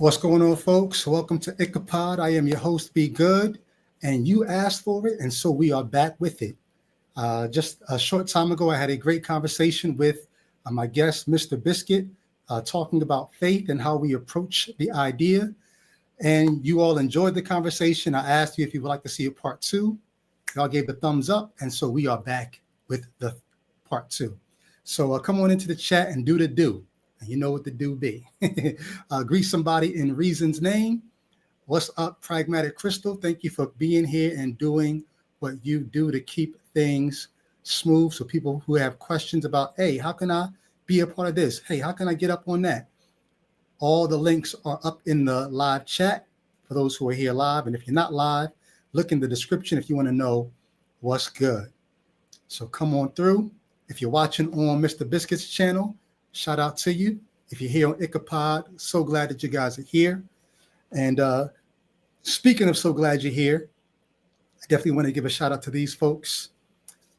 What's going on, folks? Welcome to Ichabod. I am your host, Be Good, and you asked for it, and so we are back with it. Just a short time ago, I had a great conversation with my guest, Mr. Biscuit, talking about faith and how we approach the idea. And you all enjoyed the conversation. I asked you if you would like to see a part two. Y'all gave a thumbs up, and so we are back with the part two. So come on into the chat and do the do. You know what the do be. Greet somebody in reason's name. What's up, Pragmatic Crystal? Thank you for being here and doing what you do to keep things smooth. So people who have questions about, hey, how can I be a part of this? Hey, how can I get up on that? All the links are up in the live chat for those who are here live. And if you're not live, look in the description if you want to know what's good. So come on through. If you're watching on Mr. Biscuit's channel, shout out to you. If you're here on Ichabod, so glad that you guys are here. And speaking of so glad you're here, I definitely want to give a shout out to these folks.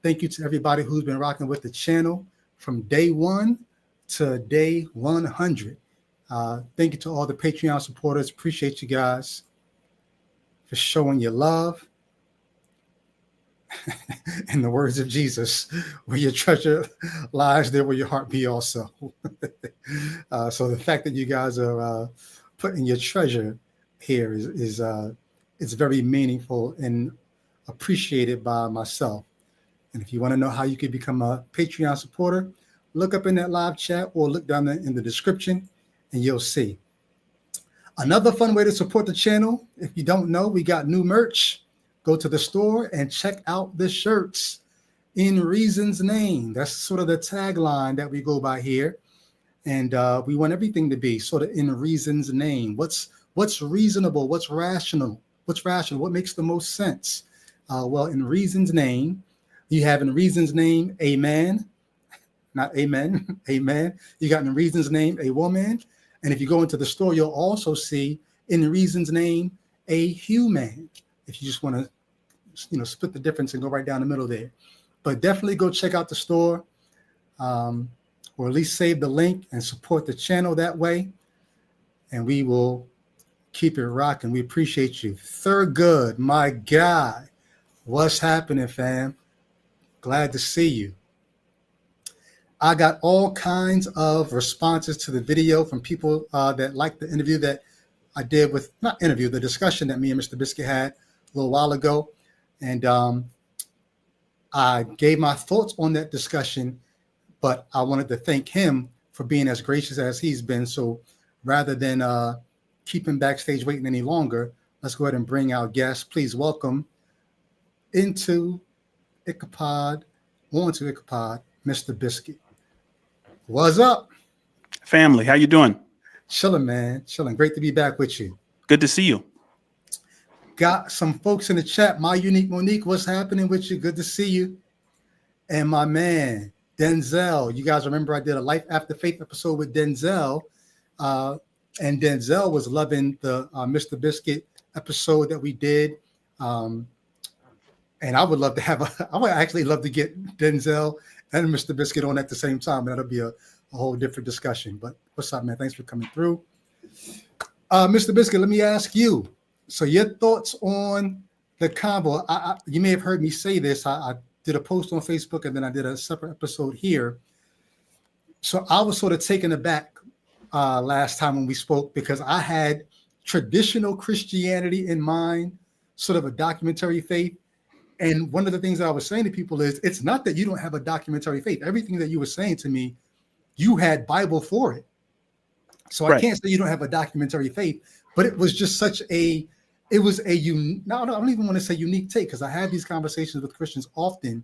Thank you to everybody who's been rocking with the channel from day one to day 100. Thank you to all the Patreon supporters. Appreciate you guys for showing your love. In the words of Jesus, where your treasure lies, there will your heart be also. So the fact that you guys are putting your treasure here is very meaningful and appreciated by myself. And if you want to know how you can become a Patreon supporter, look up in that live chat or look down there in the description and you'll see. Another fun way to support the channel, if you don't know, we got new merch. Go to the store and check out the shirts in reason's name. That's sort of the tagline that we go by here. And we want everything to be sort of in reason's name. What's reasonable? What's rational? What makes the most sense? Well, in reason's name, you have in reason's name, a man, not amen, amen. You got in reason's name, a woman. And if you go into the store, you'll also see in reason's name, a human. If you just want to, split the difference and go right down the middle there. But definitely go check out the store or at least save the link and support the channel that way. And we will keep it rocking. We appreciate you. Thurgood, my guy. What's happening, fam? Glad to see you. I got all kinds of responses to the video from people that liked the interview that I did with, the discussion that me and Mr. Biscuit had a little while ago. And I gave my thoughts on that discussion, but I wanted to thank him for being as gracious as he's been. So rather than keep him backstage waiting any longer, let's go ahead and bring our guest. Please welcome onto Ichabod, Mr. Biscuit. What's up? Family, how you doing? Chilling, man. Chilling. Great to be back with you. Good to see you. Got some folks in the chat. My Unique Monique, what's happening with you? Good to see you. And my man, Denzel. You guys remember I did a Life After Faith episode with Denzel. And Denzel was loving the Mr. Biscuit episode that we did. And I would love to I would actually love to get Denzel and Mr. Biscuit on at the same time. That'll be a whole different discussion. But what's up, man? Thanks for coming through. Mr. Biscuit, let me ask you. So your thoughts on the combo. You may have heard me say this. I did a post on Facebook and then I did a separate episode here. So I was sort of taken aback last time when we spoke because I had traditional Christianity in mind, sort of a documentary faith. And one of the things that I was saying to people is, it's not that you don't have a documentary faith. Everything that you were saying to me, you had Bible for it. So right. I can't say you don't have a documentary faith, but it was just I don't even want to say unique take because I have these conversations with Christians often,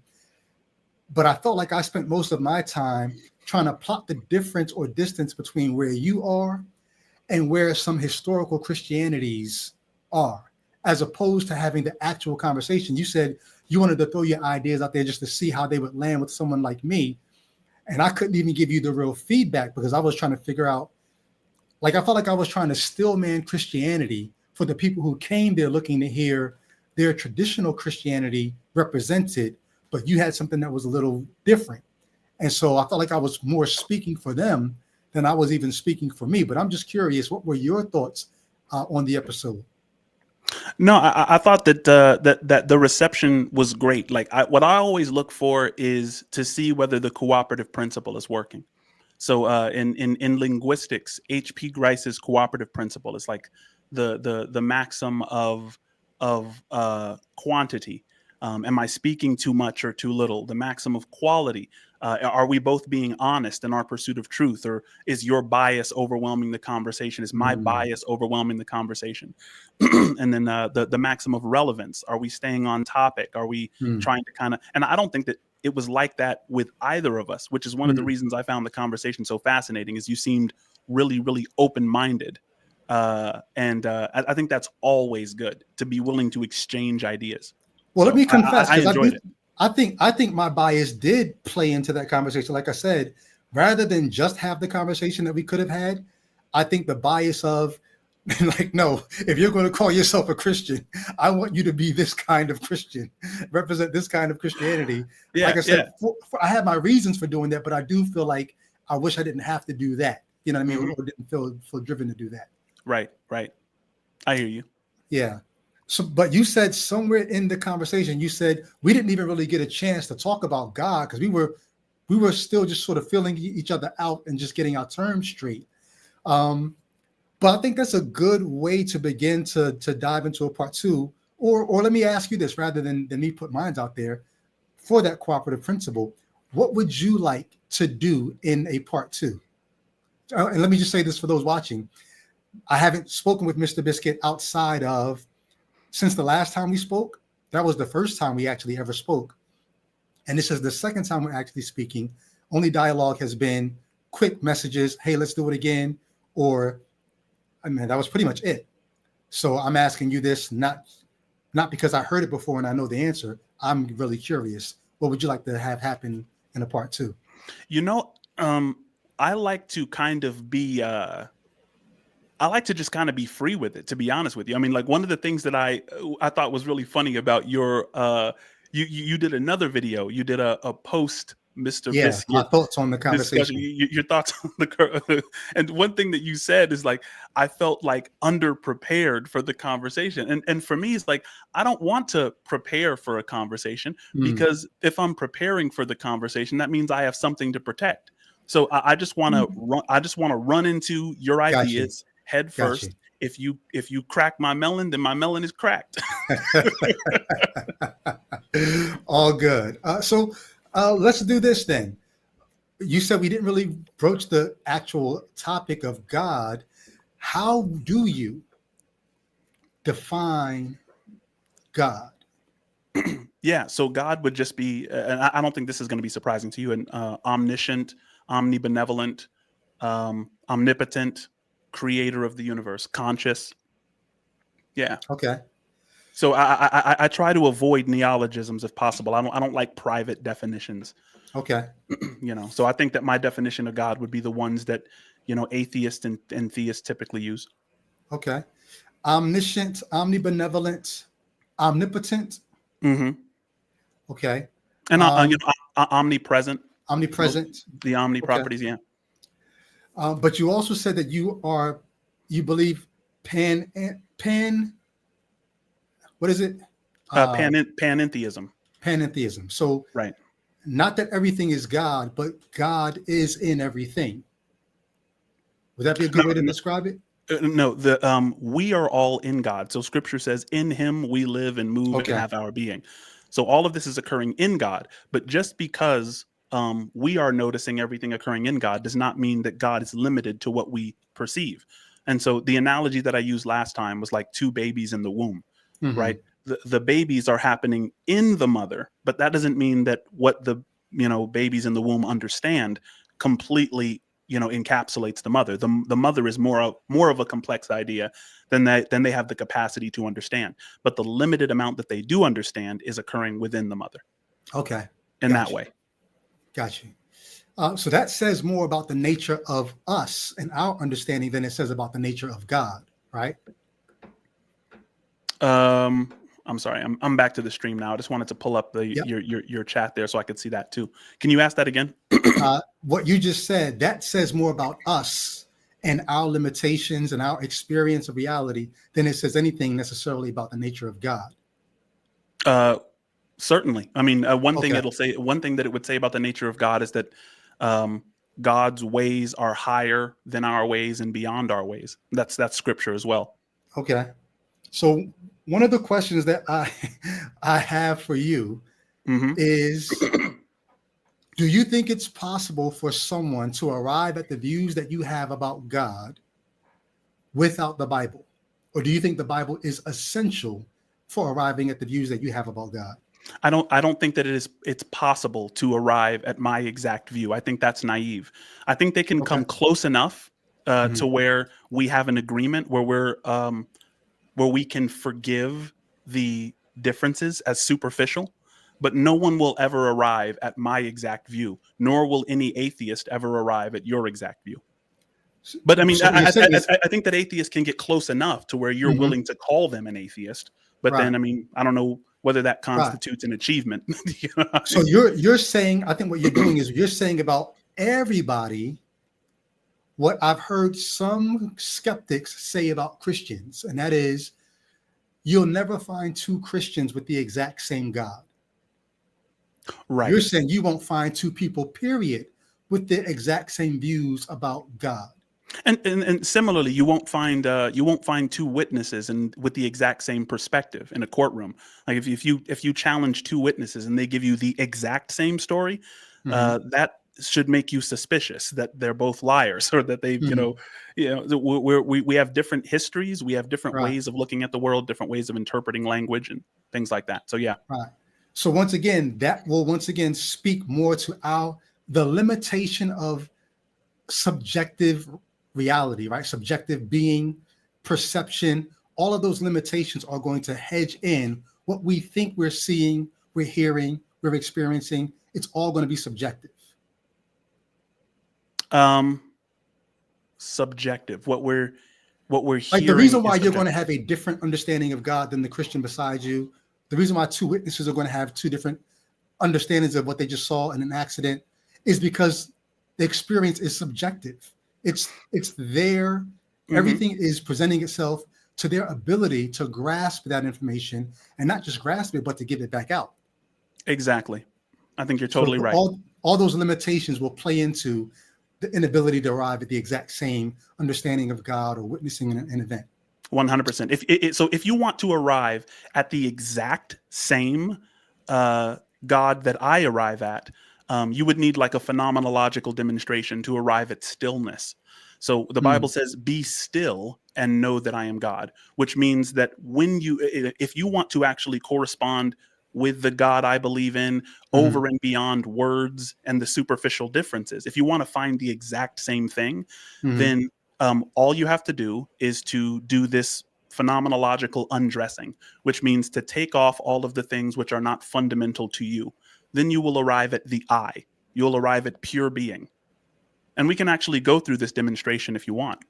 but I felt like I spent most of my time trying to plot the difference or distance between where you are and where some historical Christianities are, as opposed to having the actual conversation. You said you wanted to throw your ideas out there just to see how they would land with someone like me. And I couldn't even give you the real feedback because I was trying to figure out, I felt like I was trying to stillman Christianity for the people who came there looking to hear their traditional Christianity represented, but you had something that was a little different. And so I felt like I was more speaking for them than I was even speaking for me. But I'm just curious, what were your thoughts on the episode? No, I thought that that the reception was great. Like what I always look for is to see whether the cooperative principle is working. So in linguistics, H.P. Grice's cooperative principle is like the maxim of quantity. Am I speaking too much or too little? The maxim of quality. Are we both being honest in our pursuit of truth, or is your bias overwhelming the conversation? Is my bias overwhelming the conversation? And then the maxim of relevance. Are we staying on topic? Are we trying to kind of? And I don't think that it was like that with either of us, which is one of the reasons I found the conversation so fascinating. Is you seemed really, really open-minded, and I think that's always good, to be willing to exchange ideas. Well, So let me confess, I enjoyed it. I think my bias did play into that conversation. Like I said, rather than just have the conversation that we could have had, I think the bias of like, no, if you're going to call yourself a Christian, I want you to be this kind of Christian, represent this kind of Christianity. Yeah, like I said, I have my reasons for doing that, but I do feel like I wish I didn't have to do that. You know what I mean? Or didn't feel driven to do that. Right. I hear you. Yeah. So, but you said somewhere in the conversation, you said we didn't even really get a chance to talk about God because we were still just sort of filling each other out and just getting our terms straight. But I think that's a good way to begin to dive into a part two. Or let me ask you this, rather than me put mine out there, for that cooperative principle, what would you like to do in a part two? And let me just say this for those watching. I haven't spoken with Mr. Biscuit outside of, since the last time we spoke. That was the first time we actually ever spoke. And this is the second time we're actually speaking. Only dialogue has been quick messages. Hey, let's do it again. Or, I mean, that was pretty much it. So I'm asking you this, not because I heard it before and I know the answer. I'm really curious. What would you like to have happen in a part two? You know, I like to kind of be, I like to just kind of be free with it, to be honest with you. I mean, like, one of the things that I thought was really funny about your, you did another video. You did a post Mr. Yeah, Biscuit my thoughts on the discussion. conversation. Your thoughts on the and one thing that you said is like, I felt like underprepared for the conversation, and for me, it's like, I don't want to prepare for a conversation, because if I'm preparing for the conversation, that means I have something to protect. So I just want to run. I just want to run into your ideas head first. If you crack my melon, then my melon is cracked. All good. So let's do this then. You said we didn't really broach the actual topic of God. How do you define God? Yeah, so God would just be, and I don't think this is going to be surprising to you, an omniscient, omnibenevolent, omnipotent, creator of the universe, conscious. Yeah. Okay. So I try to avoid neologisms if possible. I don't like private definitions. Okay. So I think that my definition of God would be the ones that, atheists and theists typically use. Okay. Omniscient, omnibenevolent, omnipotent. Okay. And omnipresent. Omnipresent. The omni properties, yeah. But you also said that you believe what is it? Panentheism. Panentheism. So right. Not that everything is God, but God is in everything. Would that be a good way to describe it? No, we are all in God. So Scripture says, "In Him we live and move and have our being." So all of this is occurring in God. But just because we are noticing everything occurring in God does not mean that God is limited to what we perceive. And so the analogy that I used last time was like two babies in the womb, right? The babies are happening in the mother, but that doesn't mean that what the babies in the womb understand completely encapsulates the mother. The mother is more of a complex idea than they have the capacity to understand. But the limited amount that they do understand is occurring within the mother. Okay. In that way. Got you. So that says more about the nature of us and our understanding than it says about the nature of God, right? I'm sorry. I'm back to the stream now. I just wanted to pull up your chat there so I could see that too. Can you ask that again? What you just said, that says more about us and our limitations and our experience of reality than it says anything necessarily about the nature of God. Certainly. I mean, one thing Okay. that it would say about the nature of God is that God's ways are higher than our ways and beyond our ways. That's scripture as well. Okay. So one of the questions that I have for you is, do you think it's possible for someone to arrive at the views that you have about God without the Bible? Or do you think the Bible is essential for arriving at the views that you have about God? I don't think that it's possible to arrive at my exact view. I think that's naive. I think they can come close enough to where we have an agreement where we can forgive the differences as superficial, but no one will ever arrive at my exact view, nor will any atheist ever arrive at your exact view. But I mean, I think that atheists can get close enough to where you're willing to call them an atheist. But then, I mean, I don't know whether that constitutes an achievement. You know? So you're saying, I think what you're doing is you're saying about everybody what I've heard some skeptics say about Christians, and that is, you'll never find two Christians with the exact same God. Right. You're saying you won't find two people, period, with the exact same views about God. And similarly, you won't find two witnesses and with the exact same perspective in a courtroom. Like if you challenge two witnesses and they give you the exact same story, that should make you suspicious that they're both liars, or that they we have different histories, we have different ways of looking at the world, different ways of interpreting language and things like that. So yeah. Right. So once again, that will speak more to the limitation of subjective reality, right? Subjective being, perception, all of those limitations are going to hedge in what we think we're seeing, we're hearing, we're experiencing. It's all going to be subjective. Subjective. What we're hearing. Like the reason why you're going to have a different understanding of God than the Christian beside you, the reason why two witnesses are going to have two different understandings of what they just saw in an accident is because the experience is subjective. It's their everything is presenting itself to their ability to grasp that information, and not just grasp it, but to give it back out. Exactly. I think you're totally right. All those limitations will play into the inability to arrive at the exact same understanding of God or witnessing an event. 100%. So if you want to arrive at the exact same God that I arrive at, you would need like a phenomenological demonstration to arrive at stillness. So the Bible says, "Be still and know that I am God," which means that if you want to actually correspond with the God I believe in over and beyond words and the superficial differences, if you want to find the exact same thing, then all you have to do is to do this phenomenological undressing, which means to take off all of the things which are not fundamental to you. Then you will arrive at the I. You'll arrive at pure being. And we can actually go through this demonstration if you want.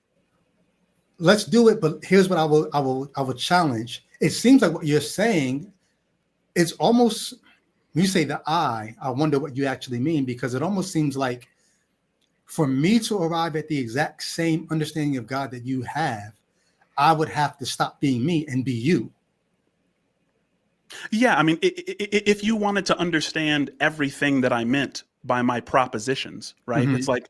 Let's do it, but here's what I will challenge. It seems like what you're saying is almost, when you say the I wonder what you actually mean, because it almost seems like for me to arrive at the exact same understanding of God that you have, I would have to stop being me and be you. Yeah, I mean, if you wanted to understand everything that I meant by my propositions, right? It's like,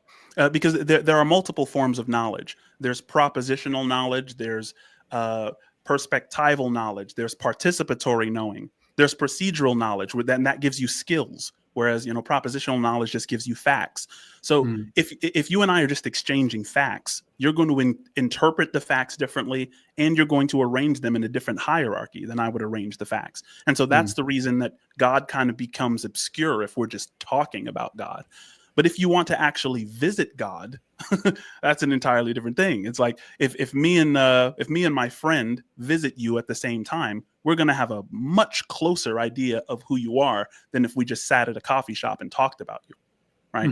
because there are multiple forms of knowledge. There's propositional knowledge, there's perspectival knowledge, there's participatory knowing, there's procedural knowledge, and that gives you skills. Whereas, propositional knowledge just gives you facts. So if you and I are just exchanging facts, you're going to interpret the facts differently, and you're going to arrange them in a different hierarchy than I would arrange the facts. And so that's the reason that God kind of becomes obscure if we're just talking about God. But if you want to actually visit God, that's an entirely different thing. It's like if me and my friend visit you at the same time, we're going to have a much closer idea of who you are than if we just sat at a coffee shop and talked about you, right?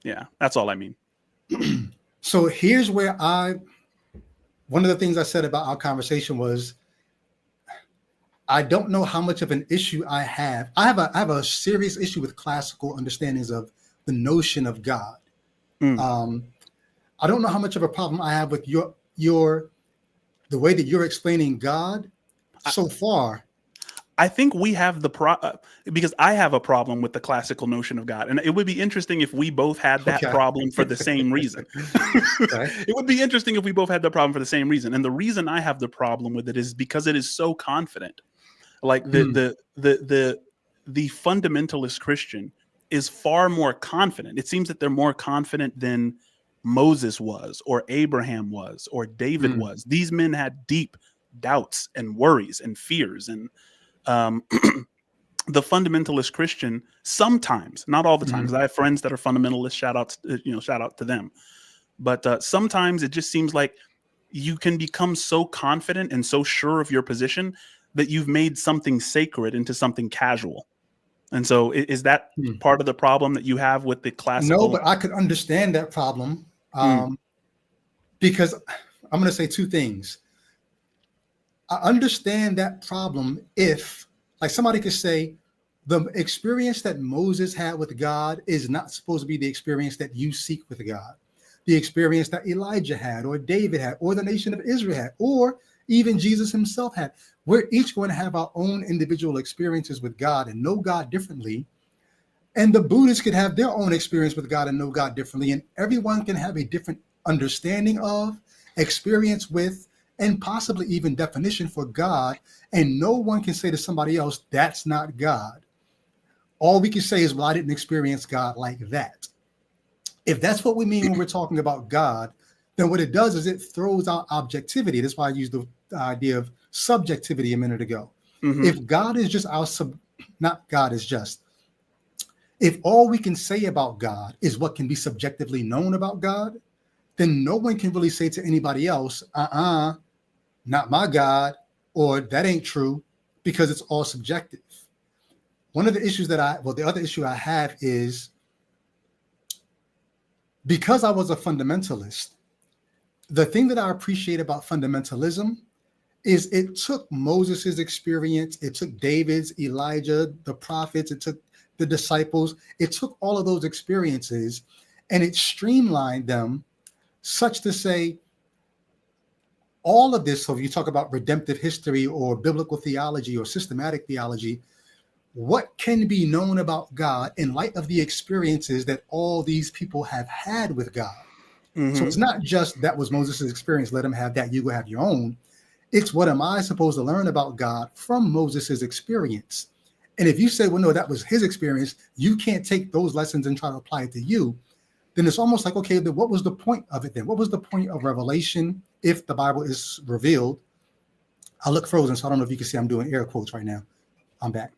Yeah, that's all I mean. So here's where one of the things I said about our conversation was, I don't know how much of an issue I have. I have a serious issue with classical understandings of the notion of God. Mm. I don't know how much of a problem I have with the way that you're explaining God so far. I think we have because I have a problem with the classical notion of God, and it would be interesting if we both had that Okay. problem for the same reason. Okay. It would be interesting if we both had the problem for the same reason, and the reason I have the problem with it is because it is so confident. Like the fundamentalist Christian is far more confident. It seems that they're more confident than Moses was, or Abraham was, or David was. These men had deep doubts and worries and fears, and the fundamentalist Christian sometimes, not all the time, because I have friends that are fundamentalists. Shout out to them. But sometimes it just seems like you can become so confident and so sure of your position that you've made something sacred into something casual. And so is that part of the problem that you have with the classical? No, but I could understand that problem because I'm going to say two things. I understand that problem if, like, somebody could say, the experience that Moses had with God is not supposed to be the experience that you seek with God. The experience that Elijah had, or David had, or the nation of Israel had, or even Jesus himself had. We're each going to have our own individual experiences with God and know God differently. And the Buddhists could have their own experience with God and know God differently. And everyone can have a different understanding of, experience with, and possibly even definition for God. And no one can say to somebody else, that's not God. All we can say is, well, I didn't experience God like that. If that's what we mean when we're talking about God, then what it does is it throws out objectivity. That's why I used the idea of subjectivity a minute ago. If God is just not God is just. If all we can say about God is what can be subjectively known about God, then no one can really say to anybody else, not my God, or that ain't true, because it's all subjective. One of the issues the other issue I have is, because I was a fundamentalist, the thing that I appreciate about fundamentalism is it took Moses's experience, it took David's, Elijah, the prophets, it took the disciples, it took all of those experiences and it streamlined them such to say, all of this, so if you talk about redemptive history or biblical theology or systematic theology, what can be known about God in light of the experiences that all these people have had with God? So it's not just that was Moses' experience, let him have that, you go have your own. It's what am I supposed to learn about God from Moses' experience? And if you say, well, no, that was his experience, you can't take those lessons and try to apply it to you, then it's almost like, okay, then what was the point of it then? What was the point of revelation if the Bible is revealed? I look frozen, so I don't know if you can see I'm doing air quotes right now. I'm back.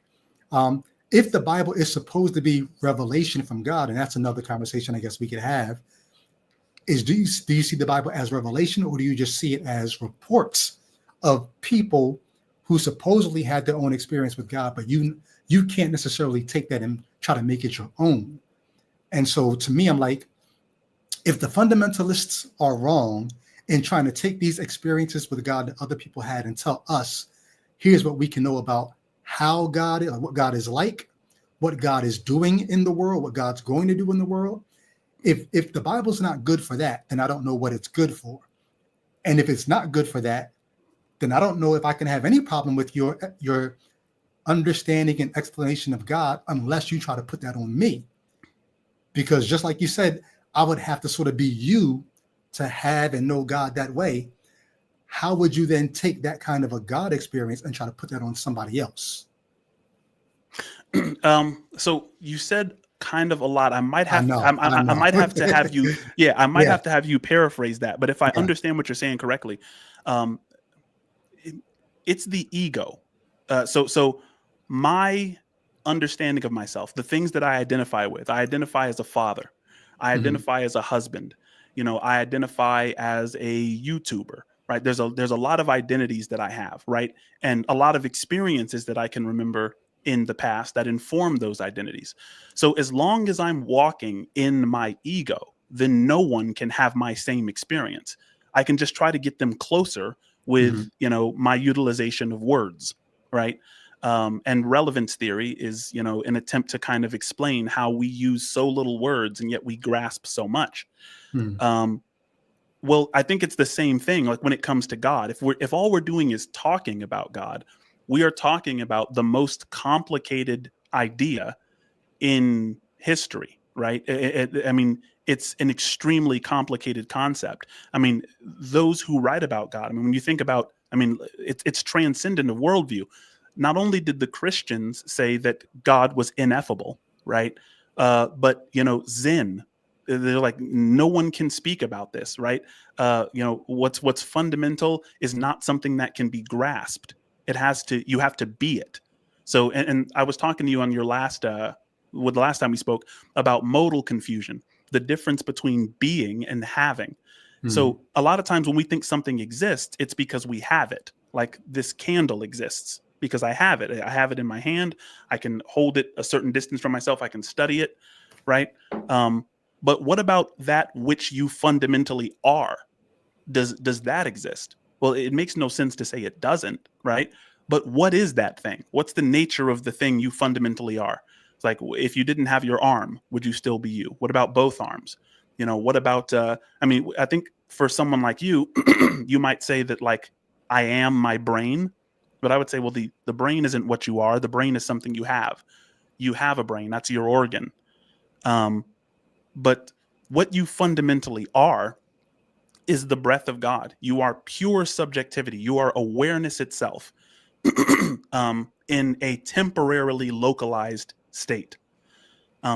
If the Bible is supposed to be revelation from God, and that's another conversation I guess we could have, is do you see the Bible as revelation, or do you just see it as reports of people who supposedly had their own experience with God, but you can't necessarily take that and try to make it your own? And so to me, I'm like, if the fundamentalists are wrong in trying to take these experiences with God that other people had and tell us, here's what we can know about how God is, what God is like, what God is doing in the world, what God's going to do in the world. If the Bible's not good for that, then I don't know what it's good for. And if it's not good for that, then I don't know if I can have any problem with your understanding and explanation of God unless you try to put that on me. Because just like you said, I would have to sort of be you to have and know God that way. How would you then take that kind of a God experience and try to put that on somebody else? So you said kind of a lot. I might have I might have to have you. Yeah, I might Yeah. have to have you paraphrase that. But if I understand what you're saying correctly, it's the ego. So my understanding of myself, the things that I identify with, I identify as a father, I identify as a husband, I identify as a YouTuber, right? There's a lot of identities that I have, right? And a lot of experiences that I can remember in the past that inform those identities. So as long as I'm walking in my ego, then no one can have my same experience. I can just try to get them closer with, my utilization of words, right? And relevance theory is, an attempt to kind of explain how we use so little words and yet we grasp so much. Hmm. Well, I think it's the same thing. Like when it comes to God, if all we're doing is talking about God, we are talking about the most complicated idea in history, right? I mean, it's an extremely complicated concept. I mean, those who write about God, I mean, when you think about, it's transcendent of worldview. Not only did the Christians say that God was ineffable, right? But Zen, they're like, no one can speak about this, right? What's fundamental is not something that can be grasped. You have to be it. So, and I was talking to you on your last, the last time we spoke about modal confusion, the difference between being and having. So a lot of times when we think something exists, it's because we have it. Like this candle exists because I have it. I have it in my hand. I can hold it a certain distance from myself. I can study it, right? But what about that which you fundamentally are? Does that exist? Well, it makes no sense to say it doesn't, right? But what is that thing? What's the nature of the thing you fundamentally are? It's like, if you didn't have your arm, would you still be you? What about both arms? What about, I think for someone like you, you might say that like, I am my brain, but I would say, well, the brain isn't what you are. The brain is something you have. You have a brain. That's your organ. But what you fundamentally are is the breath of God. You are pure subjectivity. You are awareness itself in a temporarily localized state.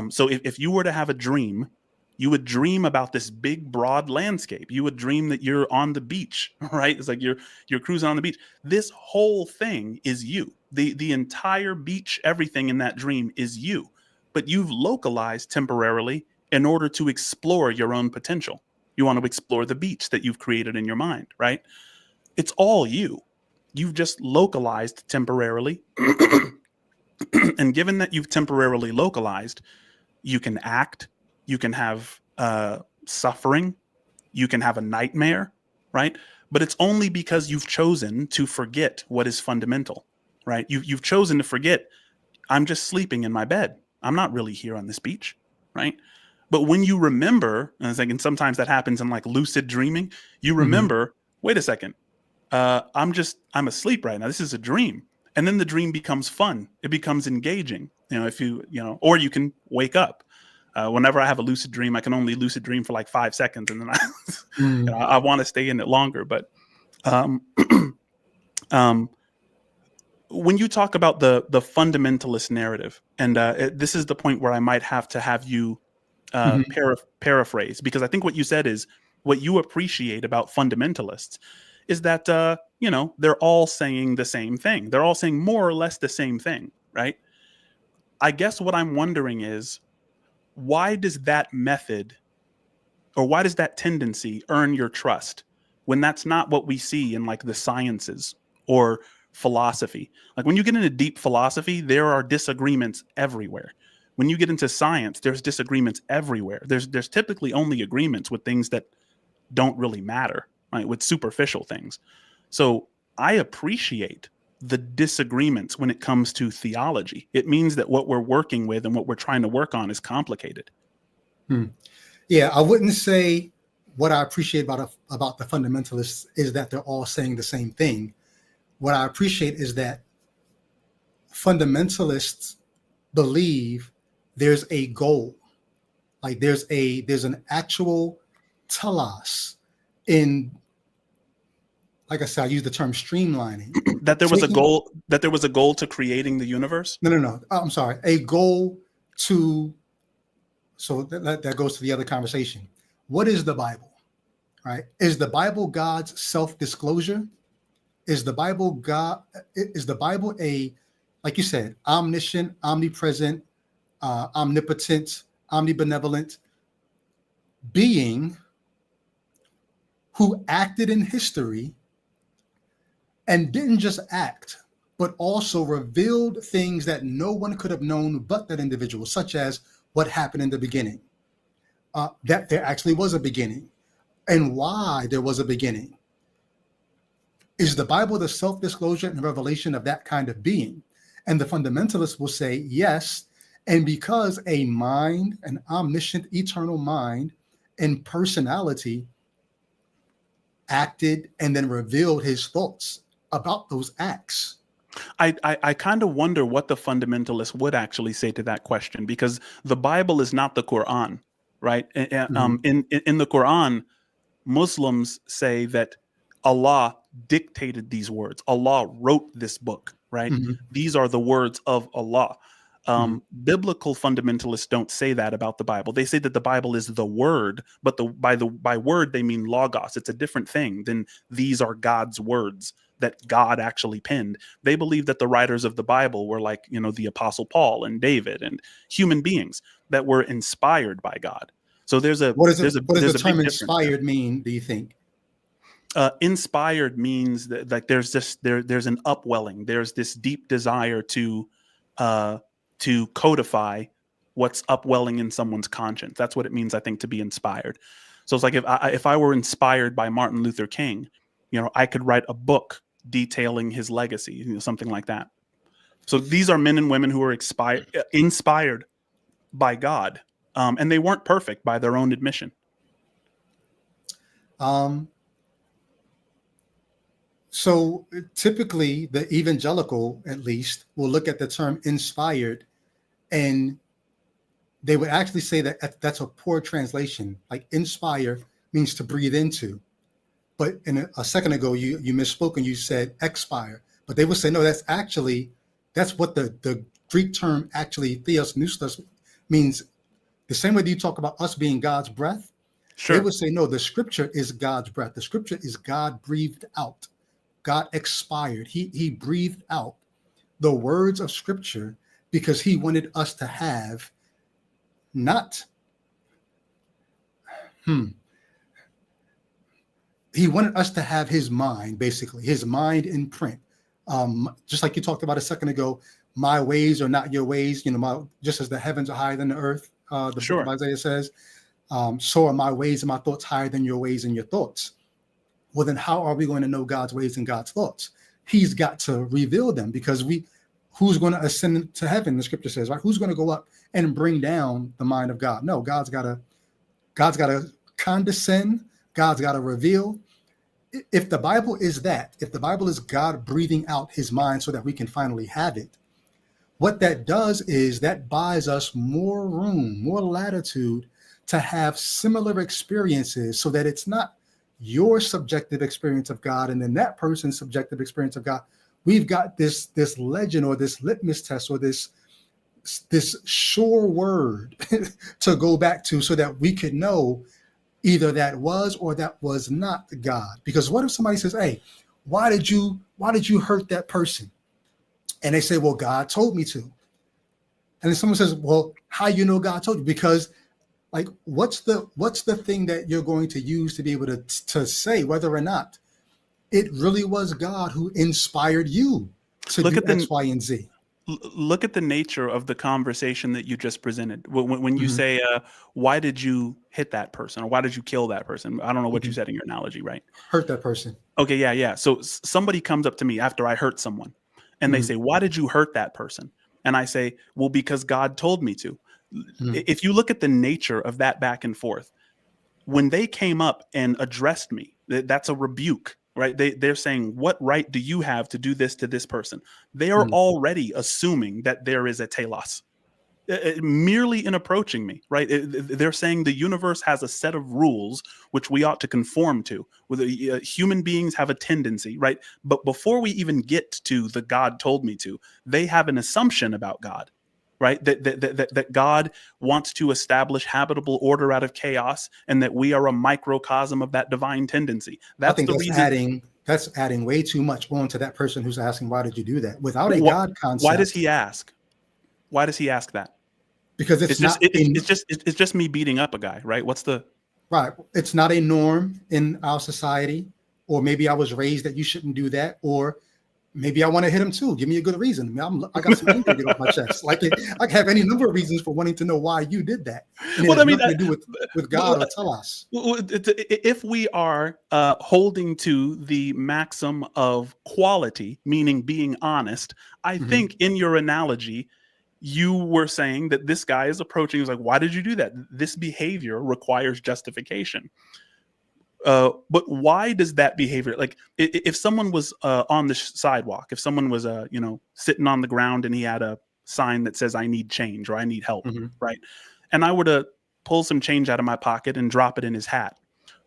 So if you were to have a dream, you would dream about this big, broad landscape. You would dream that you're on the beach, right? It's like you're cruising on the beach. This whole thing is you. The entire beach, everything in that dream is you. But you've localized temporarily in order to explore your own potential. You want to explore the beach that you've created in your mind, right? It's all you. You've just localized temporarily. And given that you've temporarily localized, you can act, you can have suffering, you can have a nightmare, right? But it's only because you've chosen to forget what is fundamental, right? You've chosen to forget, I'm just sleeping in my bed. I'm not really here on this beach, right? But when you remember, and I was thinking sometimes that happens in like lucid dreaming, you remember, wait a second, I'm asleep right now. This is a dream. And then the dream becomes fun. It becomes engaging. Or you can wake up. Whenever I have a lucid dream, I can only lucid dream for like 5 seconds, and then I want to stay in it longer. But when you talk about the fundamentalist narrative, and this is the point where I might have to have you paraphrase, because I think what you said is what you appreciate about fundamentalists is that they're all saying the same thing. They're all saying more or less the same thing, right? I guess what I'm wondering is, why does that method, or why does that tendency earn your trust when that's not what we see in like the sciences or philosophy? Like when you get into deep philosophy, there are disagreements everywhere. When you get into science, there's disagreements everywhere. There's typically only agreements with things that don't really matter, right? With superficial things. So I appreciate the disagreements when it comes to theology. It means that what we're working with and what we're trying to work on is complicated. Yeah, I wouldn't say what I appreciate about the fundamentalists is that they're all saying the same thing. What I appreciate is that fundamentalists believe there's a goal, like there's an actual telos in, like I said, I use the term streamlining. That there was a goal. That there was a goal to creating the universe. No. I'm sorry. A goal to. So that goes to the other conversation. What is the Bible? Right? Is the Bible God's self-disclosure? Is the Bible a, like you said, omniscient, omnipresent, omnipotent, omnibenevolent being who acted in history and didn't just act, but also revealed things that no one could have known but that individual, such as what happened in the beginning, that there actually was a beginning, and why there was a beginning? Is the Bible the self-disclosure and revelation of that kind of being? And the fundamentalists will say yes. And because a mind, an omniscient, eternal mind and personality acted and then revealed his thoughts about those acts. I kind of wonder what the fundamentalists would actually say to that question, because the Bible is not the Quran, right? In the Quran, Muslims say that Allah dictated these words. Allah wrote this book, right? Mhm. These are the words of Allah. Mhm. Biblical fundamentalists don't say that about the Bible. They say that the Bible is the word, but by word they mean logos. It's a different thing than these are God's words that God actually penned. They believe that the writers of the Bible were like, the Apostle Paul and David and human beings that were inspired by God. So there's a What does the big term difference there. inspired mean, do you think? Inspired means that there's an upwelling. There's this deep desire to codify what's upwelling in someone's conscience. That's what it means, I think, to be inspired. So it's like if I were inspired by Martin Luther King, I could write a book detailing his legacy, something like that. So these are men and women who are inspired by God, and they weren't perfect by their own admission. So typically the evangelical, at least, will look at the term inspired and they would actually say that that's a poor translation. Like inspire means to breathe into. But in a second ago, you misspoke and you said expire. But they would say, no, that's what the Greek term actually, theos neustos, means. The same way that you talk about us being God's breath, Sure. they would say, no, the scripture is God's breath. The scripture is God breathed out. God expired. He breathed out the words of scripture because he wanted us to have he wanted us to have his mind, basically, his mind in print. Just like you talked about a second ago, my ways are not your ways, just as the heavens are higher than the earth, the Sure. book of Isaiah says, so are my ways and my thoughts higher than your ways and your thoughts. Well, then how are we going to know God's ways and God's thoughts? He's got to reveal them, because who's going to ascend to heaven? The scripture says, right? Who's going to go up and bring down the mind of God? No, God's got to condescend. God's got to reveal. If the Bible is if the Bible is God breathing out his mind so that we can finally have it, what that does is that buys us more room, more latitude to have similar experiences, so that it's not your subjective experience of God and then that person's subjective experience of God. We've got this legend or this litmus test or this sure word to go back to, so that we could know either that was or that was not God. Because what if somebody says, hey, why did you hurt that person? And they say, well, God told me to. And then someone says, well, how you know God told you? Because like, what's the thing that you're going to use to be able to say whether or not it really was God who inspired you to do X, Y, and Z? Look at the nature of the conversation that you just presented. When you say, why did you hit that person, or why did you kill that person? I don't know what you said in your analogy, right? Hurt that person. Okay, yeah. So somebody comes up to me after I hurt someone, and they say, why did you hurt that person? And I say, well, because God told me to. If you look at the nature of that back and forth, when they came up and addressed me, that's a rebuke, right? They're saying, what right do you have to do this to this person? They are already assuming that there is a telos, merely in approaching me, right? They're saying the universe has a set of rules which we ought to conform to. Human beings have a tendency, right? But before we even get to the God told me to, they have an assumption about God, right? That God wants to establish habitable order out of chaos, and that we are a microcosm of that divine tendency. That's the reason. That's adding way too much on to that person who's asking, why did you do that? Without a God concept. Why does he ask? Why does he ask that? Because it's just me beating up a guy, right? Right. It's not a norm in our society, or maybe I was raised that you shouldn't do that, or maybe I want to hit him too. Give me a good reason. I got some anger to get off my chest. Like I have any number of reasons for wanting to know why you did that. And it Well, has I mean, nothing to do with God or telos. if we are holding to the maxim of quality, meaning being honest, I Mhm. think in your analogy, you were saying that this guy is approaching. He's like, "Why did you do that? This behavior requires justification." But why does that behavior, like if someone was on the sidewalk, if someone was sitting on the ground and he had a sign that says "I need change" or "I need help," Mhm. right? And I were to pull some change out of my pocket and drop it in his hat,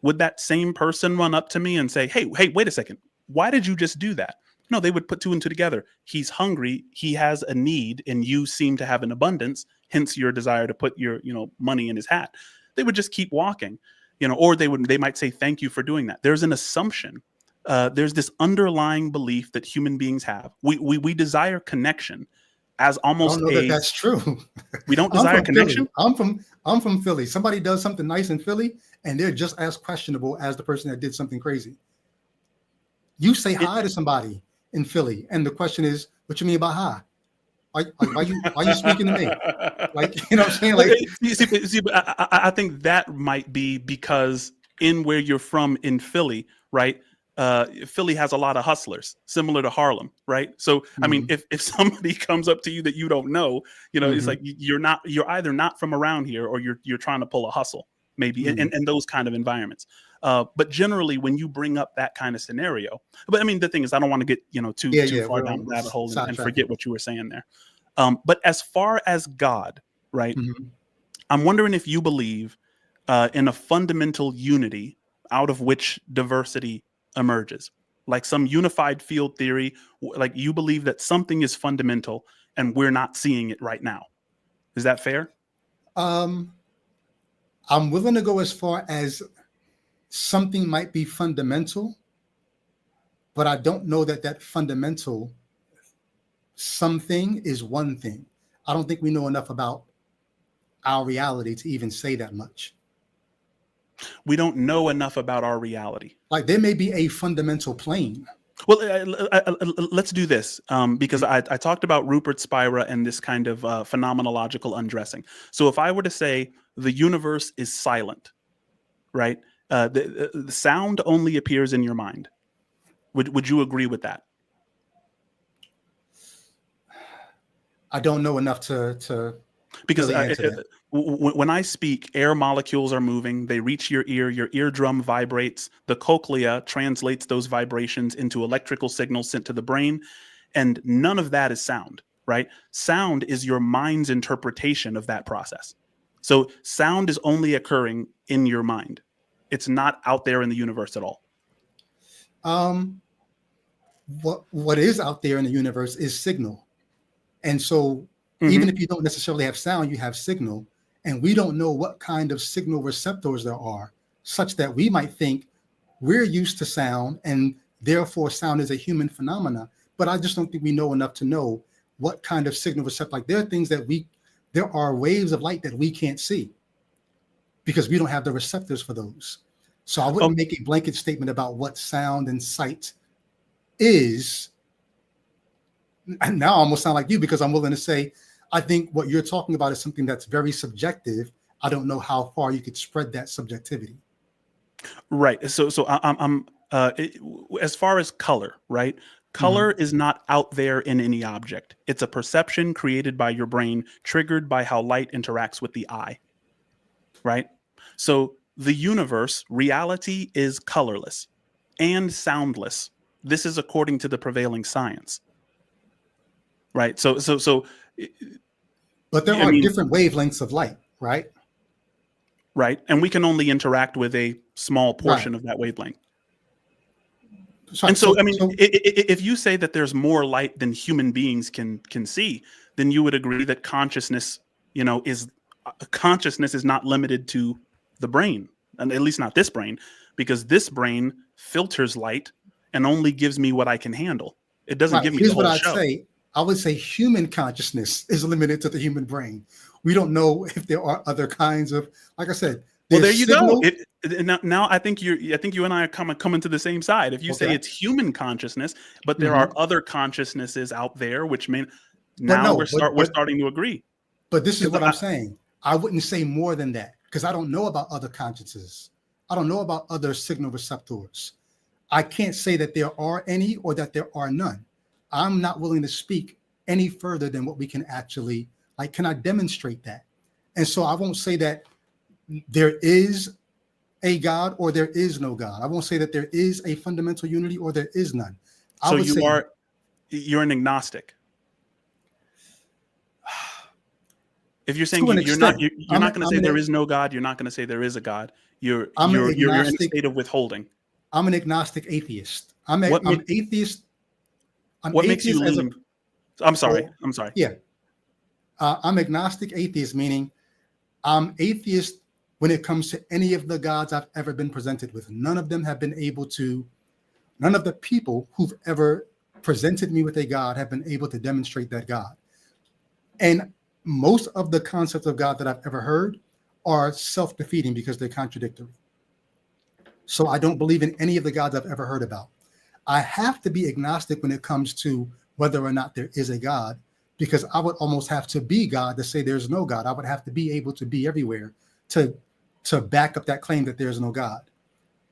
would that same person run up to me and say, "Hey, wait a second, why did you just do that?" No, they would put two and two together. He's hungry, he has a need, and you seem to have an abundance, hence your desire to put your money in his hat. They would just keep walking, or they might say thank you for doing that. There's an assumption. There's this underlying belief that human beings have. We desire connection as I don't almost know that that's true. we don't I'm desire from Philly. connection. I'm from Philly. Somebody does something nice in Philly, and they're just as questionable as the person that did something crazy. You say hi to somebody in Philly, and the question is, "What you mean by hi? Why you speaking to me?" Like, you know what I'm saying? Like, But I think that might be because in where you're from in Philly, right? Philly has a lot of hustlers, similar to Harlem, right? So, I mean, mhm, if somebody comes up to you that you don't know, it's mhm, like you're either not from around here or you're trying to pull a hustle, maybe mhm. in those kind of environments. But generally, when you bring up that kind of scenario, but I mean, the thing is, I don't want to get too Yeah. far We're down the rabbit hole and sidetracking. forget what you were saying there. But as far as God, right? Mhm. I'm wondering if you believe in a fundamental unity out of which diversity emerges, like some unified field theory, like you believe that something is fundamental and we're not seeing it right now. Is that fair? Um, I'm willing to go as far as something might be fundamental, but I don't know that that fundamental something is one thing. I don't think we know enough about our reality to even say that much. We don't know enough about our reality. Like there may be a fundamental plane. Well, let's do this because I talked about Rupert Spira and this kind of phenomenological undressing. So if I were to say the universe is silent, right? The sound only appears in your mind. Would you agree with that? I don't know enough to Because really answer that. when I speak, air molecules are moving. They reach your ear. Your eardrum vibrates. The cochlea translates those vibrations into electrical signals sent to the brain, and none of that is sound. Right? Sound is your mind's interpretation of that process. So sound is only occurring in your mind. It's not out there in the universe at all. Um, what is out there in the universe is signal. And so even Hmm. if you don't necessarily have sound, you have signal. And we don't know what kind of signal receptors there are, such that we might think we're used to sound and therefore sound is a human phenomena. But I just don't think we know enough to know what kind of signal receptor. Like there are things there are waves of light that we can't see because we don't have the receptors for those. So I wouldn't make a blanket statement about what sound and sight is. And now I almost sound like you because I'm willing to say, I think what you're talking about is something that's very subjective. I don't know how far you could spread that subjectivity. Right. So as far as color, right? Mhm. Color is not out there in any object. It's a perception created by your brain, triggered by how light interacts with the eye, right? So the universe, reality is colorless and soundless. This is according to the prevailing science, right? But there I are mean, different wavelengths of light, right? right? And we can only interact with a small Right. portion of that wavelength. Sorry. And so, I So, mean, so if you say that there's more light than human beings can see, then you would agree that consciousness, is consciousness is not limited to the brain, and at least not this brain, because this brain filters light and only gives me what I can handle. It doesn't right. give me the Here's what whole I'd show. say. I would say human consciousness is limited to the human brain. We don't know if there are other kinds of, like I said, Well, There's there you go. signal. Now I think you and I are coming to the same side. If you say Okay. it's human consciousness, but there are Hmm. other consciousnesses out there, which mean But now no, we're starting to agree. but this is 'Cause what I'm saying. I wouldn't say more than that because I don't know about other consciences. I don't know about other signal receptors. I can't say that there are any or that there are none. I'm not willing to speak any further than what we can actually, like, can I demonstrate that? And so I won't say that there is a God or there is no God. I won't say that there is a fundamental unity or there is none. I So would say you're an agnostic. If you're saying to an extent, you're not going to say I'm there an is no God, you're not going to say there is a God. I'm an You're in a agnostic. state of withholding. I'm an agnostic atheist. What I'm atheist. I'm what makes you atheist as a lean? I'm sorry. well, I'm sorry. yeah. I'm agnostic atheist, meaning I'm atheist when it comes to any of the gods I've ever been presented with. None of them have been able to. None of the people who've ever presented me with a God have been able to demonstrate that God. And most of the concepts of God that I've ever heard are self-defeating because they're contradictory. So I don't believe in any of the gods I've ever heard about. I have to be agnostic when it comes to whether or not there is a God, because I would almost have to be God to say there's no God. I would have to be able to be everywhere to back up that claim that there's no God.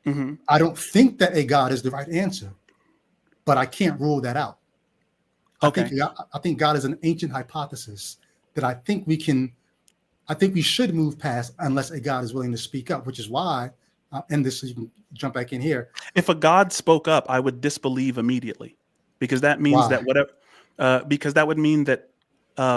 Hmm. I don't think that a God is the right answer, but I can't rule that out. Okay. I think God is an ancient hypothesis that I think we should move past unless a God is willing to speak up, which is why, and this, so you can jump back in here. If a God spoke up, I would disbelieve immediately, because that means that Why? whatever, because that would mean that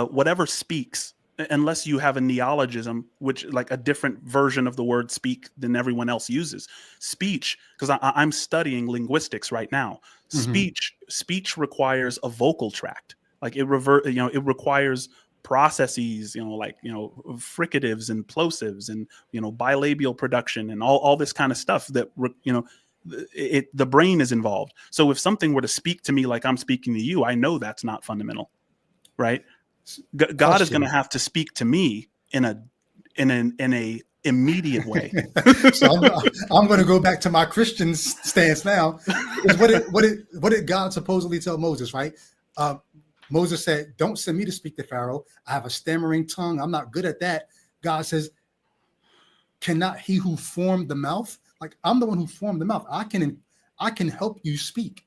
whatever speaks, unless you have a neologism, which like a different version of the word speak than everyone else uses, speech. Because I'm studying linguistics right now. Mhm. Speech requires a vocal tract. Like it requires processes, like fricatives and plosives and bilabial production and all this kind of stuff that the brain is involved. So if something were to speak to me like I'm speaking to you, I know that's not fundamental, right? God is going to Question. have to speak to me in a immediate way. So I'm going to go back to my Christian stance now. Because what did God supposedly tell Moses? Right? Moses said, "Don't send me to speak to Pharaoh. I have a stammering tongue. I'm not good at that." God says, "Cannot he who formed the mouth?" Like, I'm the one who formed the mouth. I can help you speak.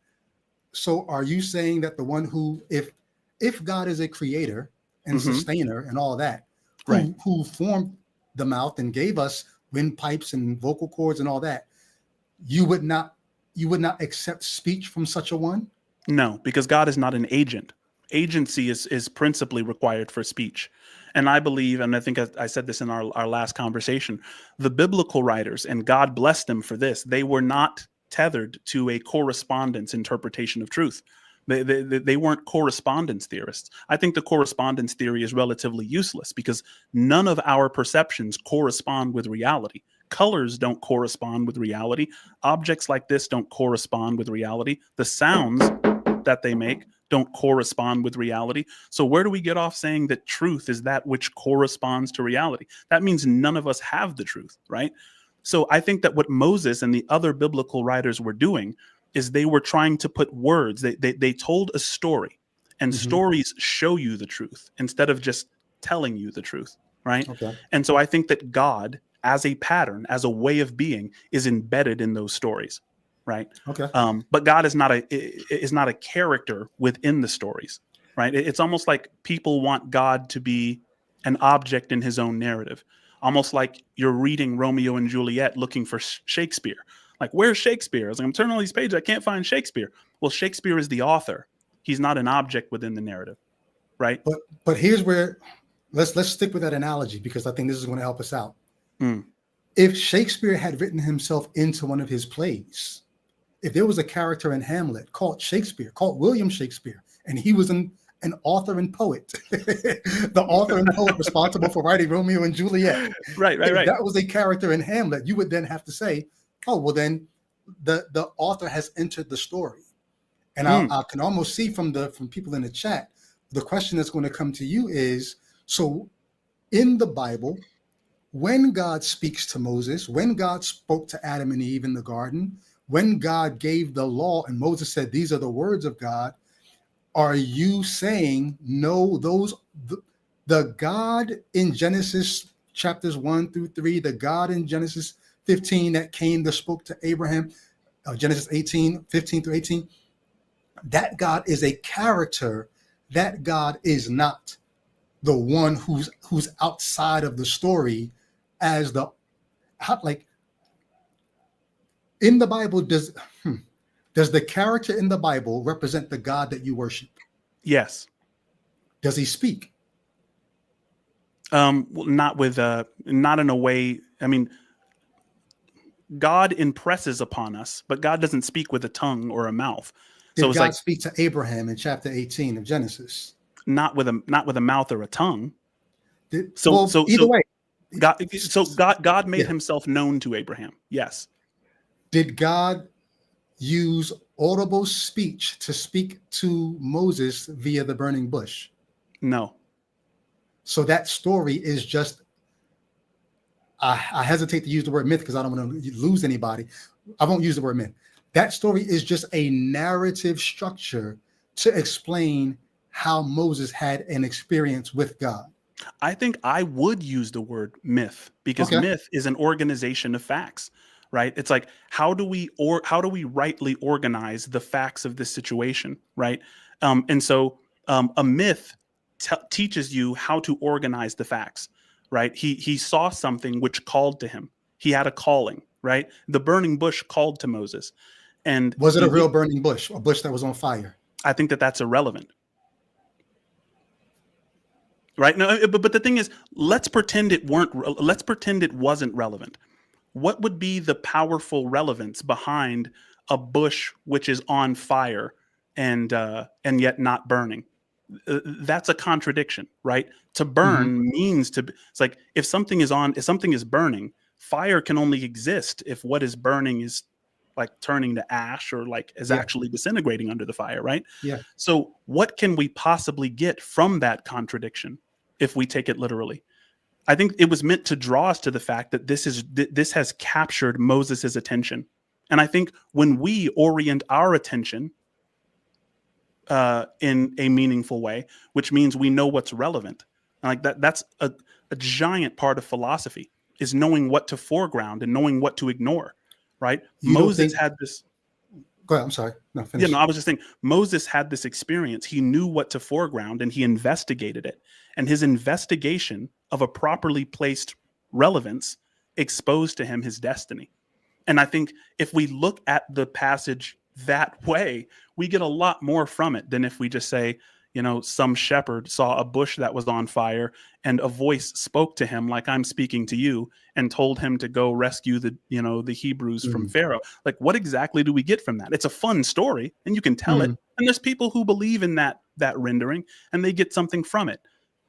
So are you saying that the one who, if God is a creator and Hmm. sustainer and all that, Right. who formed the mouth and gave us windpipes and vocal cords and all that, you would not accept speech from such a one? No, because God is not an agent. Agency is principally required for speech. And I believe, and I think I said this in our last conversation, the biblical writers, and God bless them for this, they were not tethered to a correspondence interpretation of truth. They weren't correspondence theorists. I think the correspondence theory is relatively useless because none of our perceptions correspond with reality. Colors don't correspond with reality. Objects like this don't correspond with reality. The sounds that they make don't correspond with reality. So where do we get off saying that truth is that which corresponds to reality? That means none of us have the truth, right? So I think that what Moses and the other biblical writers were doing is they were trying to put words. They told a story, and Mm-hmm. stories show you the truth instead of just telling you the truth, right? Okay. And so I think that God, as a pattern, as a way of being, is embedded in those stories, right? Okay. But God is not a character within the stories, right? It's almost like people want God to be an object in his own narrative, almost like you're reading Romeo and Juliet looking for Shakespeare. Like, where's Shakespeare? I was like, I'm turning all these pages, I can't find Shakespeare. Well, Shakespeare is the author. He's not an object within the narrative, right? But here's where let's stick with that analogy because I think this is going to help us out. Mm. If Shakespeare had written himself into one of his plays, if there was a character in Hamlet called Shakespeare, called William Shakespeare, and he was an author and poet, the author and poet responsible for writing Romeo and Juliet, Right. if that was a character in Hamlet, you would then have to say, oh, well, then the author has entered the story. And I can almost see from people in the chat, the question that's going to come to you is, so in the Bible, when God speaks to Moses, when God spoke to Adam and Eve in the garden, when God gave the law and Moses said, these are the words of God, are you saying, no, the God in Genesis chapters 1-3, the God in Genesis 15 that came that spoke to Abraham, Genesis 15-18, that God is a character. That God is not the one who's outside of the story as like in the Bible, does the character in the Bible represent the God that you worship? Yes. Does he speak? Well, not in a way. I mean, God impresses upon us, but God doesn't speak with a tongue or a mouth. So Did it's God like speak to Abraham in chapter 18 of Genesis? not with a mouth or a tongue. Well, either way. God made Yeah. himself known to Abraham. Yes. Did God use audible speech to speak to Moses via the burning bush? No. So that story is just, I hesitate to use the word myth because I don't want to lose anybody. I won't use the word myth. That story is just a narrative structure to explain how Moses had an experience with God. I think I would use the word myth because myth is an organization of facts, right? It's like, how do we rightly organize the facts of this situation, right? And so a myth teaches you how to organize the facts, right? He saw something which called to him. He had a calling, right? The burning bush called to Moses. And was it a real burning bush, a bush that was on fire? I think that's irrelevant. Right? No, but the thing is, let's pretend it wasn't relevant. What would be the powerful relevance behind a bush which is on fire and yet not burning? That's a contradiction, right? To burn means to. It's like if something is burning, fire can only exist if what is burning is like turning to ash or like is actually disintegrating under the fire, right? Yeah. So what can we possibly get from that contradiction if we take it literally? I think it was meant to draw us to the fact that this has captured Moses's attention. And I think when we orient our attention in a meaningful way, which means we know what's relevant, and like that's a giant part of philosophy, is knowing what to foreground and knowing what to ignore. Right? Moses had this. Go ahead. I'm sorry. No, finish. Yeah, no, I was just saying Moses had this experience. He knew what to foreground and he investigated it. And his investigation of a properly placed relevance exposed to him his destiny. And I think if we look at the passage that way, we get a lot more from it than if we just say, some shepherd saw a bush that was on fire and a voice spoke to him like I'm speaking to you and told him to go rescue the Hebrews from Pharaoh. Like, what exactly do we get from that? It's a fun story and you can tell it. And there's people who believe in that rendering and they get something from it.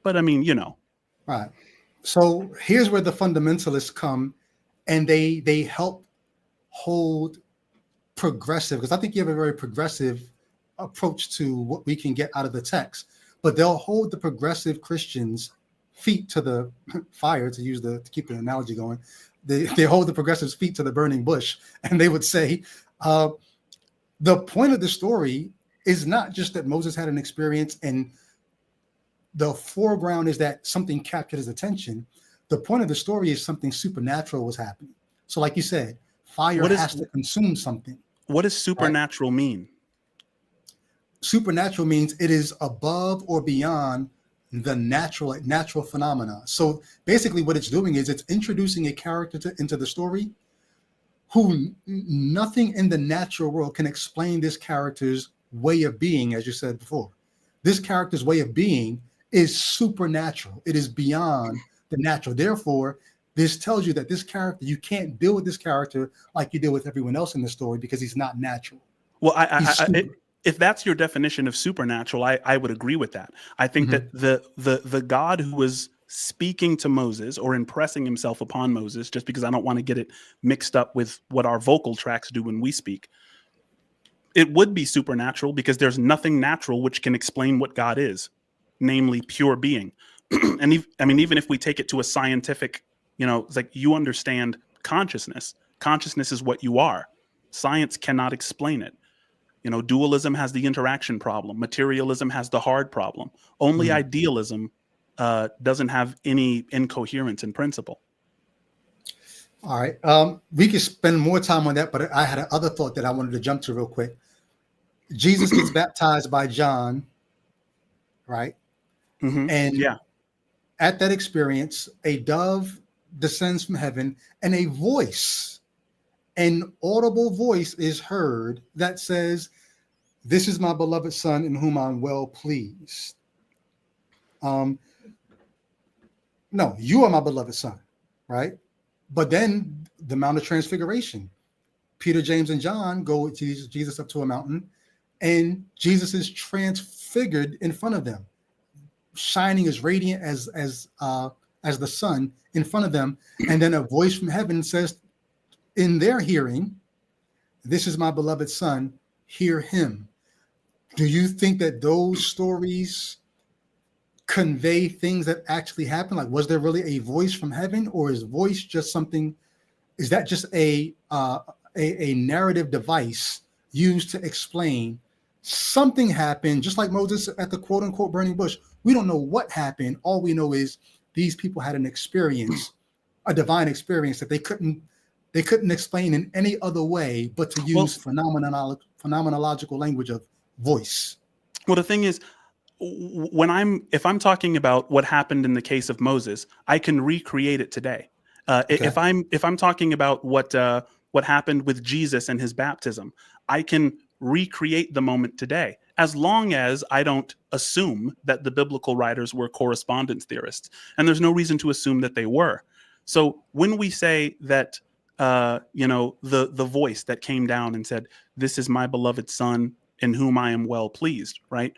But I mean, Right. So here's where the fundamentalists come and they help hold progressive, because I think you have a very progressive approach to what we can get out of the text, but they'll hold the progressive Christians' feet to the fire, to keep the analogy going. They hold the progressives' feet to the burning bush, and they would say, the point of the story is not just that Moses had an experience and the foreground is that something captured his attention. The point of the story is something supernatural was happening. So like you said, fire has to consume something. What does supernatural mean? Supernatural means it is above or beyond the natural phenomena. So basically what it's doing is it's introducing a character into the story who nothing in the natural world can explain this character's way of being, as you said before. This character's way of being is supernatural. It is beyond the natural. Therefore, this tells you that this character, you can't deal with this character like you deal with everyone else in the story because he's not natural. Well, if that's your definition of supernatural, I would agree with that. I think that the God who was speaking to Moses or impressing himself upon Moses, just because I don't want to get it mixed up with what our vocal tracks do when we speak, it would be supernatural because there's nothing natural which can explain what God is, namely pure being. And even if we take it to a scientific It's like you understand consciousness. Consciousness is what you are. Science cannot explain it. Dualism has the interaction problem. Materialism has the hard problem. Only idealism doesn't have any incoherence in principle. All right. We could spend more time on that, but I had another thought that I wanted to jump to real quick. Jesus gets baptized by John, right? And Yeah. at that experience, a dove descends from heaven, and a voice, an audible voice is heard that says, "This is my beloved son in whom I'm well pleased." No, you are my beloved son, right? But then the Mount of Transfiguration, Peter, James, and John go with Jesus up to a mountain, and Jesus is transfigured in front of them, shining as radiant as the sun in front of them. And then a voice from heaven says, in their hearing, "This is my beloved son, hear him." Do you think that those stories convey things that actually happen? Like, was there really a voice from heaven, or is voice just something? Is that just a narrative device used to explain something happened, just like Moses at the quote unquote burning bush? We don't know what happened. All we know is these people had an experience, a divine experience that they couldn't explain in any other way but to use phenomenological language of voice. Well, the thing is, if I'm talking about what happened in the case of Moses, I can recreate it today. Okay. If I'm talking about what happened with Jesus and his baptism, I can recreate the moment today, as long as I don't assume that the biblical writers were correspondence theorists, and there's no reason to assume that they were. So when we say that, the voice that came down and said, "This is my beloved son in whom I am well pleased," right?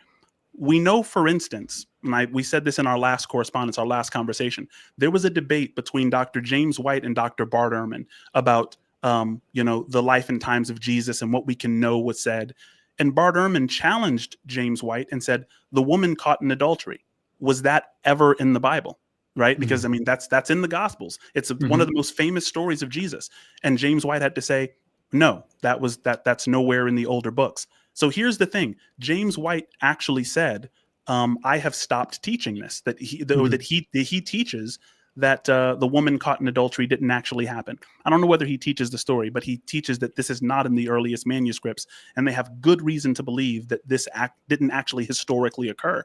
We know, for instance, and we said this in our last correspondence, our last conversation, there was a debate between Dr. James White and Dr. Bart Ehrman about, the life and times of Jesus and what we can know was said. And Bart Ehrman challenged James White and said, "The woman caught in adultery, was that ever in the Bible?" Right? Because that's in the Gospels. It's one of the most famous stories of Jesus. And James White had to say, "No, that's nowhere in the older books." So here's the thing: James White actually said, "I have stopped teaching this." That he teaches that the woman caught in adultery didn't actually happen. I don't know whether he teaches the story, but he teaches that this is not in the earliest manuscripts, and they have good reason to believe that this didn't actually historically occur.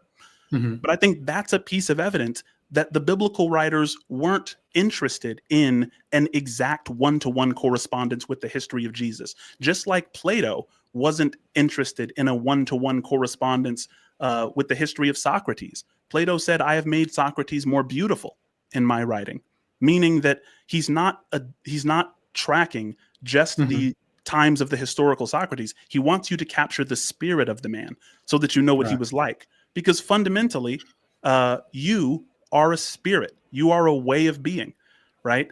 But I think that's a piece of evidence that the biblical writers weren't interested in an exact one-to-one correspondence with the history of Jesus. Just like Plato wasn't interested in a one-to-one correspondence with the history of Socrates. Plato said, "I have made Socrates more beautiful in my writing," meaning that he's not tracking just the times of the historical Socrates. He wants you to capture the spirit of the man so that you know what he was like. Because fundamentally, you are a spirit. You are a way of being, right?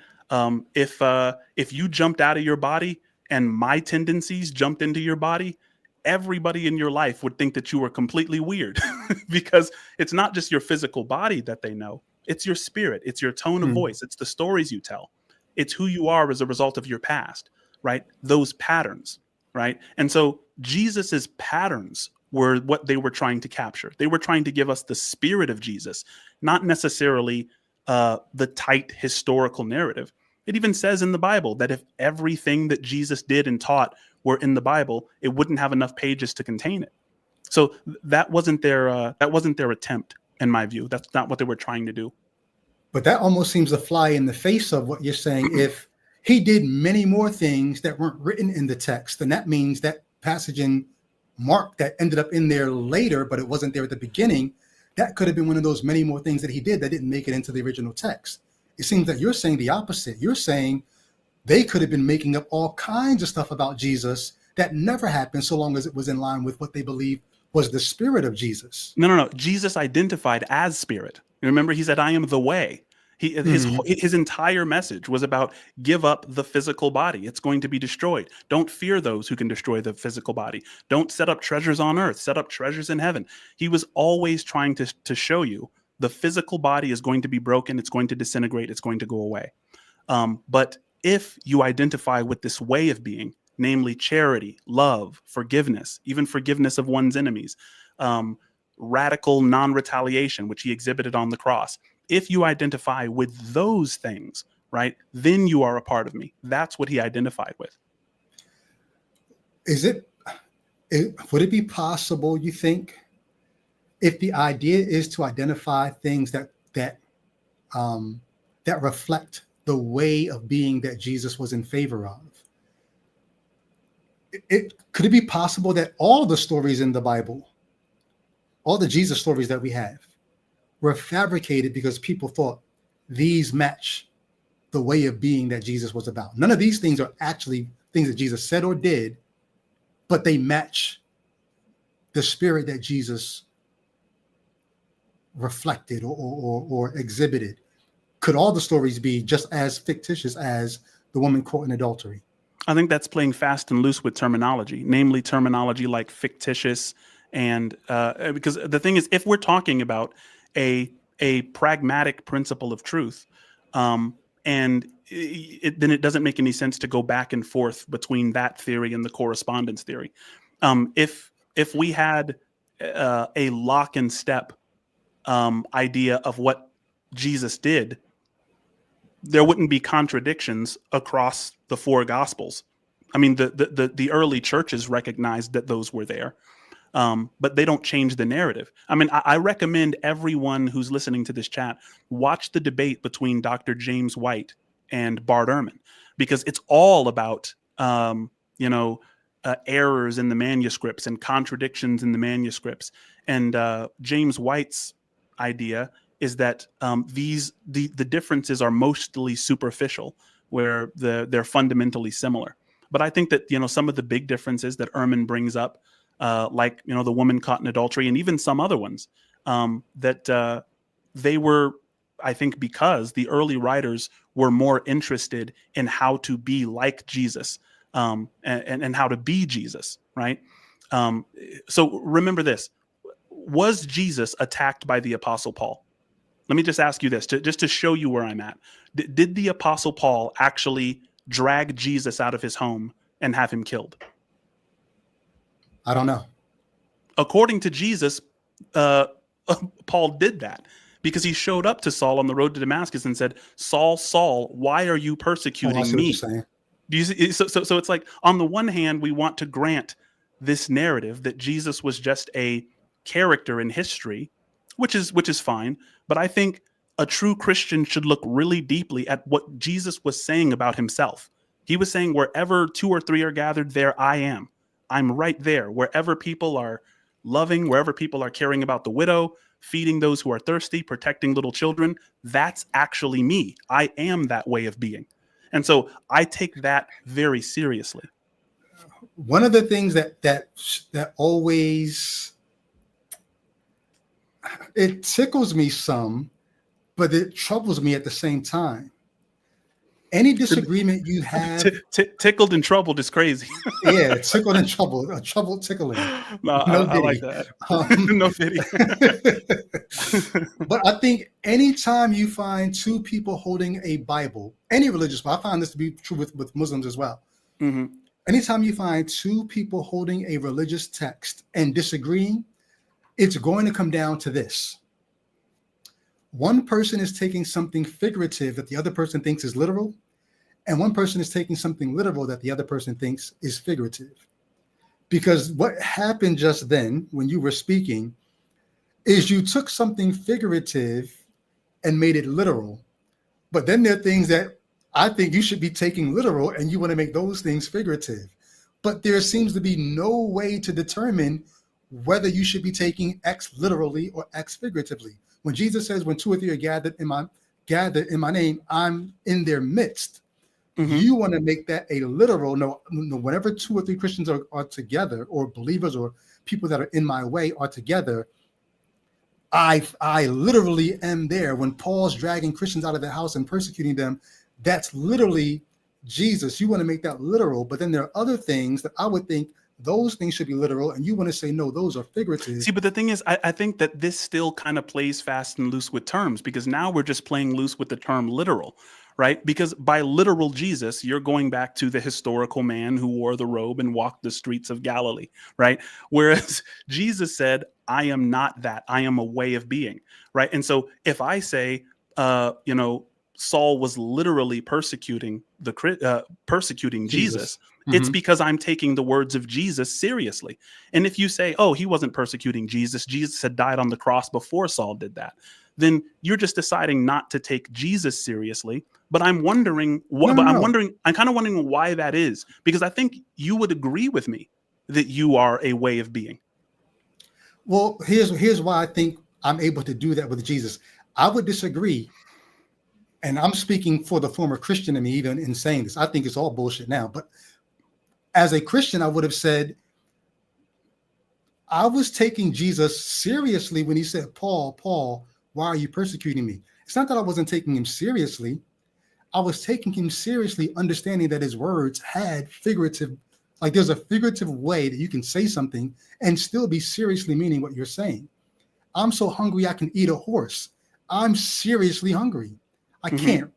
If you jumped out of your body and my tendencies jumped into your body, everybody in your life would think that you were completely weird because it's not just your physical body that they know. It's your spirit. It's your tone of voice. It's the stories you tell. It's who you are as a result of your past, right? Those patterns, right? And so Jesus's patterns were what they were trying to capture. They were trying to give us the spirit of Jesus, not necessarily the tight historical narrative. It even says in the Bible that if everything that Jesus did and taught were in the Bible, it wouldn't have enough pages to contain it. So that wasn't their attempt, in my view. That's not what they were trying to do. But that almost seems to fly in the face of what you're saying. If he did many more things that weren't written in the text, then that means that passage in Mark that ended up in there later, but it wasn't there at the beginning, that could have been one of those many more things that he did that didn't make it into the original text. It seems that you're saying the opposite. You're saying they could have been making up all kinds of stuff about Jesus that never happened, so long as it was in line with what they believed was the spirit of Jesus. No. Jesus identified as spirit. Remember, he said, "I am the way." His entire message was about give up the physical body. It's going to be destroyed. Don't fear those who can destroy the physical body. Don't set up treasures on earth. Set up treasures in heaven. He was always trying to show you the physical body is going to be broken. It's going to disintegrate. It's going to go away. But if you identify with this way of being, namely charity, love, forgiveness, even forgiveness of one's enemies, radical non-retaliation, which he exhibited on the cross, if you identify with those things, right, then you are a part of me. That's what he identified with. Would it be possible, you think, if the idea is to identify things that reflect the way of being that Jesus was in favor of, could it be possible that all the stories in the Bible, all the Jesus stories that we have, were fabricated because people thought these match the way of being that Jesus was about? None of these things are actually things that Jesus said or did, but they match the spirit that Jesus reflected or exhibited. Could all the stories be just as fictitious as the woman caught in adultery? I think that's playing fast and loose with terminology, namely terminology like fictitious. And because the thing is, if we're talking about a pragmatic principle of truth, then it doesn't make any sense to go back and forth between that theory and the correspondence theory. If we had a lock and step idea of what Jesus did, there wouldn't be contradictions across the four gospels. I mean, the early churches recognized that those were there, but they don't change the narrative. I mean, I recommend everyone who's listening to this chat watch the debate between Dr. James White and Bart Ehrman, because it's all about errors in the manuscripts and contradictions in the manuscripts. And James White's idea is that the differences are mostly superficial, where they're fundamentally similar. But I think that some of the big differences that Ehrman brings up, like the woman caught in adultery, and even some other ones, that they were, I think, because the early writers were more interested in how to be like Jesus, and how to be Jesus, right? So remember this: was Jesus attacked by the Apostle Paul? Let me just ask you this, just to show you where I'm at. Did the Apostle Paul actually drag Jesus out of his home and have him killed? I don't know. According to Jesus, Paul did that because he showed up to Saul on the road to Damascus and said, "Saul, Saul, why are you persecuting me?" Do you see? So it's like, on the one hand, we want to grant this narrative that Jesus was just a character in history, which is fine. But I think a true Christian should look really deeply at what Jesus was saying about himself. He was saying, wherever 2 or 3 are gathered, there I am. I'm right there. Wherever people are loving, wherever people are caring about the widow, feeding those who are thirsty, protecting little children, that's actually me. I am that way of being. And so I take that very seriously. One of the things that always, it tickles me some, but it troubles me at the same time. Any disagreement you have, tickled and troubled is crazy. Yeah, tickled and troubled, a troubled tickling. I like that. No pity. But I think anytime you find two people holding a Bible, any religious, but I find this to be true with Muslims as well. Mm-hmm. Anytime you find two people holding a religious text and disagreeing, it's going to come down to this. One person is taking something figurative that the other person thinks is literal, and one person is taking something literal that the other person thinks is figurative. Because what happened just then when you were speaking is you took something figurative and made it literal. But then there are things that I think you should be taking literal and you want to make those things figurative. But there seems to be no way to determine whether you should be taking X literally or X figuratively. When Jesus says, when 2 or 3 are gathered in my name, I'm in their midst. Mm-hmm. You want to make that a literal. No, whenever 2 or 3 Christians are together, or believers or people that are in my way are together, I literally am there. When Paul's dragging Christians out of their house and persecuting them, that's literally Jesus. You want to make that literal, but then there are other things that I would think those things should be literal, and you want to say, no, those are figurative. See, but the thing is, I think that this still kind of plays fast and loose with terms, because now we're just playing loose with the term literal, right? Because by literal Jesus, you're going back to the historical man who wore the robe and walked the streets of Galilee, right? Whereas Jesus said, I am not that. I am a way of being, right? And so if I say, Saul was literally persecuting Jesus, Jesus. it's Hmm. because I'm taking the words of Jesus seriously. And if you say, oh, he wasn't persecuting Jesus, Jesus had died on the cross before Saul did that, then you're just deciding not to take Jesus seriously. But I'm wondering No, what, no, but no. I'm kind of wondering why that is, because I think you would agree with me that you are a way of being. Well, here's why I think I'm able to do that with Jesus. I would disagree, and I'm speaking for the former Christian in me, even in saying this. I think it's all bullshit now. But as a Christian, I would have said I was taking Jesus seriously when he said, Paul, Paul, why are you persecuting me? It's not that I wasn't taking him seriously. I was taking him seriously, understanding that his words had figurative, like there's a figurative way that you can say something and still be seriously meaning what you're saying. I'm so hungry I can eat a horse. I'm seriously hungry. I Mhm. can't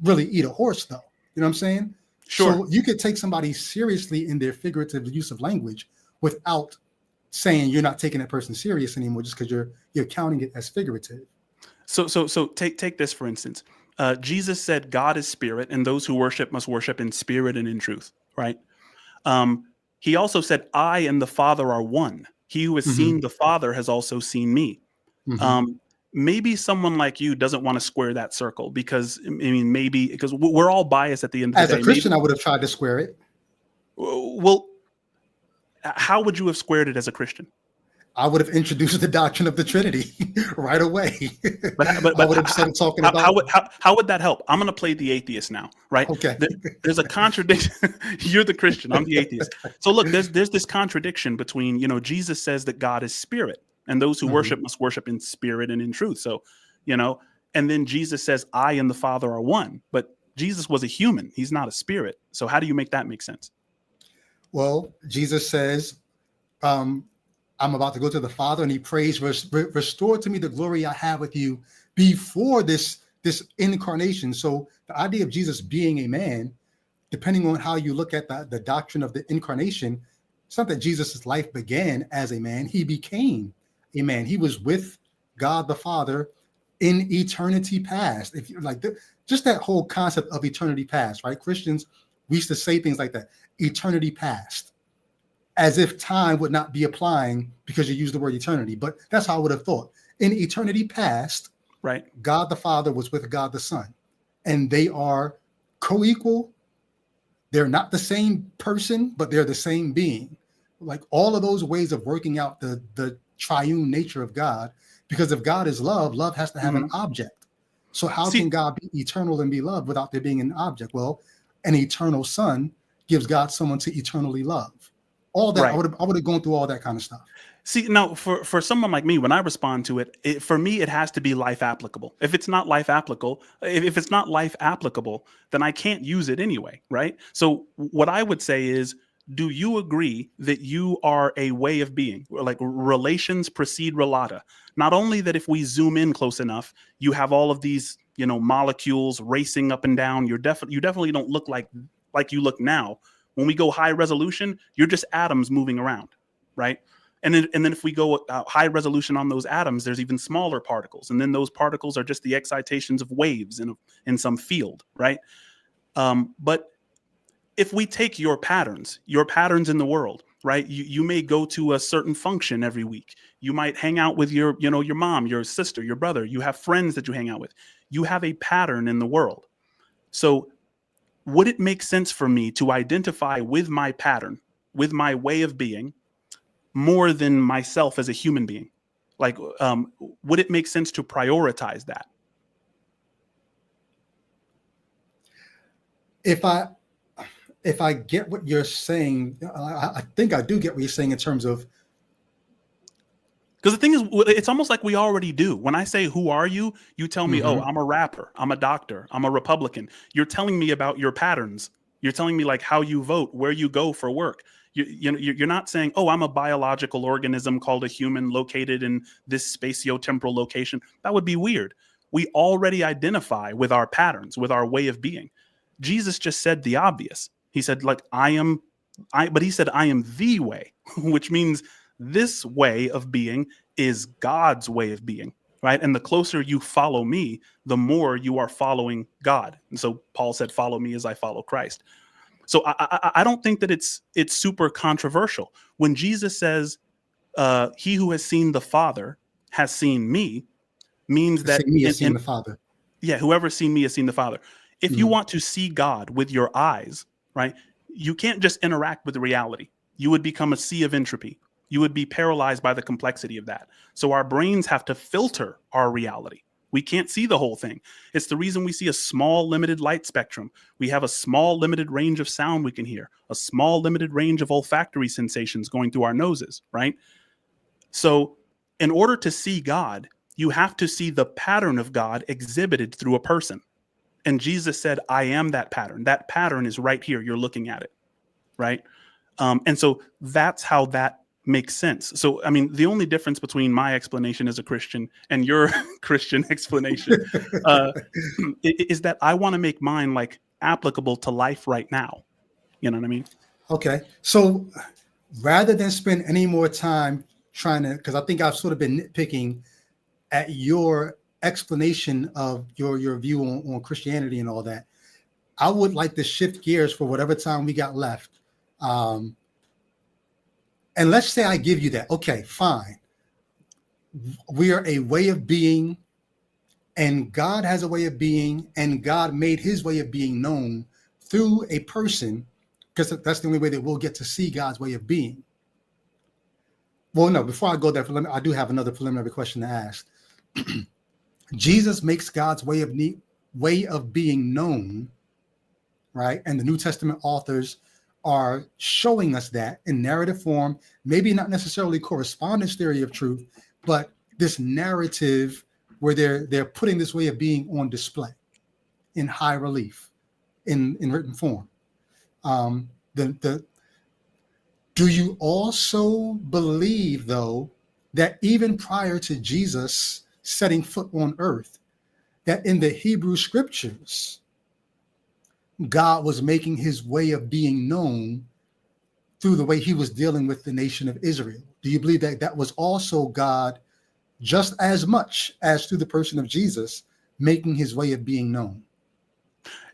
really eat a horse though. You know what I'm saying? Sure. So you could take somebody seriously in their figurative use of language without saying you're not taking that person serious anymore just because you're counting it as figurative. So take this for instance. Jesus said, "God is spirit, and those who worship must worship in spirit and in truth." Right? Um, he also said, "I and the Father are one. He who has Hmm. seen the Father has also seen me." Hmm. Um, Maybe someone like you doesn't want to square that circle because I mean, maybe because we're all biased at the end of the As a day. Maybe, Christian, I would have tried to square it. well, how would you have squared it as a Christian? I would have introduced the doctrine of the Trinity right away. I But would have started talking how about, would how would that help? I'm going to play the atheist now, right? okay. There's a contradiction. You're the Christian. I'm the atheist. So look, there's this contradiction between Jesus says that God is spirit, and those who Mhm. worship must worship in spirit and in truth. So you know, and then Jesus says, "I and the Father are one," but Jesus was a human. He's not a spirit. So how do you make that make sense? Well, Jesus says, um, I'm about to go to the Father, and he prays, restore to me the glory I have with you before this incarnation. So the idea of Jesus being a man, depending on how you look at the doctrine of the incarnation, it's not that Jesus' life began as a man. He became a man. He was with God the Father in eternity past. If you like just that whole concept of eternity past, right? Christians, we used to say things like that, eternity past, as if time would not be applying because you use the word eternity. But that's how I would have thought. In eternity past, Right. God the Father was with God the Son, and they are co-equal. They're not the same person, but they're the same being. Like all of those ways of working out the triune nature of God, because if God is love, love has to have an Mhm. object. So how can See, God be eternal and be loved without there being an object? Well, an eternal son gives God someone to eternally love. All that right. I would have gone through all that kind of stuff. See, now for someone like me, when I respond to it, for me, it has to be life applicable. If it's not life applicable, if it's not life applicable, then I can't use it anyway, right? So what I would say is, do you agree that you are a way of being? Like relations precede relata. Not only that if we zoom in close enough, you have all of these, molecules racing up and down. You definitely don't look like you look now. When we go high resolution, you're just atoms moving around, right? And then if we go high resolution on those atoms, there's even smaller particles, and then those particles are just the excitations of waves in some field, right? But if we take your patterns in the world, right? You may go to a certain function every week. You might hang out with your mom, your sister, your brother. You have friends that you hang out with. You have a pattern in the world. So would it make sense for me to identify with my pattern, with my way of being, more than myself as a human being? Like, would it make sense to prioritize that? If I if I get what you're saying, I think I do get what you're saying in terms of Because the thing is, it's almost like we already do. When I say, "Who are you?" You tell me, "Oh, mhm. I'm a rapper. I'm a doctor. I'm a Republican." You're telling me about your patterns. You're telling me like how you vote, where you go for work. You're not saying, "Oh, I'm a biological organism called a human located in this spatio-temporal location." That would be weird. We already identify with our patterns, with our way of being. Jesus just said the obvious. He said, like, but he said, I am the way, which means this way of being is God's way of being, right? And the closer you follow me, the more you are following God. And so Paul said, follow me as I follow Christ. So I don't think that it's super controversial. When Jesus says, he who has seen the Father has seen me, means that See me as seeing the Father. yeah, whoever has seen me has seen the Father. If you want to see God with your eyes, right, you can't just interact with reality. You would become a sea of entropy. You would be paralyzed by the complexity of that. So our brains have to filter our reality. We can't see the whole thing. It's the reason we see a small, limited light spectrum. We have a small, limited range of sound we can hear, a small, limited range of olfactory sensations going through our noses, right? So in order to see God, you have to see the pattern of God exhibited through a person. And Jesus said, I am that pattern. That pattern is right here. You're looking at it, right? And so that's how that makes sense. So, I mean, the only difference between my explanation as a Christian and your Christian explanation is that I want to make mine like applicable to life right now. You know what I mean? Okay. So rather than spend any more time trying to, because I think I've sort of been nitpicking at your explanation of your view on Christianity and all that, I would like to shift gears for whatever time we got left. And let's say I give you that. Okay, fine. We are a way of being, and God has a way of being, and God made his way of being known through a person, because that's the only way that we'll get to see God's way of being. Well, no, before I go there, I do have another preliminary question to ask. Jesus makes God's way of being known, right? And the New Testament authors are showing us that in narrative form, maybe not necessarily correspondence theory of truth, but this narrative where they're putting this way of being on display in high relief, in written form. Do you also believe, though, that even prior to Jesus setting foot on earth, that in the Hebrew scriptures, God was making his way of being known through the way he was dealing with the nation of Israel? Do you believe that that was also God, just as much as through the person of Jesus, making his way of being known?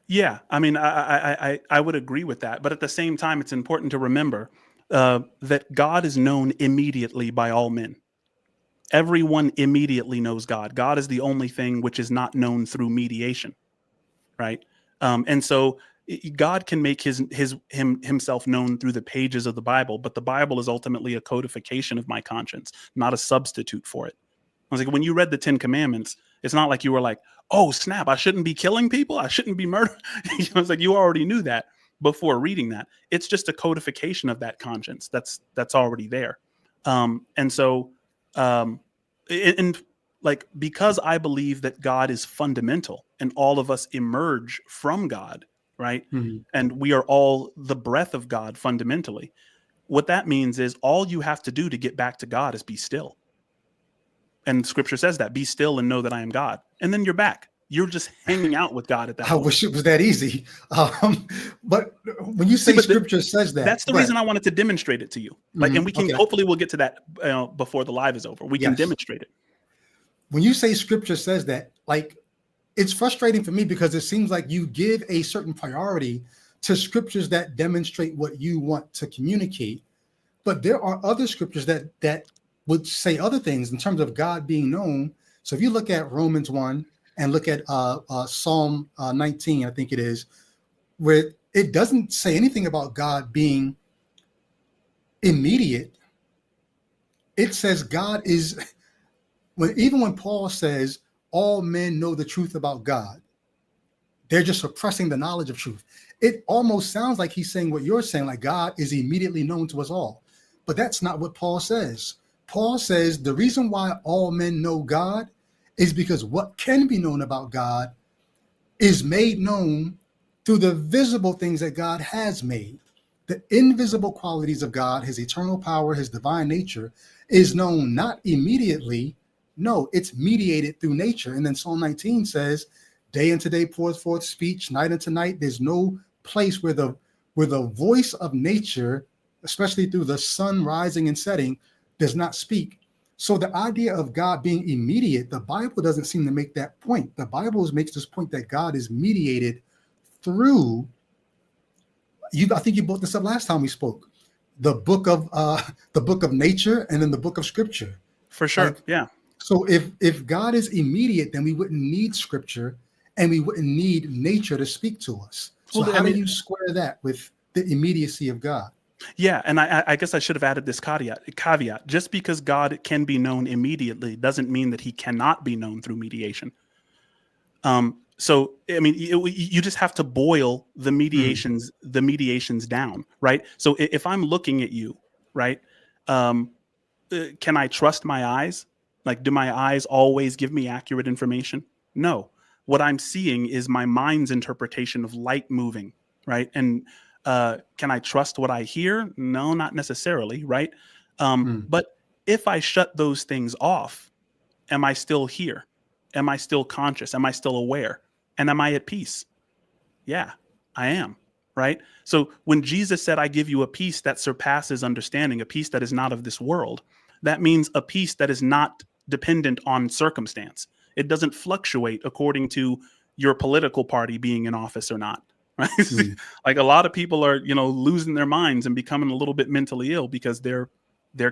Yeah, I mean, I would agree with that. But at the same time, it's important to remember that God is known immediately by all men. Everyone immediately knows God. God is the only thing which is not known through mediation, right? And so God can make himself known through the pages of the Bible, but the Bible is ultimately a codification of my conscience, not a substitute for it. I was like, when you read the 10 Commandments, it's not like you were like, oh, snap, I shouldn't be killing people. I shouldn't be murdering. It's like you already knew that before reading that. It's just a codification of that conscience that's already there. And so, like, because I believe that God is fundamental and all of us emerge from God, right? Mm-hmm. And we are all the breath of God fundamentally. What that means is all you have to do to get back to God is be still. And scripture says that, be still and know that I am God. And then you're back. You're just hanging out with God at that point. I wish it was that easy. But when you say scripture says that, that's the reason I wanted to demonstrate it to you. Like, and we can, hopefully we'll get to that before the live is over. We can demonstrate it. When you say scripture says that, like, it's frustrating for me because it seems like you give a certain priority to scriptures that demonstrate what you want to communicate. But there are other scriptures that would say other things in terms of God being known. So if you look at Romans 1 and look at Psalm 19, I think it is, where it doesn't say anything about God being immediate. It says God is, even when Paul says all men know the truth about God, they're just suppressing the knowledge of truth. It almost sounds like he's saying what you're saying, like God is immediately known to us all. But that's not what Paul says. Paul says the reason why all men know God is because what can be known about God is made known through the visible things that God has made. The invisible qualities of God, his eternal power, his divine nature, is known not immediately No, it's mediated through nature. And then Psalm 19 says, day unto day pours forth speech, night unto night. There's no place where the voice of nature, especially through the sun rising and setting, does not speak. So the idea of God being immediate, the Bible doesn't seem to make that point. The Bible makes this point that God is mediated through, I think you brought this up last time we spoke, the book of nature and then the book of scripture. For sure. Like, yeah. So if God is immediate, then we wouldn't need scripture and we wouldn't need nature to speak to us. So Well, how do you square that with the immediacy of God? Yeah, and I guess I should have added this caveat. Just because God can be known immediately doesn't mean that he cannot be known through mediation. So I mean, you just have to boil the mediations down, right? So if I'm looking at you, right, can I trust my eyes? Like, do my eyes always give me accurate information? No. What I'm seeing is my mind's interpretation of light moving, right? And can I trust what I hear? No, not necessarily, right? But if I shut those things off, am I still here? Am I still conscious? Am I still aware? And am I at peace? Yeah, I am, right? So when Jesus said, I give you a peace that surpasses understanding, a peace that is not of this world, that means a peace that is not dependent on circumstance. It doesn't fluctuate according to your political party being in office or not. Right? Like a lot of people are, losing their minds and becoming a little bit mentally ill because their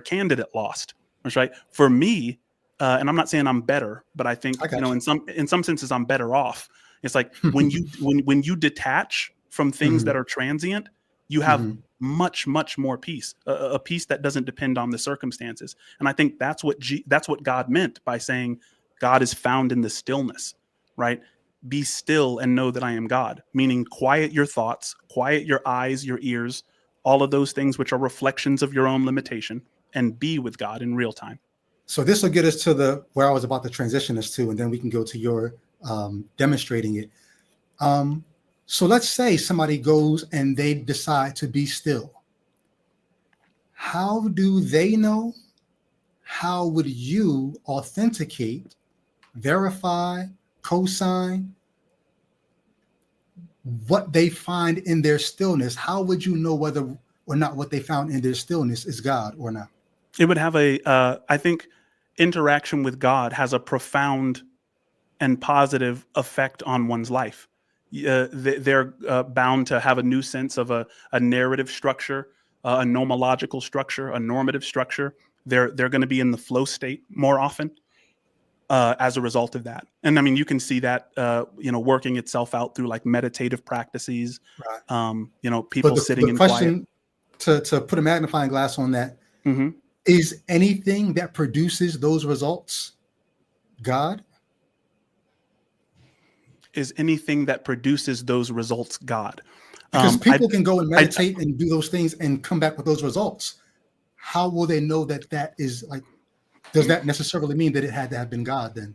candidate lost. Right? For me, and I'm not saying I'm better, but I think in some senses I'm better off. It's like when you detach from things that are transient, you have much more peace, a peace that doesn't depend on the circumstances. And I think that's what God meant by saying God is found in the stillness, right? Be still and know that I am God, meaning quiet your thoughts, quiet your eyes, your ears, all of those things which are reflections of your own limitation, and be with God in real time. So this will get us to where I was about to transition us to, and then we can go to your demonstrating it. So let's say somebody goes and they decide to be still. How do they know? How would you authenticate, verify, co-sign what they find in their stillness? How would you know whether or not what they found in their stillness is God or not? It would have I think interaction with God has a profound and positive effect on one's life. They're bound to have a new sense of a narrative structure, a nomological structure, a normative structure. They're going to be in the flow state more often as a result of that. And I mean, you can see that working itself out through like meditative practices. Right. People sitting in quiet. To put a magnifying glass on that, is anything that produces those results God? Is anything that produces those results God? Because people can go and meditate and do those things and come back with those results. How will they know that is like? Does that necessarily mean that it had to have been God then?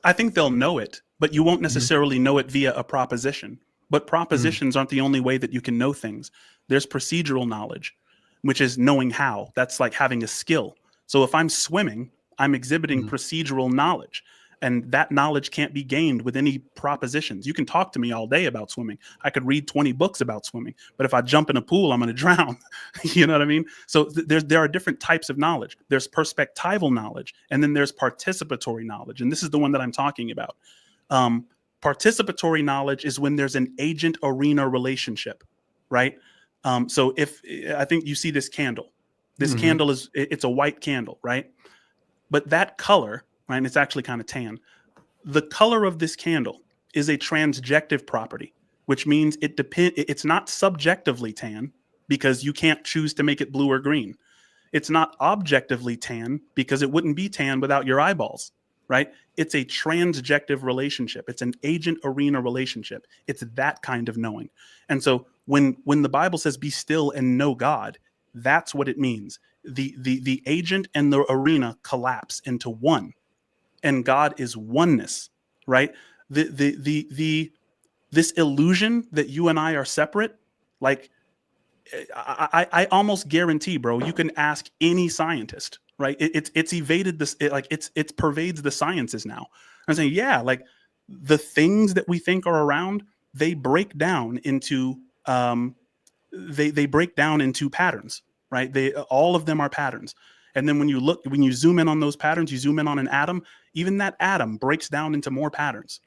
I think they'll know it, but you won't necessarily know it via a proposition. But propositions aren't the only way that you can know things. There's procedural knowledge, which is knowing how. That's like having a skill. So if I'm swimming, I'm exhibiting procedural knowledge. And that knowledge can't be gained with any propositions. You can talk to me all day about swimming. I could read 20 books about swimming, but if I jump in a pool, I'm going to drown. You know what I mean? So there are different types of knowledge. There's perspectival knowledge, and then there's participatory knowledge. And this is the one that I'm talking about. Participatory knowledge is when there's an agent-arena relationship, right? So if I think you see this candle. This candle it's a white candle, right? But that color, right, and it's actually kind of tan. The color of this candle is a transjective property, which means it's not subjectively tan because you can't choose to make it blue or green. It's not objectively tan because it wouldn't be tan without your eyeballs, right? It's a transjective relationship. It's an agent-arena relationship. It's that kind of knowing. And so when the Bible says be still and know God, that's what it means. The agent and the arena collapse into one. And God is oneness, right? This illusion that you and I are separate, like I almost guarantee, bro, you can ask any scientist, right? It's evaded this, it pervades the sciences now. I'm saying, yeah, like the things that we think are around, they break down into they break down into patterns, right? They all of them are patterns. And then when you zoom in on those patterns, you zoom in on an atom, even that atom breaks down into more patterns,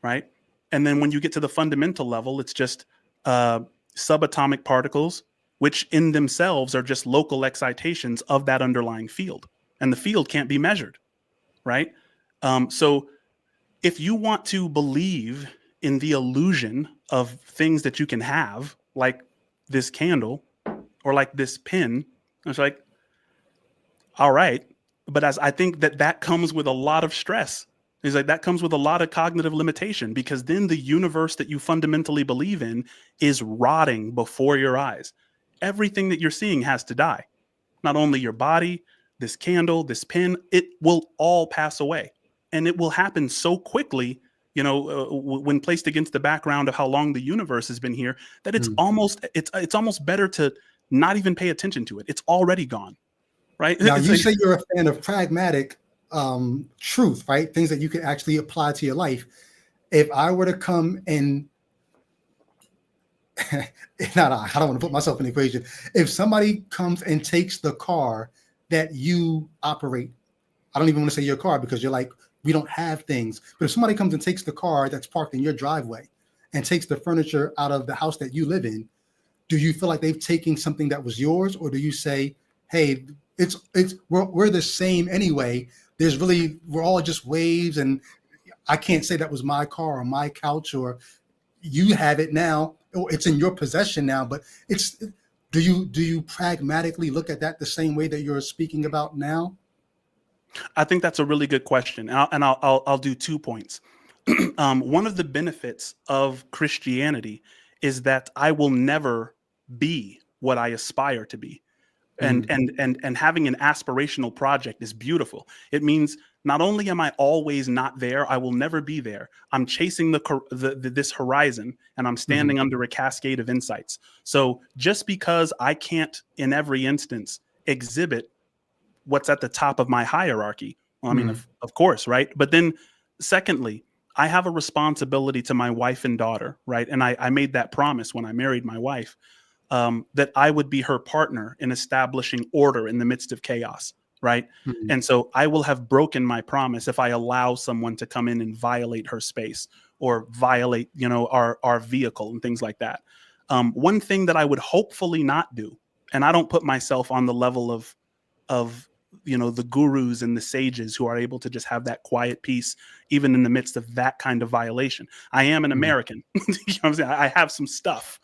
right? And then when you get to the fundamental level, it's just subatomic particles, which in themselves are just local excitations of that underlying field. And the field can't be measured, right? So if you want to believe in the illusion of things that you can have, like this candle or like this pin, it's like, all right. But as I think that comes with a lot of stress. It's like that comes with a lot of cognitive limitation, because then the universe that you fundamentally believe in is rotting before your eyes. Everything that you're seeing has to die. Not only your body, this candle, this pin, it will all pass away. And it will happen so quickly, when placed against the background of how long the universe has been here, that it's almost better to not even pay attention to it. It's already gone, right? Now, It's you like, say you're a fan of pragmatic truth, right? Things that you can actually apply to your life. If I were to come and I don't want to put myself in the equation. If somebody comes and takes the car that you operate, I don't even want to say your car, because you're like, we don't have things. But if somebody comes and takes the car that's parked in your driveway and takes the furniture out of the house that you live in, do you feel like they've taken something that was yours? Or do you say, hey, we're the same anyway. We're all just waves, and I can't say that was my car or my couch, or you have it now, or it's in your possession now. But do you pragmatically look at that the same way that you're speaking about now? I think that's a really good question, and I'll do 2 points. One of the benefits of Christianity is that I will never be what I aspire to be. And having an aspirational project is beautiful. It means not only am I always not there, I will never be there. I'm chasing this horizon, and I'm standing under a cascade of insights. So just because I can't in every instance exhibit what's at the top of my hierarchy, well, I mean, of course, right? But then secondly, I have a responsibility to my wife and daughter, right? And I made that promise when I married my wife, that I would be her partner in establishing order in the midst of chaos, right? And so I will have broken my promise if I allow someone to come in and violate her space or violate, our vehicle and things like that. One thing that I would hopefully not do, and I don't put myself on the level of the gurus and the sages who are able to just have that quiet peace even in the midst of that kind of violation. I am an American. You know what I'm saying? I have some stuff.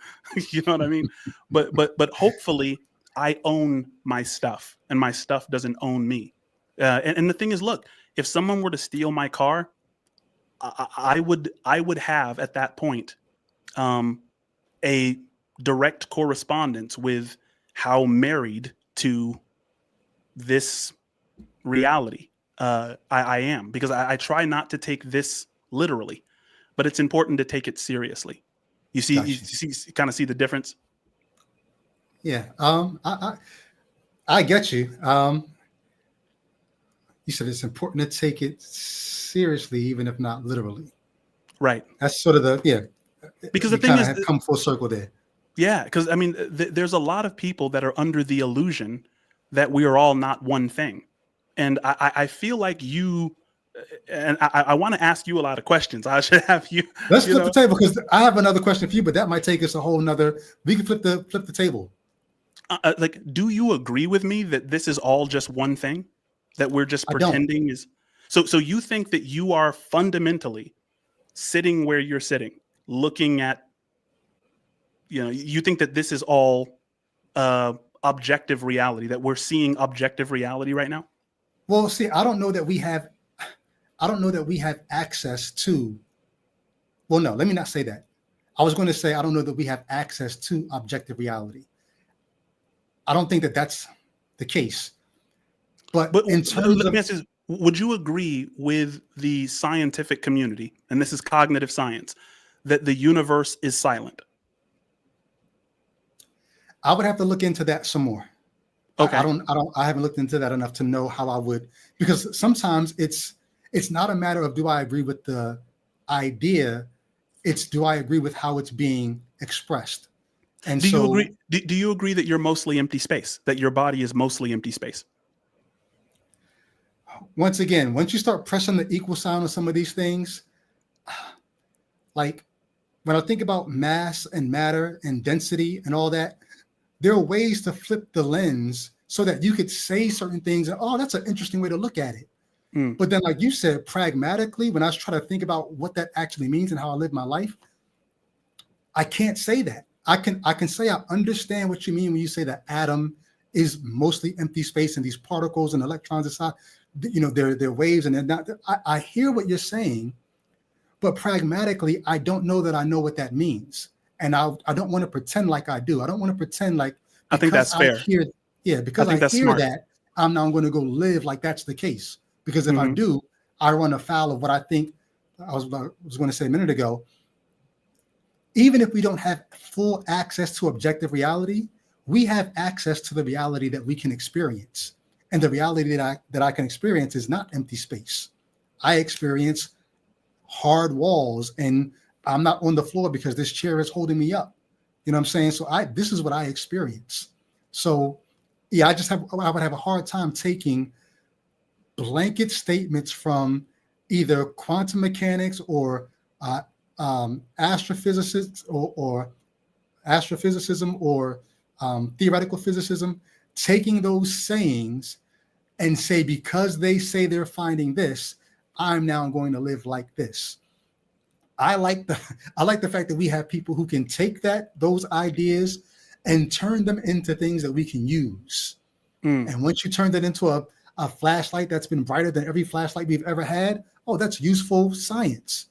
You know what I mean? But hopefully I own my stuff, and my stuff doesn't own me. And the thing is, look, if someone were to steal my car, I would have at that point a direct correspondence with how married to this reality I am, because I try not to take this literally, but it's important to take it seriously. You see, Gotcha. you kind of see the difference. Yeah. I get you. You said it's important to take it seriously, even if not literally. Right. That's sort of because you the thing kind is, of have come full circle there. yeah, because I mean, there's a lot of people that are under the illusion that we are all not one thing. And I feel like you, and I want to ask you a lot of questions. I should have you. Let's flip the table, because I have another question for you, but that might take us a whole nother. We can flip the table. Like, do you agree with me that this is all just one thing, that we're just pretending is? So you think that you are fundamentally sitting where you're sitting, looking at, you think that this is all objective reality, that we're seeing objective reality right now? Well, see, I don't know that we have access to. Well, no, let me not say that. I was going to say I don't know that we have access to objective reality. I don't think that that's the case. But in terms let of, me ask you, would you agree with the scientific community, and this is cognitive science, that the universe is silent? I would have to look into that some more. Okay. I haven't looked into that enough to know how I would, because sometimes it's not a matter of do I agree with the idea, it's do I agree with how it's being expressed. And Do you so agree? Do you agree that you're mostly empty space? That your body is mostly empty space? once again, once you start pressing the equal sign on some of these things, like when I think about mass and matter and density and all that, there are ways to flip the lens so that you could say certain things and, oh, that's an interesting way to look at it. Mm. But then, like you said, pragmatically, when I was trying to think about what that actually means and how I live my life, I can't say that. I can say I understand what you mean when you say that atom is mostly empty space and these particles and electrons inside, they're waves and they're not. I hear what you're saying, but pragmatically, I don't know that I know what that means. And I don't want to pretend like I do. I don't want to pretend like I think that's fair. Because I that's hear smart. that, I'm now going to go live like that's the case. Because if I Mhm. do, I run afoul of what I think I was going to say a minute ago. Even if we don't have full access to objective reality, we have access to the reality that we can experience. And the reality that I can experience is not empty space. I experience hard walls, and I'm not on the floor because this chair is holding me up. You know what I'm saying? So this is what I experience. So yeah, I would have a hard time taking blanket statements from either quantum mechanics or astrophysicists or astrophysicism or theoretical physicism, taking those sayings and say, because they say they're finding this, I'm now going to live like this. I like the fact that we have people who can take those ideas and turn them into things that we can use. Mm. And once you turn that into a flashlight that's been brighter than every flashlight we've ever had, oh, that's useful science.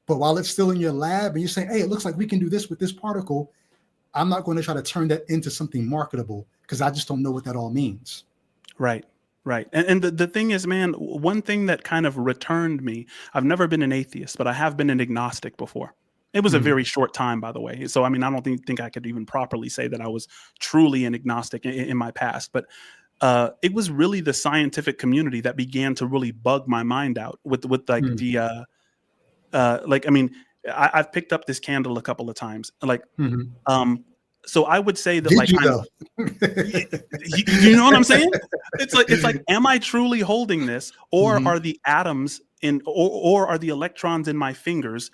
But while it's still in your lab and you're saying, hey, it looks like we can do this with this particle, I'm not going to try to turn that into something marketable because I just don't know what that all means. Right. Right. And the thing is, man, one thing that kind of returned me, I've never been an atheist, but I have been an agnostic before. It was a very short time, by the way. So, I mean, I don't think I could even properly say that I was truly an agnostic in my past. But it was really the scientific community that began to really bug my mind out with like the like, I mean, I've picked up this candle a couple of times. Like, so I would say that, Did like, you though? you know what I'm saying? It's like, am I truly holding this, or are the atoms or are the electrons in my fingers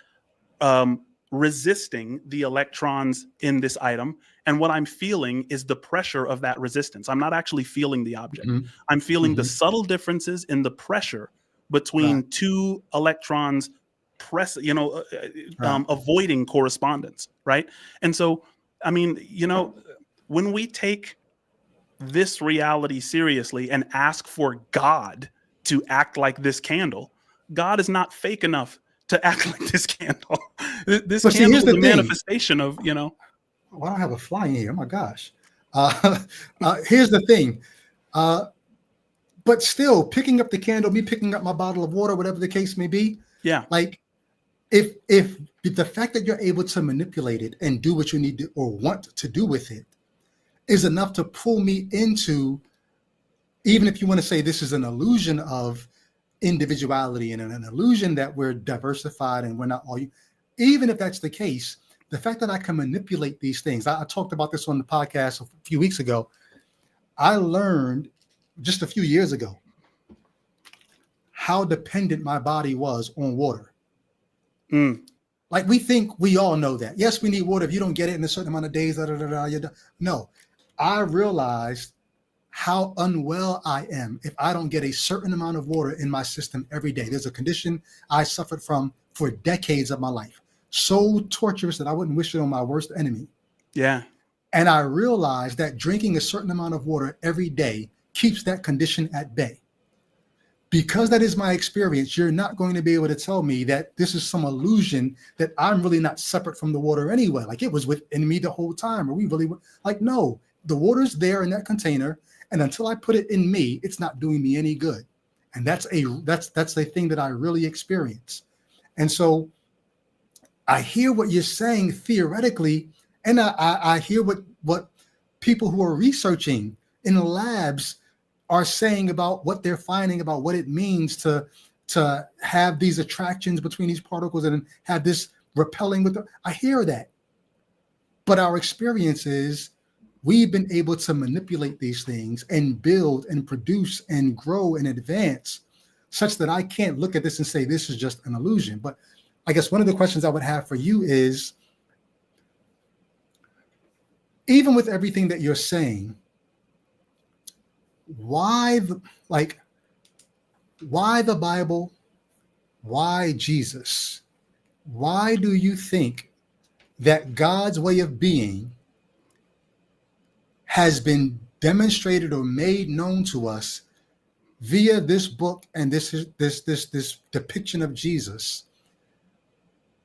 resisting the electrons in this item? And what I'm feeling is the pressure of that resistance. I'm not actually feeling the object. I'm feeling the subtle differences in the pressure between two electrons avoiding correspondence, right? And so, I mean, when we take this reality seriously and ask for God to act like this candle, God is not fake enough to act like this candle. This But see, candle here's is the a thing. manifestation of, Well, I don't have a fly in here. Oh my gosh. Here's the thing. But still, picking up the candle, me picking up my bottle of water, whatever the case may be. Yeah. Like, if the fact that you're able to manipulate it and do what you need to or want to do with it is enough to pull me into, even if you want to say this is an illusion of individuality and an illusion that we're diversified and we're not all you, even if that's the case, the fact that I can manipulate these things. I talked about this on the podcast a few weeks ago. I learned just a few years ago how dependent my body was on water. Like, we think we all know that. Yes, we need water. If you don't get it in a certain amount of days, you're done. No, I realized how unwell I am if I don't get a certain amount of water in my system every day. There's a condition I suffered from for decades of my life. So torturous that I wouldn't wish it on my worst enemy. Yeah. And I realized that drinking a certain amount of water every day keeps that condition at bay. Because that is my experience, you're not going to be able to tell me that this is some illusion that I'm really not separate from the water anyway. Like, it was within me the whole time. Or we really were like, no, the water's there in that container. And until I put it in me, it's not doing me any good. And that's a thing that I really experience. And so I hear what you're saying theoretically, and I hear what people who are researching in the labs are saying about what they're finding, about what it means to have these attractions between these particles and have this repelling with I hear that. But our experience is we've been able to manipulate these things and build and produce and grow and advance such that I can't look at this and say this is just an illusion. But I guess one of the questions I would have for you is, even with everything that you're saying, why the Bible? Why Jesus? Why do you think that God's way of being has been demonstrated or made known to us via this book and this depiction of Jesus,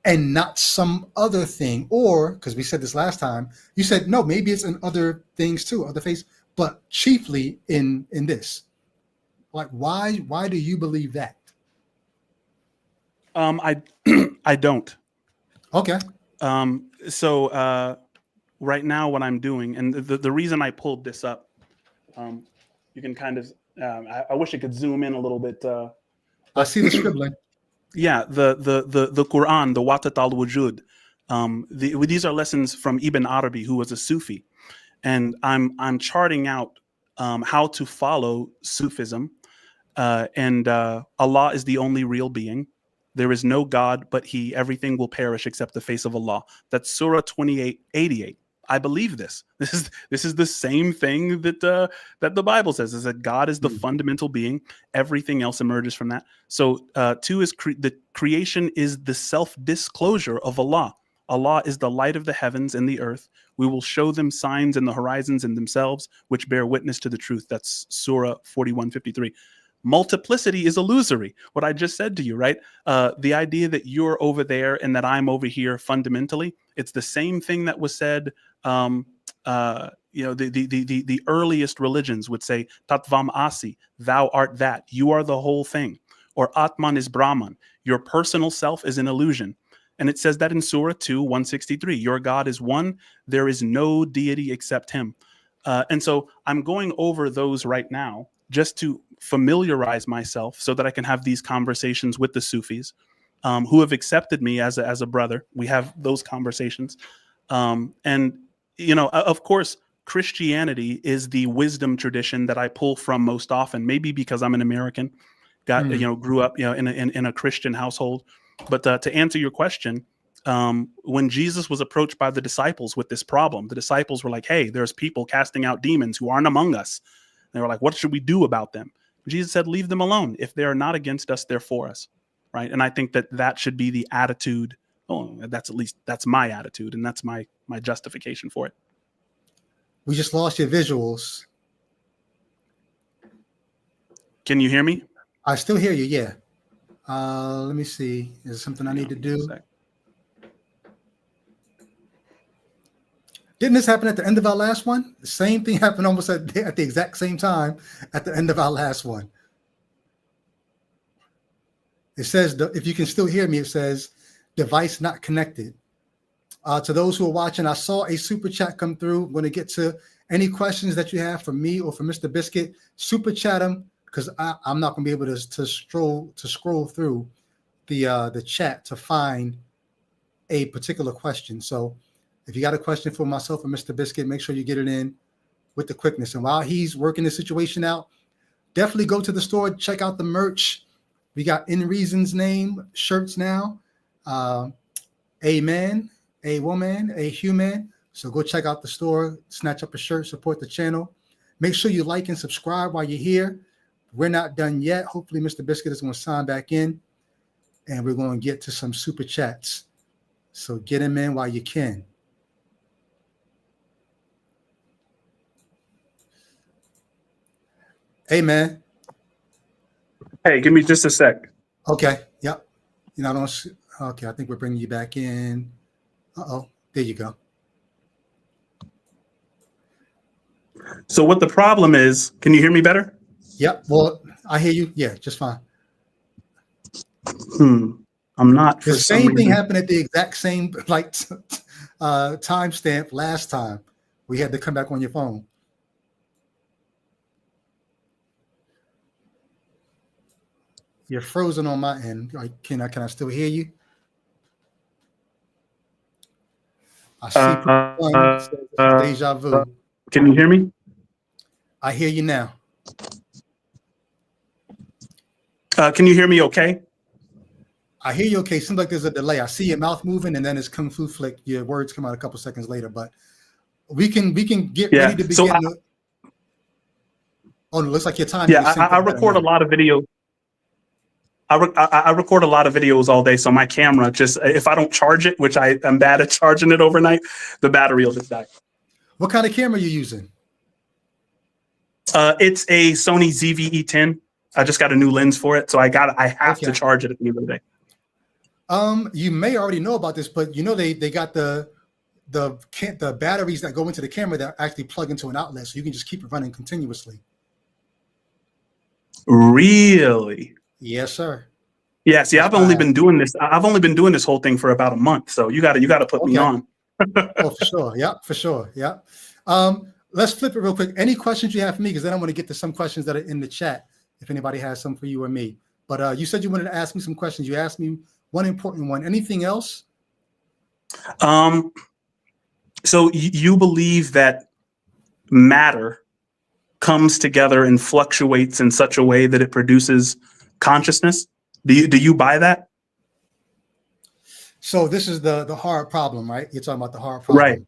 and not some other thing? Or, because we said this last time, you said no, maybe it's in other things too, other faiths, but chiefly in this. Like, why do you believe that? I I don't. Okay. So right now what I'm doing, and the reason I pulled this up, you can kind of, I wish I could zoom in a little bit. I see the scribbling. Yeah, the Quran, the Watat al-Wujud. These are lessons from Ibn Arabi, who was a Sufi, and I'm charting out how to follow Sufism, and Allah is the only real being. There is no God but He. Everything will perish except the face of Allah. That's Surah 28:88. I believe this. This is the same thing that the Bible says, is that God is the fundamental being. Everything else emerges from that. So 2 is the creation is the self-disclosure of Allah. Allah is the light of the heavens and the earth. We will show them signs in the horizons and themselves, which bear witness to the truth. That's Surah 41:53. Multiplicity is illusory. What I just said to you, right? The idea that you're over there and that I'm over here, fundamentally, it's the same thing that was said. The earliest religions would say, Tatvam Asi, thou art that. You are the whole thing. Or Atman is Brahman. Your personal self is an illusion. And it says that in Surah 2:163. Your God is one. There is no deity except Him. And so I'm going over those right now, just to familiarize myself so that I can have these conversations with the Sufis who have accepted me as a brother. We have those conversations. And, of course, Christianity is the wisdom tradition that I pull from most often, maybe because I'm an American, grew up, in a Christian household. But to answer your question, when Jesus was approached by the disciples with this problem, the disciples were like, hey, there's people casting out demons who aren't among us. They were like, what should we do about them? Jesus said, leave them alone. If they are not against us, they're for us. Right. And I think that should be the attitude. Oh, that's my attitude. And that's my justification for it. We just lost your visuals. Can you hear me? I still hear you. Yeah. Let me see. Is there something I need to do? Didn't this happen at the end of our last one? The same thing happened almost at the exact same time at the end of our last one. It says, if you can still hear me, it says device not connected. To those who are watching, I saw a super chat come through. I'm going to get to any questions that you have for me or for Mr. Biscuit. Super chat them, because I'm not going to be able to scroll through the chat to find a particular question. So if you got a question for myself or Mr. Biscuit, make sure you get it in with the quickness. And while he's working the situation out, definitely go to the store, check out the merch. We got In Reason's name shirts now. A man, a woman, a human. So go check out the store, snatch up a shirt, support the channel. Make sure you like and subscribe while you're here. We're not done yet. Hopefully Mr. Biscuit is going to sign back in and we're going to get to some super chats. So get him in while you can. Hey, man. Hey, give me just a sec. Okay. Yep. Okay. I think we're bringing you back in. Uh-oh. There you go. So what the problem is, can you hear me better? Yep. Well, I hear you. Yeah, just fine. I'm not. The same thing happened at the exact same timestamp last time. We had to come back on your phone. You're frozen on my end. Can I still hear you? I see one says this is deja vu. Can you hear me? I hear you now. Can you hear me okay? I hear you okay. Seems like there's a delay. I see your mouth moving and then it's Kung Fu Flick. Your words come out a couple seconds later, but we can get ready to begin. So oh, it looks like your time. Yeah, I record a lot of videos. I record a lot of videos all day, so my camera just, if I don't charge it, which I am bad at charging it overnight, the battery will just die. What kind of camera are you using? It's a Sony ZV-E10. I just got a new lens for it, so I have to charge it at the end of the day. You may already know about this, but you know they got the batteries that go into the camera that actually plug into an outlet, so you can just keep it running continuously. Really? Yes, sir. Yeah. See, I've only been doing this. I've only been doing this whole thing for about a month, so you got to put me on. Oh, for sure. Yeah, for sure. Yeah. Let's flip it real quick. Any questions you have for me? Because then I want to get to some questions that are in the chat. If anybody has some for you or me, but you said you wanted to ask me some questions. You asked me one important one. Anything else? So you believe that matter comes together and fluctuates in such a way that it produces consciousness? Do you buy that? So this is the hard problem, right? You're talking about the hard problem, right?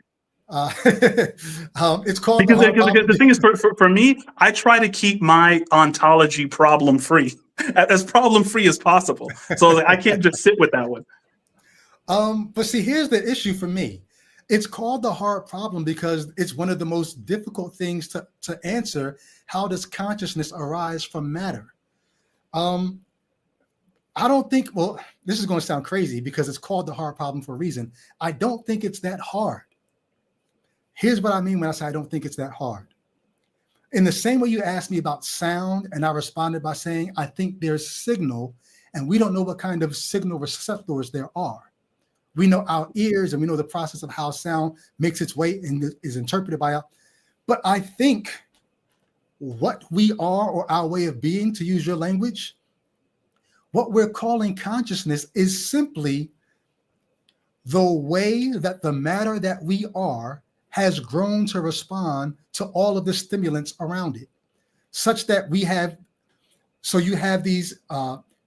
It's called because the thing is, for me, I try to keep my ontology problem free, as problem free as possible. So I can't just sit with that one. But see, here's the issue for me. It's called the hard problem because it's one of the most difficult things to answer. How does consciousness arise from matter? I don't think, well, this is going to sound crazy because it's called the hard problem for a reason. I don't think it's that hard. Here's what I mean when I say I don't think it's that hard. In the same way you asked me about sound, and I responded by saying, I think there's signal, and we don't know what kind of signal receptors there are. We know our ears, and we know the process of how sound makes its way and is interpreted by our, but I think what we are, or our way of being, to use your language, what we're calling consciousness is simply the way that the matter that we are has grown to respond to all of the stimulants around it, such that we have, so you have these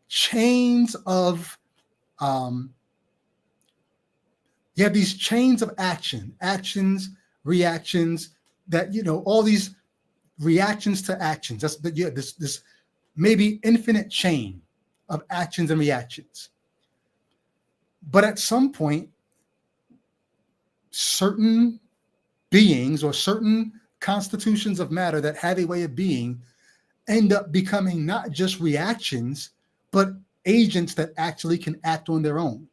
chains of, actions, reactions, that, you know, all these reactions to actions. That's this maybe infinite chain of actions and reactions. But at some point, certain beings or certain constitutions of matter that have a way of being end up becoming not just reactions, but agents that actually can act on their own.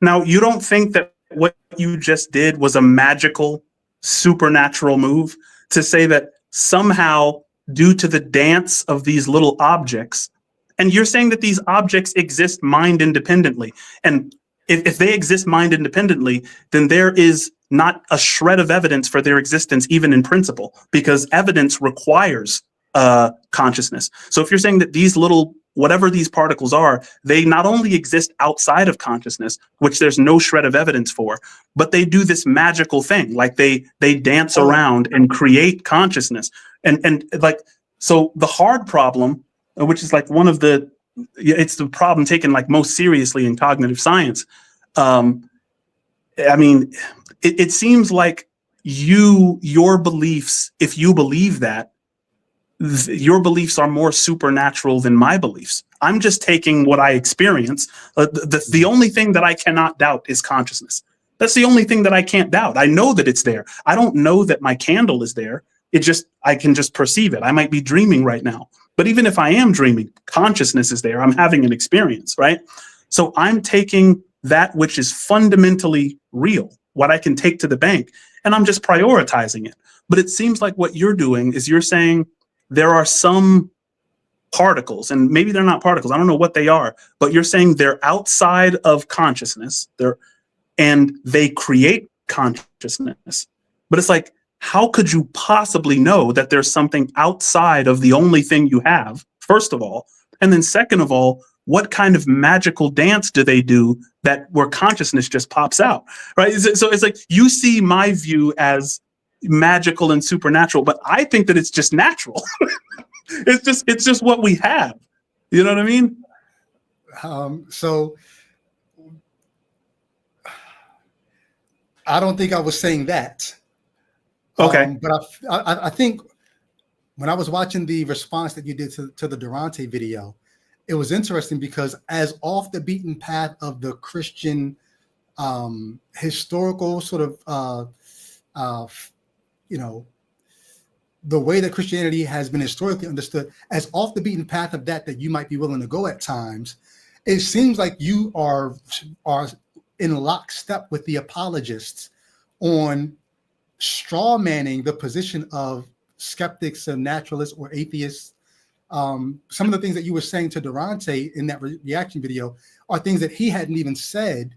Now, you don't think that what you just did was a magical, supernatural move to say that somehow, due to the dance of these little objects, and you're saying that these objects exist mind independently, and if they exist mind independently, then there is not a shred of evidence for their existence, even in principle, because evidence requires consciousness. So if you're saying that these little, whatever these particles are, they not only exist outside of consciousness, which there's no shred of evidence for, but they do this magical thing, like they dance around and create consciousness. And like, so the hard problem, which is like one of the, it's the problem taken like most seriously in cognitive science. I mean, it seems like your beliefs, if you believe that, your beliefs are more supernatural than my beliefs. I'm just taking what I experience. The only thing that I cannot doubt is consciousness. That's the only thing that I can't doubt. I know that it's there. I don't know that my candle is there. I can just perceive it. I might be dreaming right now. But even if I am dreaming, consciousness is there. I'm having an experience, right? So I'm taking that which is fundamentally real, what I can take to the bank, and I'm just prioritizing it. But it seems like what you're doing is you're saying there are some particles, and maybe they're not particles, I don't know what they are, but you're saying they're outside of consciousness, and they create consciousness. But it's like, how could you possibly know that there's something outside of the only thing you have, first of all? And then second of all, what kind of magical dance do they do that where consciousness just pops out, right? So it's like you see my view as magical and supernatural, but I think that it's just natural. It's just what we have. You know what I mean? So I don't think I was saying that. Okay. But I think when I was watching the response that you did to the Durante video, it was interesting because as off the beaten path of the Christian historical sort of, the way that Christianity has been historically understood, as off the beaten path of that you might be willing to go at times, it seems like you are in lockstep with the apologists on straw manning the position of skeptics and naturalists or atheists. Some of the things that you were saying to Durante in that reaction video are things that he hadn't even said,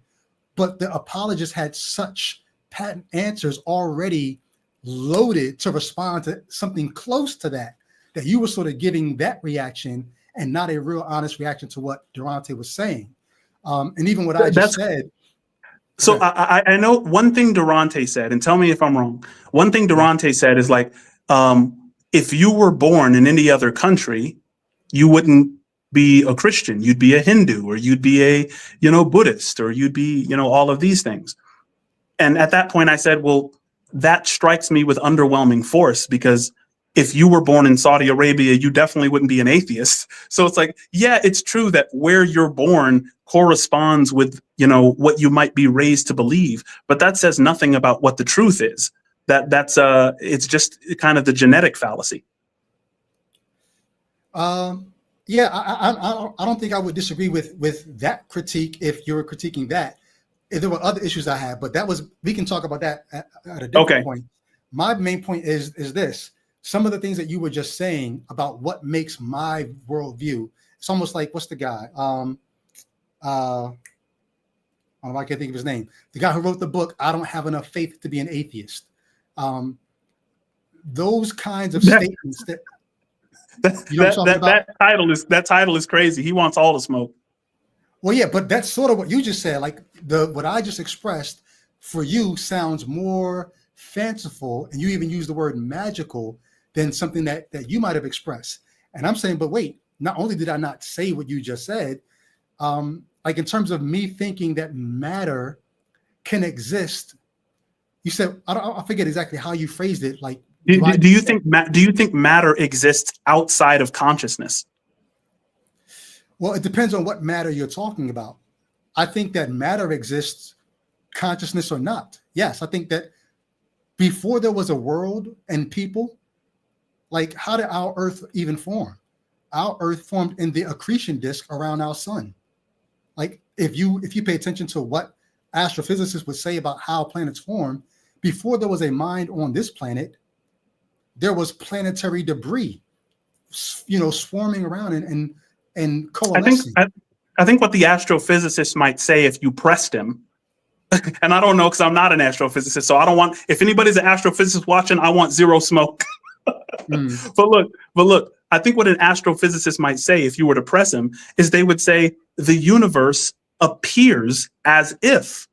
but the apologists had such patent answers already loaded to respond to something close to that you were sort of giving that reaction and not a real honest reaction to what Durante was saying. And even what I just said. So I know one thing Durante said, and tell me if I'm wrong. One thing Durante said is like, if you were born in any other country, you wouldn't be a Christian. You'd be a Hindu, or you'd be a, Buddhist, or you'd be, all of these things. And at that point I said, well, that strikes me with underwhelming force, because if you were born in Saudi Arabia, you definitely wouldn't be an atheist. So it's like, yeah, it's true that where you're born corresponds with, what you might be raised to believe, but that says nothing about what the truth is. It's just kind of the genetic fallacy. Yeah, I don't think I would disagree with that critique if you're critiquing that. If there were other issues I had, but we can talk about that at a different point. My main point is this. Some of the things that you were just saying about what makes my worldview, it's almost like, what's the guy? I can't think of his name. The guy who wrote the book, I Don't Have Enough Faith to Be an Atheist. Those kinds of statements that title is crazy. He wants all the smoke. Well, yeah, but that's sort of what you just said. Like what I just expressed for you sounds more fanciful, and you even use the word magical than something that you might have expressed. And I'm saying, but wait, not only did I not say what you just said, like in terms of me thinking that matter can exist, you said, I forget exactly how you phrased it. Like, do you think matter exists outside of consciousness? Well, it depends on what matter you're talking about. I think that matter exists, consciousness or not. Yes, I think that before there was a world and people, like, how did our Earth even form? Our Earth formed in the accretion disk around our sun. Like, if you pay attention to what astrophysicists would say about how planets form, before there was a mind on this planet, there was planetary debris, swarming around and coalescing. I think what the astrophysicist might say if you pressed him, and I don't know because I'm not an astrophysicist, so I don't want, if anybody's an astrophysicist watching, I want zero smoke. But look, I think what an astrophysicist might say if you were to press him is they would say the universe appears as if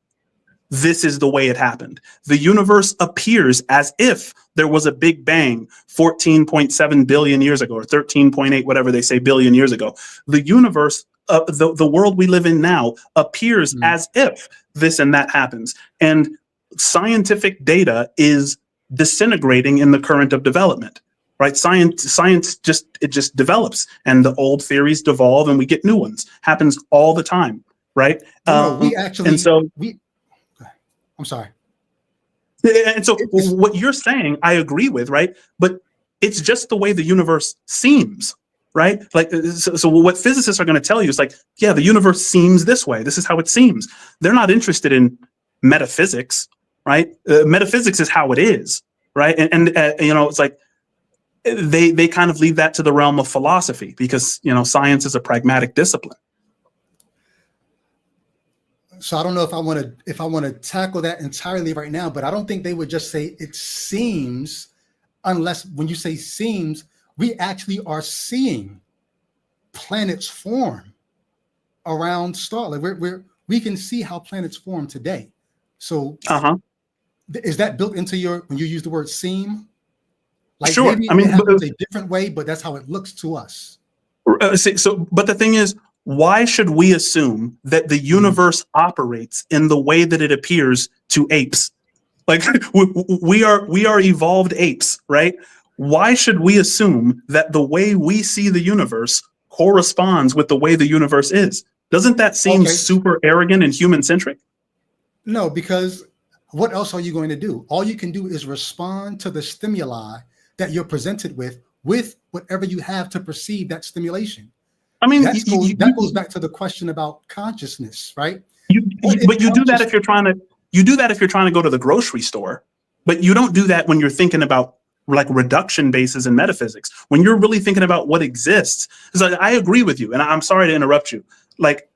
this is the way it happened. The universe appears as if there was a big bang 14.7 billion years ago, or 13.8, whatever they say, billion years ago. The universe, the world we live in now, appears as if this and that happens. And scientific data is disintegrating in the current of development, right? Science just develops, and the old theories devolve and we get new ones. Happens all the time, right? I'm sorry. And so what you're saying, I agree with, right? But it's just the way the universe seems, right? Like, so what physicists are going to tell you is like, yeah, the universe seems this way. This is how it seems. They're not interested in metaphysics, right? Metaphysics is how it is, right? And it's like they kind of leave that to the realm of philosophy because, science is a pragmatic discipline. So I don't know if I want to tackle that entirely right now, but I don't think they would just say it seems, unless when you say seems, we actually are seeing planets form. around star. Like we can see how planets form today. So is that built into when you use the word seem? Like Sure. maybe I mean, it happens a different way, but that's how it looks to us. But the thing is, why should we assume that the universe operates in the way that it appears to apes? Like we are evolved apes, right? Why should we assume that the way we see the universe corresponds with the way the universe is? Doesn't that seem super arrogant and human centric? No, because what else are you going to do? All you can do is respond to the stimuli that you're presented with whatever you have to perceive that stimulation. I mean, that goes back to the question about consciousness, right? But you do that if you're trying to go to the grocery store, but you don't do that when you're thinking about like reduction bases in metaphysics. When you're really thinking about what exists, because I agree with you, and I'm sorry to interrupt you. Like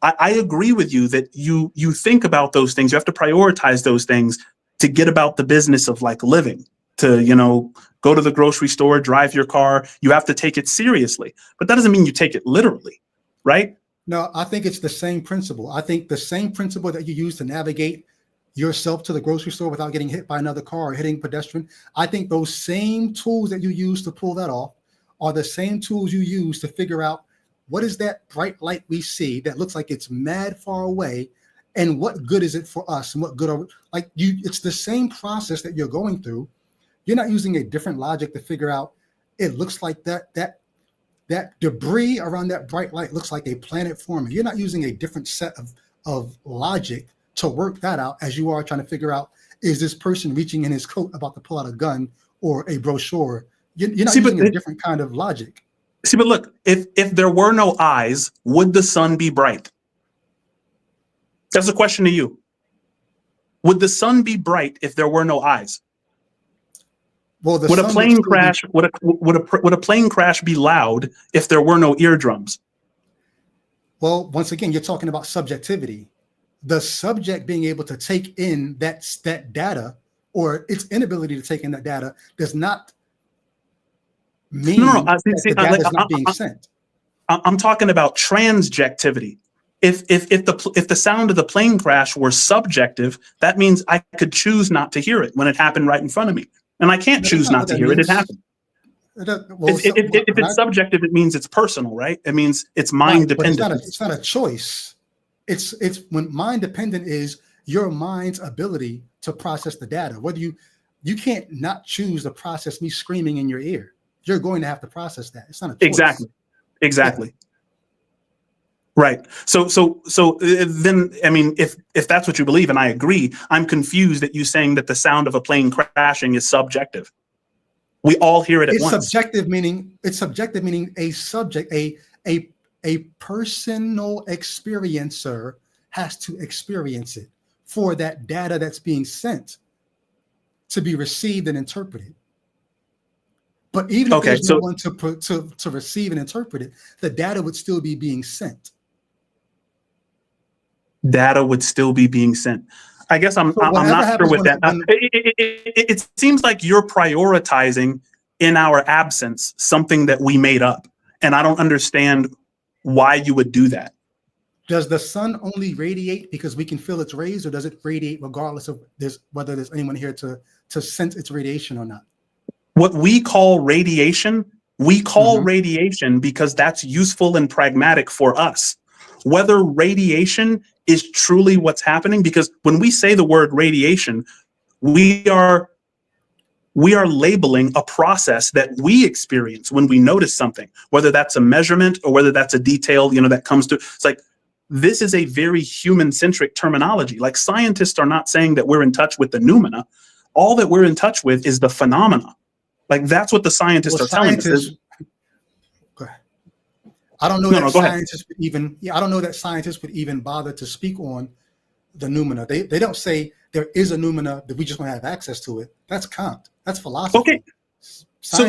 I agree with you that you think about those things. You have to prioritize those things to get about the business of like living. To go to the grocery store, drive your car. You have to take it seriously, but that doesn't mean you take it literally, right? No, I think it's the same principle. I think the same principle that you use to navigate yourself to the grocery store without getting hit by another car or hitting pedestrian. I think those same tools that you use to pull that off are the same tools you use to figure out what is that bright light we see that looks like it's mad far away, and what good is it for us, and what good are it's the same process that you're going through. You're not using a different logic to figure out it looks like that debris around that bright light looks like a planet forming. You're not using a different set of logic to work that out as you are trying to figure out, is this person reaching in his coat about to pull out a gun or a brochure? You're not using a different kind of logic. See, but look, if there were no eyes, would the sun be bright? That's a question to you. Would the sun be bright if there were no eyes? Well, would a plane crash? Would a plane crash be loud if there were no eardrums? Well, once again, you're talking about subjectivity. The subject being able to take in that data, or its inability to take in that data, does not mean that the data is not being sent. I'm talking about transjectivity. If the sound of the plane crash were subjective, that means I could choose not to hear it when it happened right in front of me. And I can't choose not to hear it. It happened. If it's subjective, it means it's personal, right? It means it's mind dependent. It's not a choice. It's when mind dependent is your mind's ability to process the data. Whether you can't not choose to process me screaming in your ear. You're going to have to process that. It's not a choice. Exactly. Yeah. Right. So then, I mean, if that's what you believe, and I agree, I'm confused at you saying that the sound of a plane crashing is subjective. We all hear it at once. It's subjective meaning a subject, a personal experiencer has to experience it for that data that's being sent to be received and interpreted. But even if there's no one to receive and interpret it, the data would still be being sent. Data would still be being sent. I guess I'm not sure with that. It seems like you're prioritizing in our absence something that we made up, and I don't understand why you would do that. Does the sun only radiate because we can feel its rays, or does it radiate regardless of whether there's anyone here to sense its radiation or not? What we call radiation, radiation because that's useful and pragmatic for us. Whether radiation is truly what's happening, because when we say the word radiation, we are labeling a process that we experience when we notice something, whether that's a measurement or whether that's a detail, that comes to, it's like, this is a very human-centric terminology. Like, scientists are not saying that we're in touch with the noumena. All that we're in touch with is the phenomena. Like, that's what the scientists are telling us. I don't know that scientists would even. I don't know that scientists would even bother to speak on the noumena. They don't say there is a noumena that we just want to have access to it. That's Kant. That's philosophy. Okay. So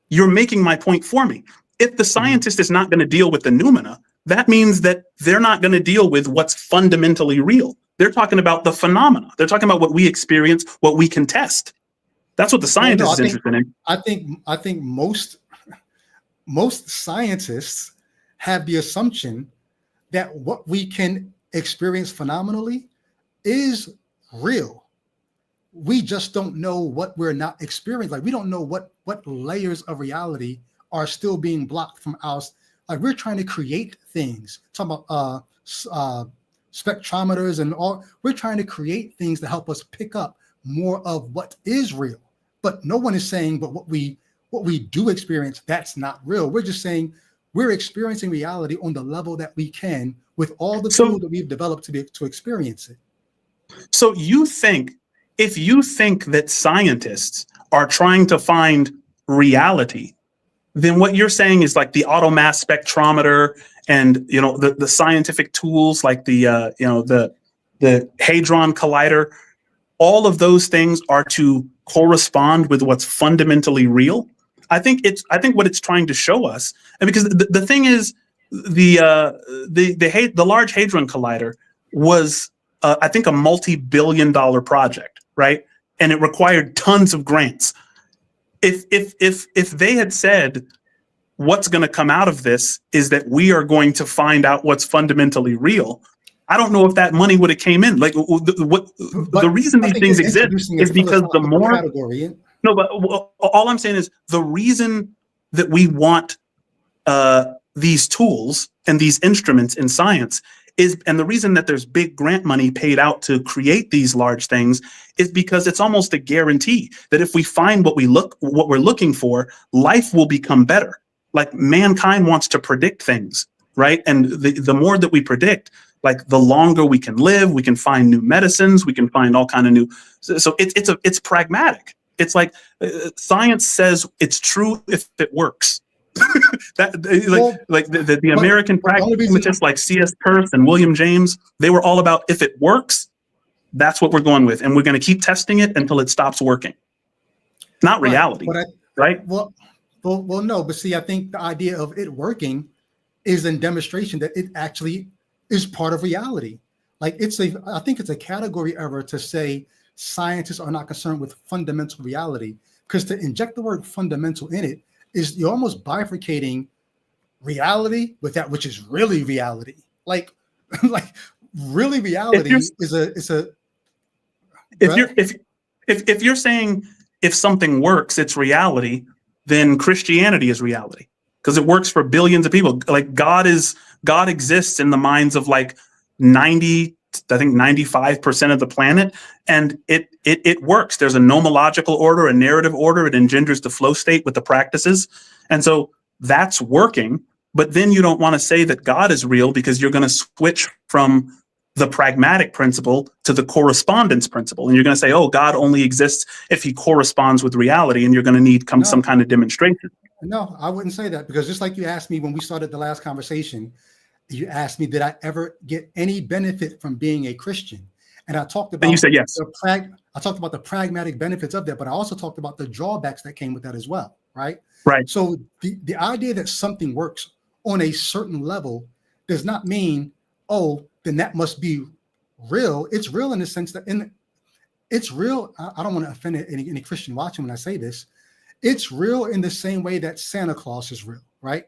you're making my point for me. If the scientist is not going to deal with the noumena, that means that they're not going to deal with what's fundamentally real. They're talking about the phenomena. They're talking about what we experience, what we can test. That's what the scientist is interested in. I think most most scientists have the assumption that what we can experience phenomenally is real. We just don't know what we're not experiencing. Like, we don't know what layers of reality are still being blocked from us. Like, we're trying to create things, talking about spectrometers and all. We're trying to create things to help us pick up more of what is real. But no one is saying, but what we do experience, that's not real. We're just saying we're experiencing reality on the level that we can with all the tools that we've developed to experience it. So if you think that scientists are trying to find reality, then what you're saying is like the automass spectrometer and, you know, the scientific tools like the Hadron Collider, all of those things are to correspond with what's fundamentally real. I think what it's trying to show us, and because the thing is, the Large Hadron Collider was I think a multi-billion-dollar project, right? And it required tons of grants. If they had said what's going to come out of this is that we are going to find out what's fundamentally real, I don't know if that money would have came in. Like, the reason these things exist is because the more category. No, but all I'm saying is the reason that we want these tools and these instruments in science is, and the reason that there's big grant money paid out to create these large things is because it's almost a guarantee that if we find what we're looking for, life will become better. Like, mankind wants to predict things, right? And the more that we predict, like, the longer we can live, we can find new medicines, we can find all kind of new. So it's pragmatic. It's like science says it's true if it works. The American pragmatists like C.S. Peirce and William James, they were all about if it works, that's what we're going with, and we're going to keep testing it until it stops working. Not reality, right? Well, no, but see, I think the idea of it working is a demonstration that it actually is part of reality. Like, I think it's a category error to say scientists are not concerned with fundamental reality, because to inject the word fundamental in it is you're almost bifurcating reality with that which is really reality. Like really reality is a. If you're saying if something works, it's reality, then Christianity is reality because it works for billions of people. Like, God exists in the minds of like 95% of the planet, and it works. There's a nomological order, a narrative order. It engenders the flow state with the practices, and so that's working. But then you don't want to say that God is real because you're going to switch from the pragmatic principle to the correspondence principle, and you're going to say, "Oh, God only exists if He corresponds with reality," and you're going to need some kind of demonstration. No, I wouldn't say that, because just like you asked me when we started the last conversation. You asked me, did I ever get any benefit from being a Christian? And I talked about. And you said yes. I talked about the pragmatic benefits of that, but I also talked about the drawbacks that came with that as well, right? Right. So the idea that something works on a certain level does not mean, oh, then that must be real. It's real in the sense that it's real. I don't want to offend any Christian watching when I say this. It's real in the same way that Santa Claus is real, right?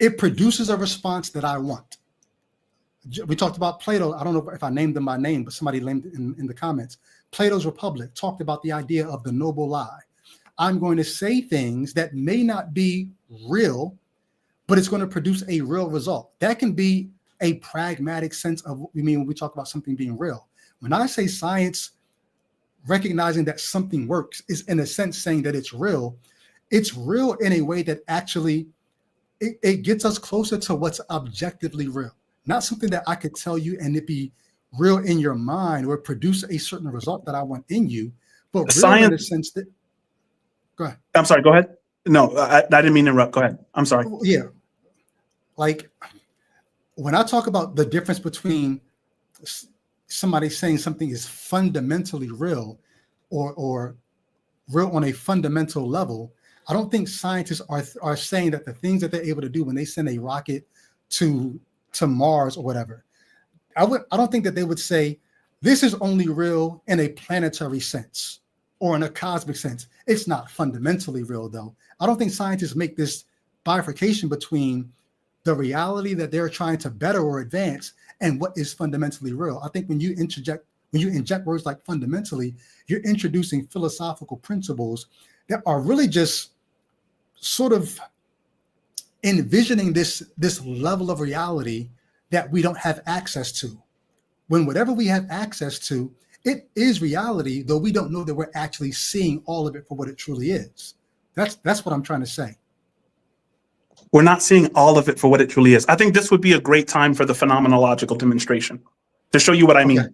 It produces a response that I want. We talked about Plato. I don't know if I named them by name, but somebody named it in the comments. Plato's Republic talked about the idea of the noble lie. I'm going to say things that may not be real, but it's going to produce a real result. That can be a pragmatic sense of what we mean when we talk about something being real. When I say science recognizing that something works is in a sense saying that it's real in a way that actually it gets us closer to what's objectively real, not something that I could tell you and it be real in your mind or produce a certain result that I want in you, but real science, in the sense that. Go ahead. I'm sorry. Go ahead. No, I didn't mean to interrupt. Go ahead. I'm sorry. Yeah, like when I talk about the difference between somebody saying something is fundamentally real or real on a fundamental level. I don't think scientists are saying that the things that they're able to do when they send a rocket to Mars or whatever, I don't think that they would say this is only real in a planetary sense or in a cosmic sense. It's not fundamentally real, though. I don't think scientists make this bifurcation between the reality that they're trying to better or advance and what is fundamentally real. I think when you inject words like fundamentally, you're introducing philosophical principles that are really just sort of envisioning this level of reality that we don't have access to. When whatever we have access to, it is reality, though we don't know that we're actually seeing all of it for what it truly is. That's what I'm trying to say. We're not seeing all of it for what it truly is. I think this would be a great time for the phenomenological demonstration to show you what I mean.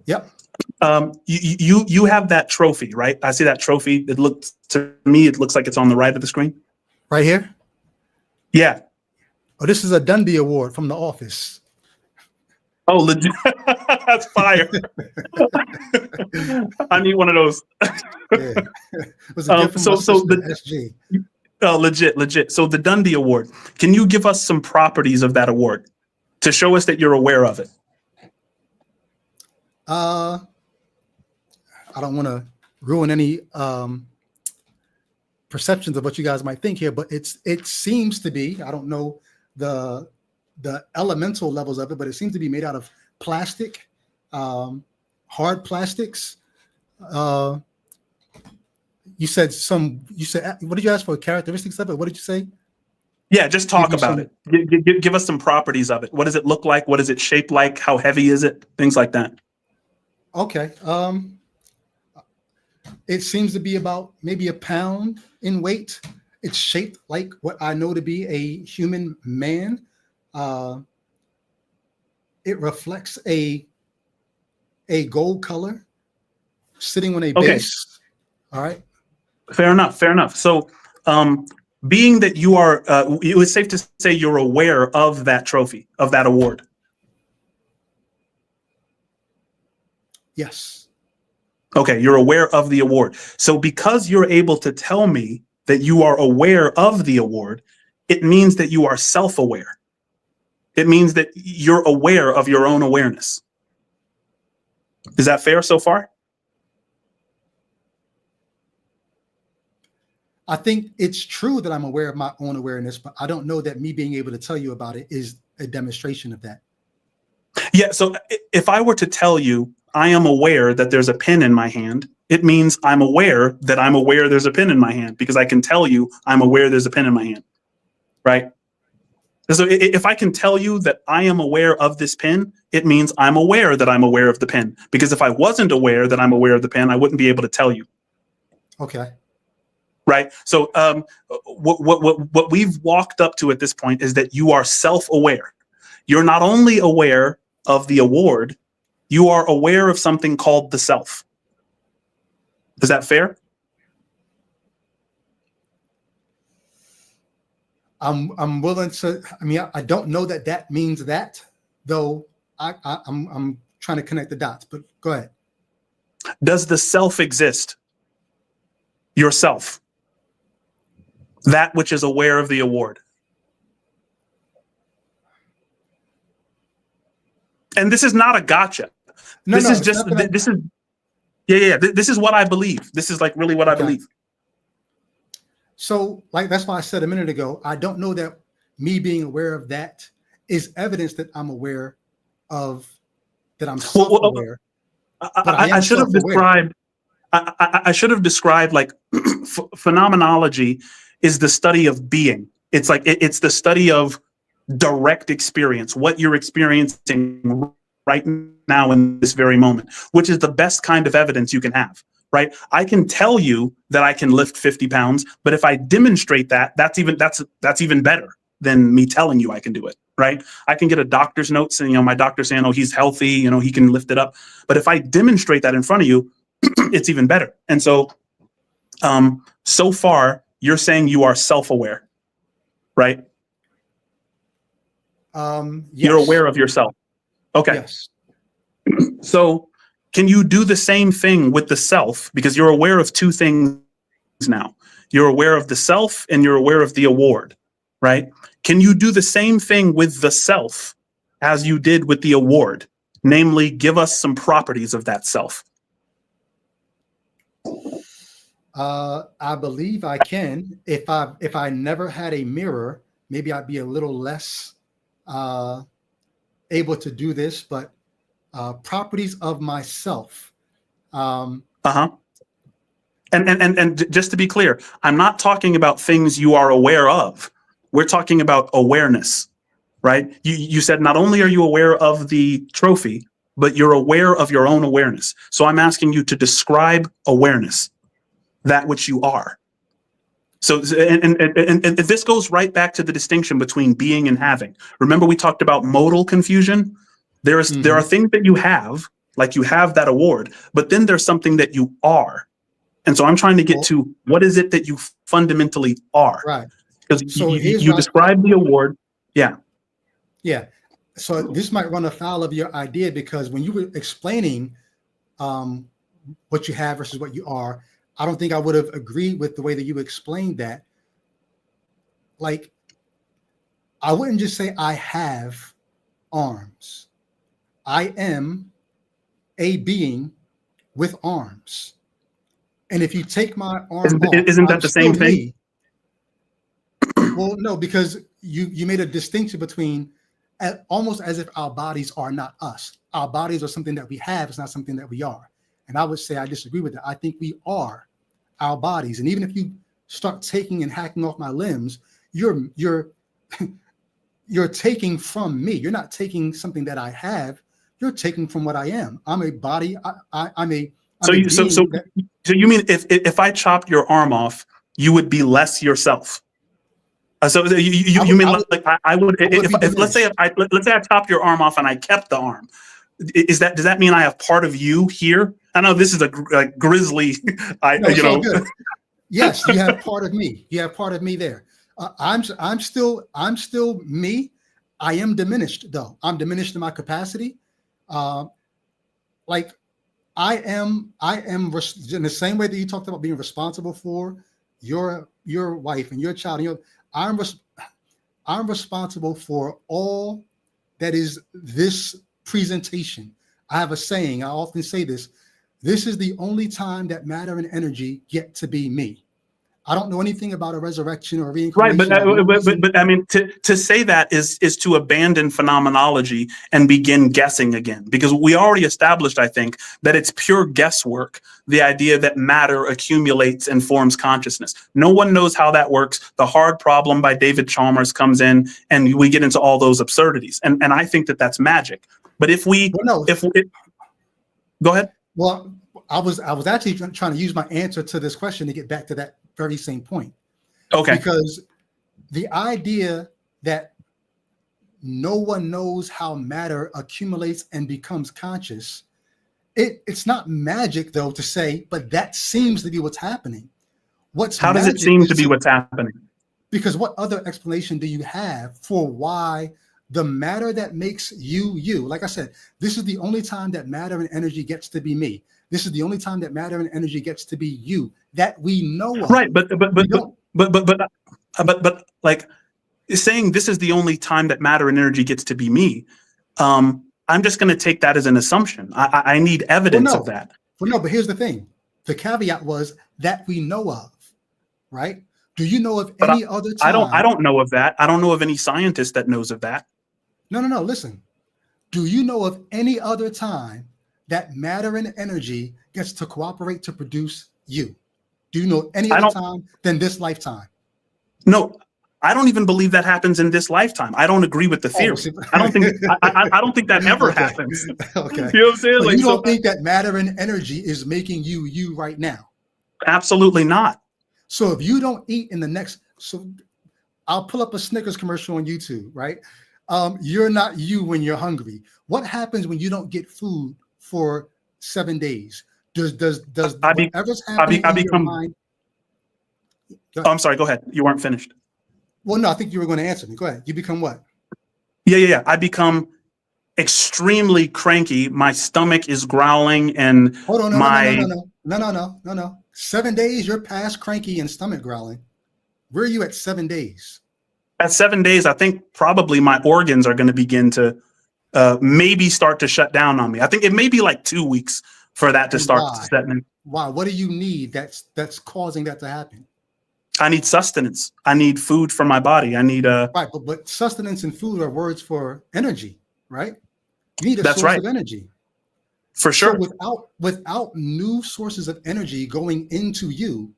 Yep. You have that trophy, right? I see that trophy. It looks like it's on the right of the screen. Right here? Yeah. Oh, this is a Dundee Award from The Office. Oh, legit. That's fire. I need one of those. Yeah. It was a gift from my sister, SG. Legit. So the Dundee Award, can you give us some properties of that award to show us that you're aware of it? I don't want to ruin any perceptions of what you guys might think here, but it seems to be, I don't know the elemental levels of it, but it seems to be made out of plastic, hard plastics. You said, what did you ask for? Characteristics of it? What did you say? Yeah, just talk about it. Give us some properties of it. What does it look like? What is it shaped like? How heavy is it? Things like that. Okay. It seems to be about maybe a pound in weight. It's shaped like what I know to be a human man. It reflects a gold color sitting on a base. All right. Fair enough. So, being that you are, it was safe to say you're aware of that trophy, of that award. Yes. Okay, you're aware of the award. So because you're able to tell me that you are aware of the award, it means that you are self-aware. It means that you're aware of your own awareness. Is that fair so far? I think it's true that I'm aware of my own awareness, but I don't know that me being able to tell you about it is a demonstration of that. Yeah, so if I were to tell you I am aware that there's a pen in my hand, it means I'm aware that I'm aware there's a pen in my hand, because I can tell you I'm aware there's a pen in my hand, right? So if I can tell you that I am aware of this pen, it means I'm aware that I'm aware of the pen, because if I wasn't aware that I'm aware of the pen, I wouldn't be able to tell you. Okay. Right. So what we've walked up to at this point is that you are self-aware. You're not only aware of the award, you are aware of something called the self. Is that fair? I'm willing to. I mean, I don't know that means that, though. I'm trying to connect the dots. But go ahead. Does the self exist? Yourself. That which is aware of the award. And this is not a gotcha. This is what I believe. This is like really what I believe. So, like, that's why I said a minute ago, I don't know that me being aware of that is evidence that I'm aware of, that I'm self-aware. I should have described. I should have described like phenomenology is the study of being. It's like it's the study of direct experience, what you're experiencing right now in this very moment, which is the best kind of evidence you can have, right? I can tell you that I can lift 50 pounds, but if I demonstrate that, that's even better than me telling you I can do it, right? I can get a doctor's note saying, my doctor saying, oh, he's healthy, he can lift it up. But if I demonstrate that in front of you, it's even better. And so, so far, you're saying you are self-aware, right? Yes. You're aware of yourself. Okay. Yes. So can you do the same thing with the self? Because you're aware of two things now. You're aware of the self and you're aware of the award, right? Can you do the same thing with the self as you did with the award? Namely, give us some properties of that self. I believe I can. If I never had a mirror, maybe I'd be a little less able to do this. But properties of myself. Uh-huh. And just to be clear, I'm not talking about things you are aware of. We're talking about awareness, right? You said not only are you aware of the trophy, but you're aware of your own awareness. So I'm asking you to describe awareness, that which you are. So, and this goes right back to the distinction between being and having. Remember, we talked about modal confusion. There are things that you have, like you have that award, but then there's something that you are. And so I'm trying to get to what is it that you fundamentally are? Right. Because So you describe the award. Yeah. Yeah. So this might run afoul of your idea, because when you were explaining what you have versus what you are, I don't think I would have agreed with the way that you explained that. Like, I wouldn't just say I have arms. I am a being with arms. And if you take my arm off, isn't that I'm the same still thing? me. Well, no, because you made a distinction between almost as if our bodies are not us. Our bodies are something that we have. It's not something that we are. And I would say I disagree with that. I think we are our bodies. And even if you start taking and hacking off my limbs, you're taking from me. You're not taking something that I have. You're taking from what I am. I'm a body. So you mean if I chopped your arm off, you would be less yourself? So you mean like I would if let's say I chopped your arm off and I kept the arm, does that mean I have part of you here? I know this is a grisly, Good. Yes, you have part of me. You have part of me there. I'm still me. I am diminished though. I'm diminished in my capacity. Like I am in the same way that you talked about being responsible for your wife and your child. I'm responsible for all that is this presentation. I have a saying. I often say this. This is the only time that matter and energy get to be me. I don't know anything about a resurrection or a reincarnation. Right, but I mean, to say that is to abandon phenomenology and begin guessing again, because we already established, I think, that it's pure guesswork, the idea that matter accumulates and forms consciousnness. No one knows how that works. The Hard Problem by David Chalmers comes in, and we get into all those absurdities. And I think that that's magic. But go ahead. Well, I was actually trying to use my answer to this question to get back to that very same point. Okay. Because the idea that no one knows how matter accumulates and becomes conscious, it's not magic though to say, but that seems to be what's happening. How does it seem to be what's happening? Because what other explanation do you have for why the matter that makes you, like I said, this is the only time that matter and energy gets to be me. This is the only time that matter and energy gets to be you that we know of. Right, but like saying this is the only time that matter and energy gets to be me. I'm just going to take that as an assumption. I need evidence of that. Well, no, but here's the thing. The caveat was that we know of, right? Do you know of any other time? I don't know of that. I don't know of any scientist that knows of that. No. Listen, do you know of any other time that matter and energy gets to cooperate to produce you? Do you know any other time than this lifetime? No, I don't even believe that happens in this lifetime. I don't agree with the theory. I don't think that ever happens. Okay. You know what I'm saying? Like, you don't think that matter and energy is making you right now? Absolutely not. So if you don't eat in the next, so I'll pull up a Snickers commercial on YouTube, right? You're not you when you're hungry. What happens when you don't get food for 7 days? Does whatever's happening in your mind? Oh, I'm sorry. Go ahead. You weren't finished. Well, no, I think you were going to answer me. Go ahead. You become what? Yeah. I become extremely cranky. My stomach is growling, and hold on, no. 7 days, you're past cranky and stomach growling. Where are you at 7 days? At 7 days, I think probably my organs are going to begin to maybe start to shut down on me. I think it may be like 2 weeks for that to And start why? setting. Why? What do you need that's causing that to happen? I need sustenance. I need food for my body. I need Right, but sustenance and food are words for energy, right? You need a that's source right. of energy. For So sure. without new sources of energy going into you,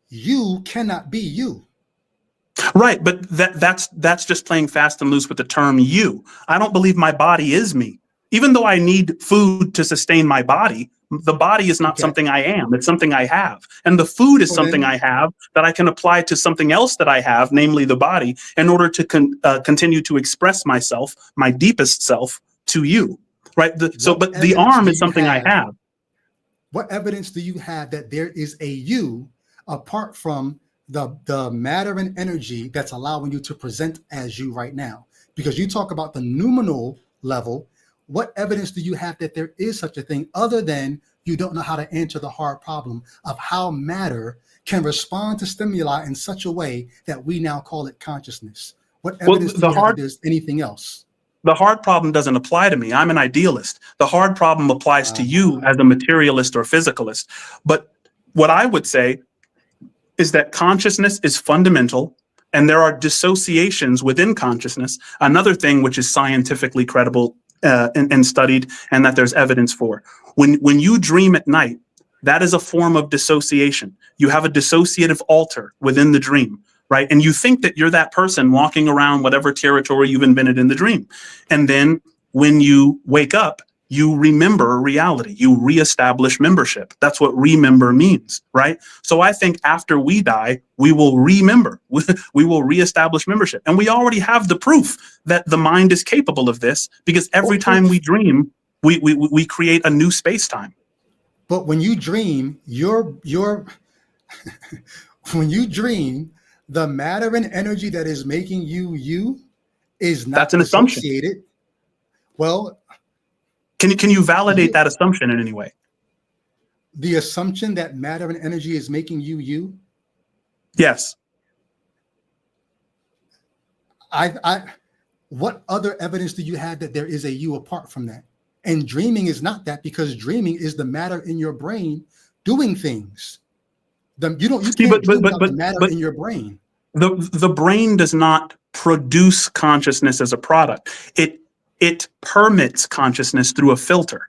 you cannot be you. Right, but that's just playing fast and loose with the term you. I don't believe my body is me. Even though I need food to sustain my body, the body is not Okay. something I am. It's something I have. And the food is So something then, I have that I can apply to something else that I have, namely the body, in order to continue to express myself, my deepest self, to you. Right? But the evidence arm do is you something I have? have. What evidence do you have that there is a you apart from the matter and energy that's allowing you to present as you right now? Because you talk about the noumenal level. What evidence do you have that there is such a thing other than you don't know how to answer the hard problem of how matter can respond to stimuli in such a way that we now call it consciousness? What Well, evidence do you have that there's anything else? the hard problem doesn't apply to me. I'm an idealist. The hard problem applies to you as a materialist or physicalist. But what I would say is that consciousness is fundamental and there are dissociations within consciousness. Another thing which is scientifically credible and studied, and that there's evidence for. When you dream at night, that is a form of dissociation. You have a dissociative alter within the dream, right? And you think that you're that person walking around whatever territory you've invented in the dream. And then when you wake up, you remember reality. You reestablish membership. That's what remember means, right? So I think after we die, we will remember. We will reestablish membership. And we already have the proof that the mind is capable of this, because every time we dream, we create a new space-time. But when you dream, when you dream, the matter and energy that is making you is not That's an assumption. dissociated. Well, Can you validate that assumption in any way? the assumption that matter and energy is making you. Yes. What other evidence do you have that there is a you apart from that? And dreaming is not that, because dreaming is the matter in your brain doing things. You can't dream without the matter in your brain. The brain does not produce consciousness as a product. It permits consciousness through a filter.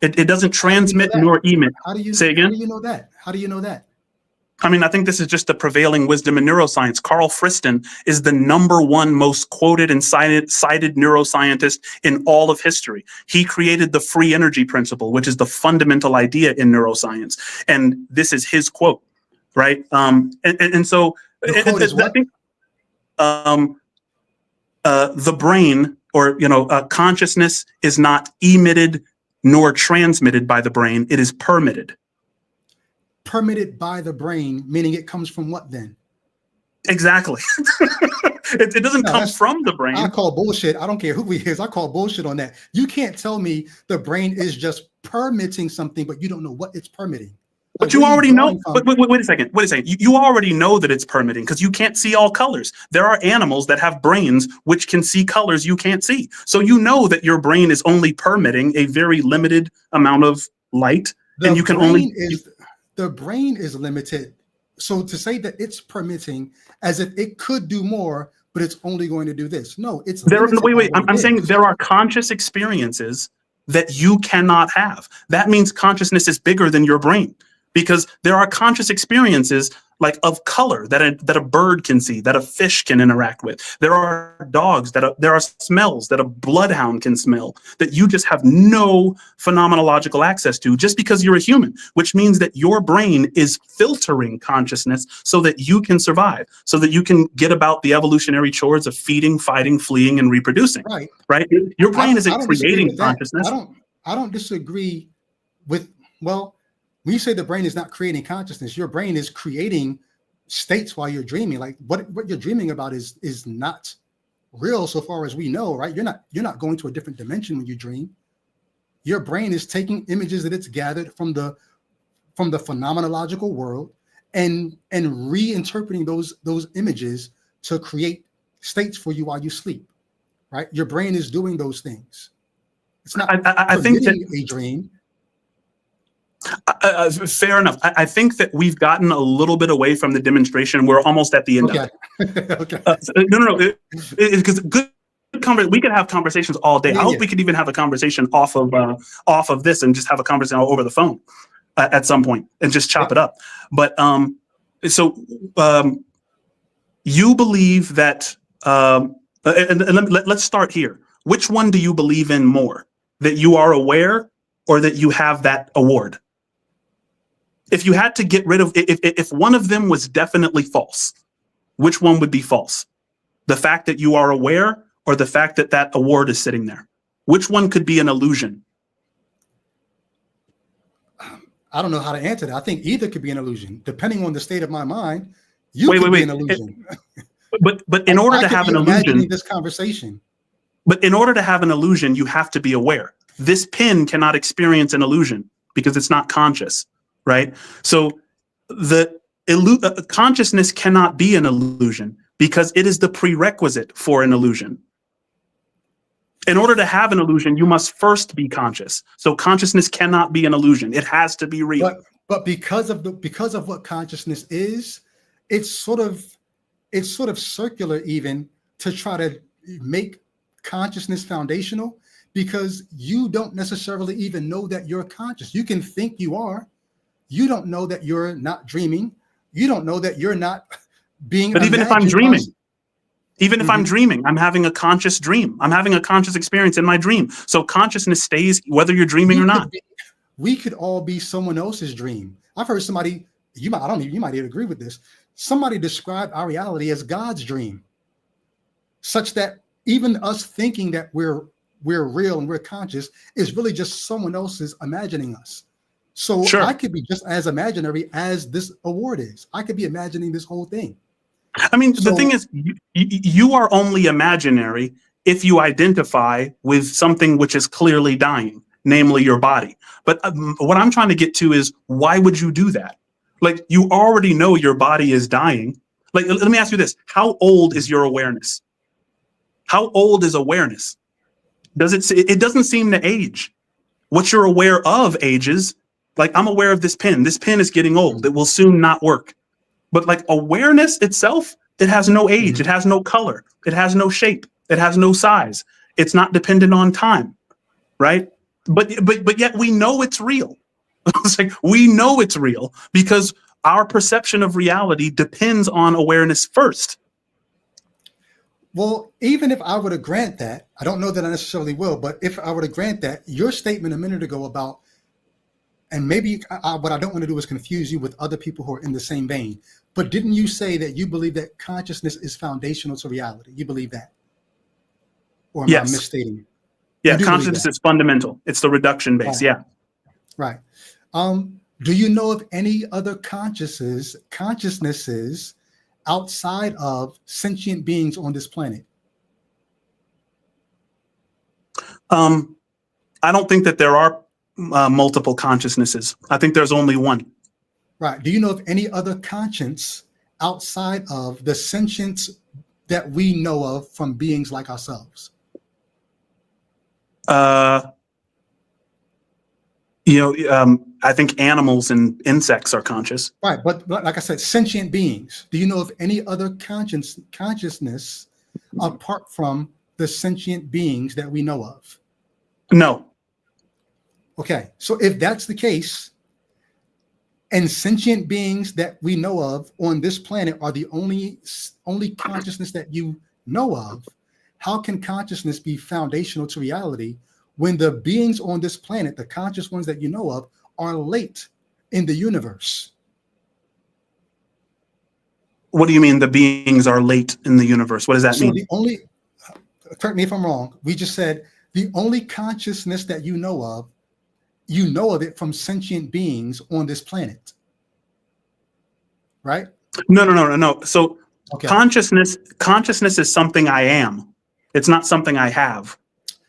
It doesn't transmit nor emit. Say again? How do you know that? How do you know that? I mean, I think this is just the prevailing wisdom in neuroscience. Carl Friston is the #1 most quoted and cited neuroscientist in all of history. He created the free energy principle, which is the fundamental idea in neuroscience. And this is his quote, right? And so The quote is what? I think the brain, or consciousness, is not emitted nor transmitted by the brain. It is permitted. Permitted by the brain, meaning it comes from what then? Exactly. It doesn't come from the brain. I call bullshit. I don't care who he is. I call bullshit on that. You can't tell me the brain is just permitting something, but you don't know what it's permitting. But you already know. But wait a second. Wait a second. You already know that it's permitting, because you can't see all colors. There are animals that have brains which can see colors you can't see. So you know that your brain is only permitting a very limited amount of light, and you can only. The brain is limited. So to say that it's permitting as if it could do more, but it's only going to do this. No, it's wait. I'm saying there are conscious experiences that you cannot have. That means consciousness is bigger than your brain, because there are conscious experiences like of color that a bird can see, that a fish can interact with. There are dogs there are smells that a bloodhound can smell that you just have no phenomenological access to, just because you're a human, which means that your brain is filtering consciousness so that you can survive, so that you can get about the evolutionary chores of feeding, fighting, fleeing, and reproducing. Right? Your brain isn't creating consciousness. I don't disagree with, well, when you say the brain is not creating consciousness, your brain is creating states while you're dreaming. Like what you're dreaming about is not real so far as we know, right? You're not going to a different dimension when you dream. Your brain is taking images that it's gathered from the phenomenological world and reinterpreting those images to create states for you while you sleep, right? Your brain is doing those things. It's not I think that a dream. Fair enough. I think that we've gotten a little bit away from the demonstration. We're almost at the end of it. Okay. No. Because good we could have conversations all day. I hope we could even have a conversation off of this and just have a conversation over the phone at some point and just chop it up. But you believe that, and let's start here. Which one do you believe in more? That you are aware or that you have that award? If you had to get rid of, if one of them was definitely false, which one would be false? The fact that you are aware or the fact that that award is sitting there? Which one could be an illusion? I don't know how to answer that. I think either could be an illusion. Depending on the state of my mind, could be an illusion. But in order to have an illusion, this conversation. But in order to have an illusion, you have to be aware. This pen cannot experience an illusion because it's not conscious, right? So the consciousness cannot be an illusion because it is the prerequisite for an illusion. In order to have an illusion, you must first be conscious. So consciousness cannot be an illusion. It has to be real. But because of what consciousness is, it's sort of circular even to try to make consciousness foundational, because you don't necessarily even know that you're conscious. You can think you are. You don't know that you're not dreaming. You don't know that you're not being. But even if I'm dreaming, if I'm dreaming, I'm having a conscious dream. I'm having a conscious experience in my dream. So consciousness stays whether you're dreaming or not. We could all be someone else's dream. I've heard somebody, you might even agree with this. Somebody described our reality as God's dream, such that even us thinking that we're real and we're conscious is really just someone else's imagining us. So sure. I could be just as imaginary as this award is. I could be imagining this whole thing. I mean, the thing is, you are only imaginary if you identify with something which is clearly dying, namely your body. But what I'm trying to get to is, why would you do that? Like, you already know your body is dying. Like, let me ask you this. How old is your awareness? How old is awareness? It doesn't seem to age. What you're aware of ages. Like, I'm aware of this pen. This pen is getting old. It will soon not work. But like awareness itself, it has no age. It has no color. It has no shape. It has no size. It's not dependent on time, right? But yet we know it's real. It's like, we know it's real because our perception of reality depends on awareness first. Well, even if I were to grant that, I don't know that I necessarily will, but if I were to grant that, your statement a minute ago about, and maybe what I don't want to do is confuse you with other people who are in the same vein, but didn't you say that you believe that consciousness is foundational to reality? You believe that? Or am I misstating it? Yeah, consciousness is fundamental. It's the reduction base, right. Right. Do you know of any other consciousnesses outside of sentient beings on this planet? I don't think that there are multiple consciousnesses. I think there's only one. Right. Do you know of any other conscience outside of the sentience that we know of from beings like ourselves? I think animals and insects are conscious. Right. But like I said, sentient beings. Do you know of any other consciousness apart from the sentient beings that we know of? No. Okay. So if that's the case, and sentient beings that we know of on this planet are the only consciousness that you know of, how can consciousness be foundational to reality when the beings on this planet, the conscious ones that you know of, are late in the universe? What do you mean the beings are late in the universe? What does that mean? Correct me if I'm wrong, we just said the only consciousness that you know of it from sentient beings on this planet, right? No. So okay. Consciousness is something I am. It's not something I have.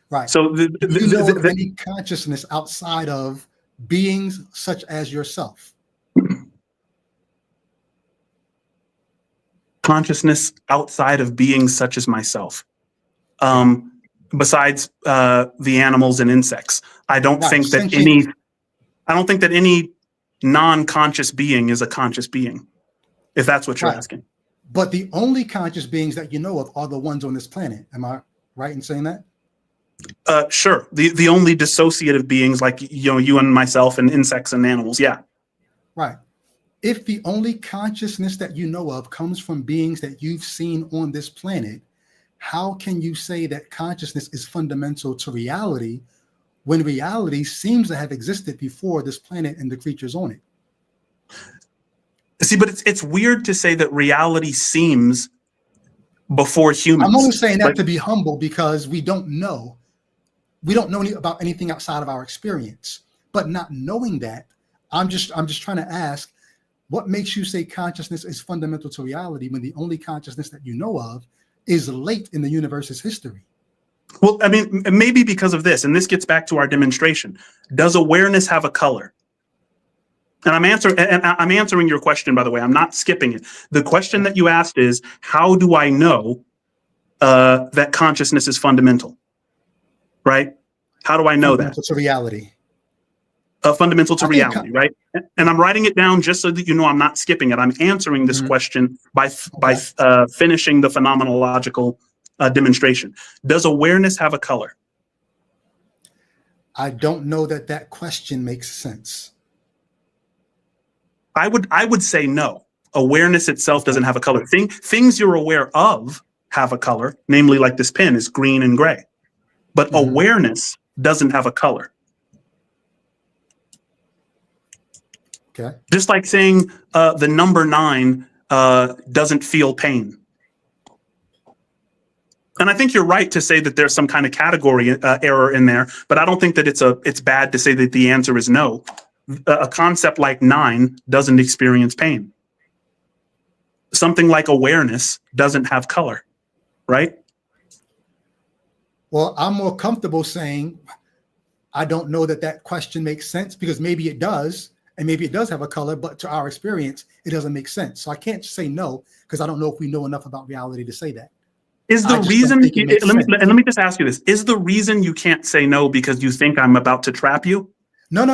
Right. So do you know of any consciousness outside of beings such as yourself? Consciousness outside of beings such as myself. Besides the animals and insects, I don't think that any. I don't think that any non-conscious being is a conscious being, if that's what you're Right. asking. But the only conscious beings that you know of are the ones on this planet. Am I right in saying that? Sure. The only dissociative beings, like, you and myself and insects and animals. Yeah. Right. If the only consciousness that you know of comes from beings that you've seen on this planet, how can you say that consciousness is fundamental to reality when reality seems to have existed before this planet and the creatures on it? See, but it's weird to say that reality seems before humans. I'm only saying that Like, to be humble because we don't know. We don't know about anything outside of our experience. But not knowing that, I'm just trying to ask, what makes you say consciousness is fundamental to reality when the only consciousness that you know of is late in the universe's history? well, I mean, maybe because of this, and this gets back to our demonstration. Does awareness have a color? And I'm answering your question, by the way. I'm not skipping it. The question that you asked is, how do I know that consciousness is fundamental? Right? How do I know that? Fundamental to reality. Fundamental to I think reality, right? And I'm writing it down just so that you know I'm not skipping it. I'm answering this question by finishing the phenomenological demonstration. Does awareness have a color? I don't know that that question makes sense. I would say no. Awareness itself doesn't have a color. Things you're aware of have a color, namely like this pen is green and gray. But awareness doesn't have a color. Okay. Just like saying the number 9 doesn't feel pain. And I think you're right to say that there's some kind of category error in there, but I don't think that it's bad to say that the answer is no. A concept like 9 doesn't experience pain. Something like awareness doesn't have color, right? Well, I'm more comfortable saying I don't know that that question makes sense, because maybe it does, and maybe it does have a color, but to our experience, it doesn't make sense. So I can't say no, because I don't know if we know enough about reality to say that. Is the reason, let me just ask you this, is the reason you can't say no because you think I'm about to trap you? No.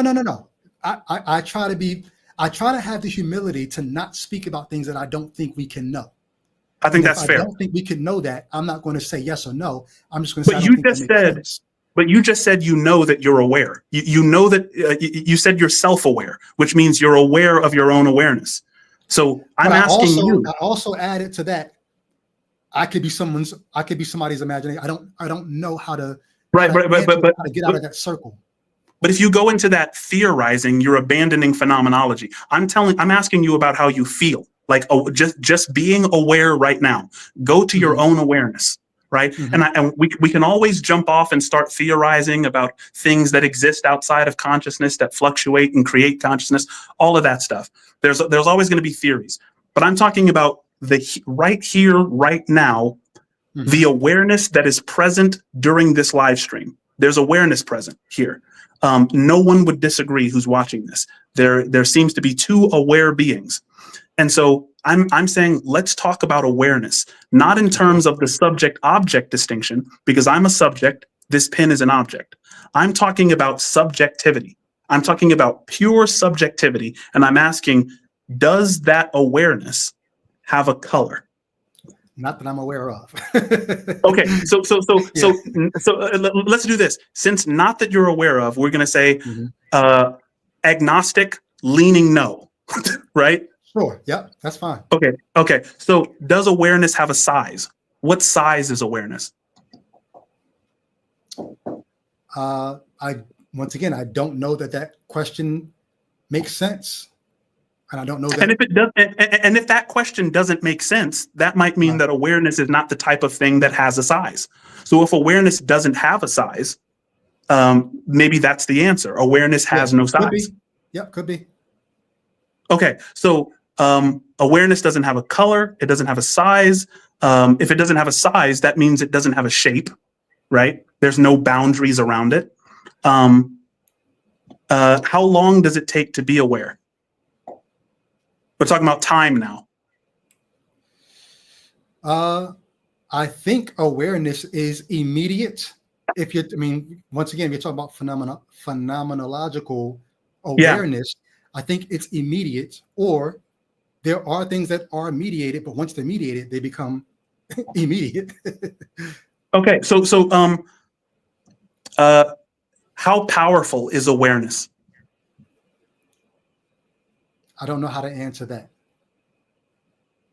I try to have the humility to not speak about things that I don't think we can know. I think that's fair. If I don't think we can know that, I'm not going to say yes or no. I'm just going to say I don't think that makes sense. But you just said you know that you're aware. You know that you said you're self-aware, which means you're aware of your own awareness. So I'm asking you. I also added to that, I could be somebody's imagination. I don't know how to but get out of that circle. But if you go into that theorizing, you're abandoning phenomenology. I'm asking you about how you feel, like just being aware right now. Go to your own awareness, right? And we can always jump off and start theorizing about things that exist outside of consciousness that fluctuate and create consciousness, all of that stuff. There's always going to be theories, but I'm talking about the right here, right now, the awareness that is present during this live stream. There's awareness present here. No one would disagree who's watching this. There seems to be 2 aware beings. And so I'm saying, let's talk about awareness, not in terms of the subject-object distinction, because I'm a subject, this pen is an object. I'm talking about subjectivity. I'm talking about pure subjectivity. And I'm asking, does that awareness have a color? Not that I'm aware of. Okay, so let's do this. Since not that you're aware of, we're going to say agnostic, leaning no, right? Sure. Yeah, that's fine. Okay. So does awareness have a size? What size is awareness? Once again, I don't know that question makes sense. And I don't know that. And if it does, and if that question doesn't make sense, that might mean that awareness is not the type of thing that has a size. So if awareness doesn't have a size, maybe that's the answer. Awareness has no size. Could be. Yeah, could be. Okay, so awareness doesn't have a color. It doesn't have a size. If it doesn't have a size, that means it doesn't have a shape, right? There's no boundaries around it. How long does it take to be aware? We're talking about time now. I think awareness is immediate. Once again, you're talking about phenomenological Yeah. Awareness, I think it's immediate, or there are things that are mediated, but once they're mediated, they become immediate. Okay. How powerful is awareness? I don't know how to answer that.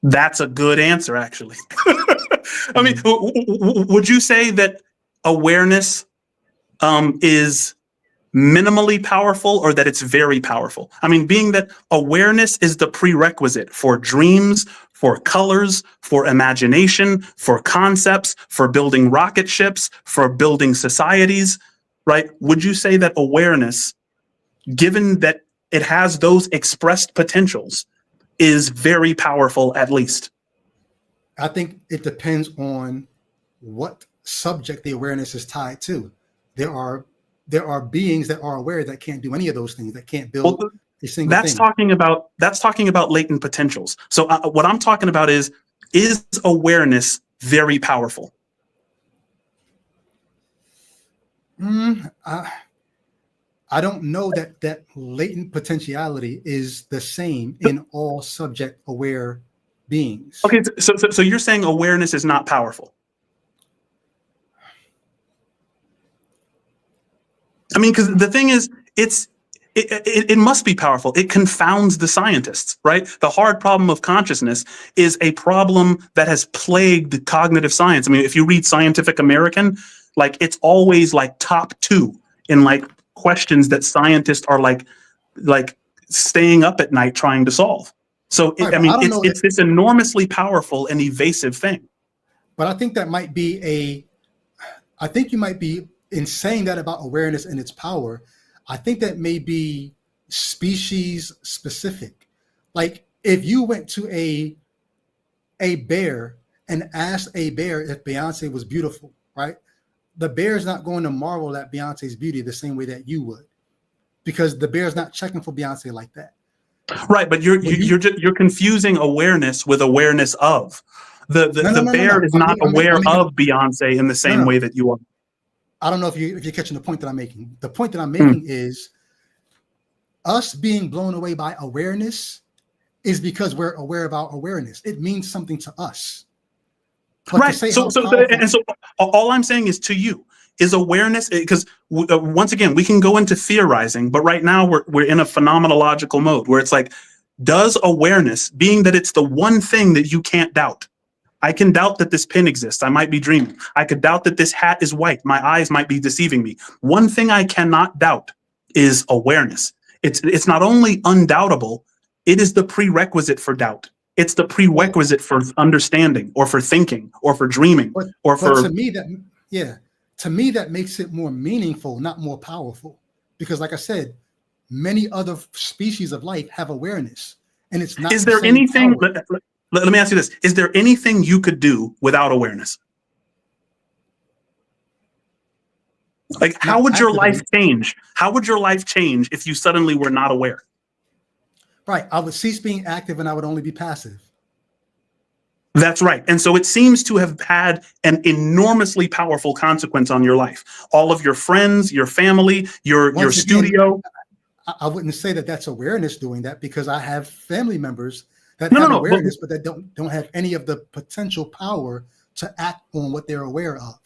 That's a good answer, actually. I mean, would you say that awareness is minimally powerful, or that it's very powerful? I mean, being that awareness is the prerequisite for dreams, for colors, for imagination, for concepts, for building rocket ships, for building societies, right? Would you say that awareness, given that it has those expressed potentials, is very powerful, at least? I think it depends on what subject the awareness is tied to. There are beings that are aware that can't do any of those things, that can't build Well, a single that's thing. talking about latent potentials. So what I'm talking about is awareness very powerful? I don't know that latent potentiality is the same in all subject aware beings. Okay, so you're saying awareness is not powerful? I mean, because the thing is, it must be powerful. It confounds the scientists, right? The hard problem of consciousness is a problem that has plagued cognitive science. I mean, if you read Scientific American, like, it's always like top 2 in like questions that scientists are like staying up at night trying to solve. So Right, I mean, I don't know it's this enormously powerful and evasive thing. but I think that might be I think you might be, in saying that about awareness and its power, I think that may be species specific. Like, if you went to a bear and asked a bear if Beyonce was beautiful, right? The bear's not going to marvel at Beyonce's beauty the same way that you would, because the bear's not checking for Beyonce like that. Right, but you're confusing awareness with awareness of. The bear No. is not aware of Beyonce in the same No. way that you are. I don't know if you're catching the point that I'm making. The point that I'm Hmm. making is us being blown away by awareness is because we're aware of our awareness. It means something to us. But Right. to say So all I'm saying is, to you, is awareness, because once again, we can go into theorizing, but right now we're in a phenomenological mode where it's like, does awareness, being that it's the one thing that you can't doubt? I can doubt that this pin exists. I might be dreaming. I could doubt that this hat is white. My eyes might be deceiving me. One thing I cannot doubt is awareness. It's not only undoubtable, it is the prerequisite for doubt. It's the prerequisite for understanding, or for thinking, or for dreaming, or for. to me that makes it more meaningful, not more powerful. Because, like I said, many other species of life have awareness, and it's not. Is there anything? Let me ask you this: is there anything you could do without awareness? Like, how would your life change? How would your life change if you suddenly were not aware? Right. I would cease being active and I would only be passive. That's right. And so it seems to have had an enormously powerful consequence on your life. All of your friends, your family, your studio. I wouldn't say that that's awareness doing that, because I have family members that have awareness, but that don't have any of the potential power to act on what they're aware of.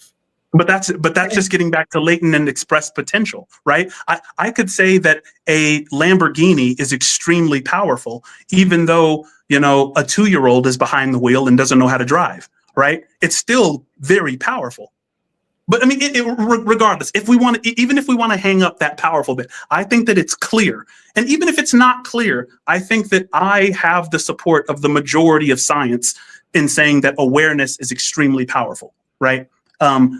But that's just getting back to latent and expressed potential, right? I could say that a Lamborghini is extremely powerful, even though, a 2-year-old is behind the wheel and doesn't know how to drive, right? It's still very powerful. But I mean, regardless, even if we want to hang up that powerful bit, I think that it's clear. And even if it's not clear, I think that I have the support of the majority of science in saying that awareness is extremely powerful, right? Caveat,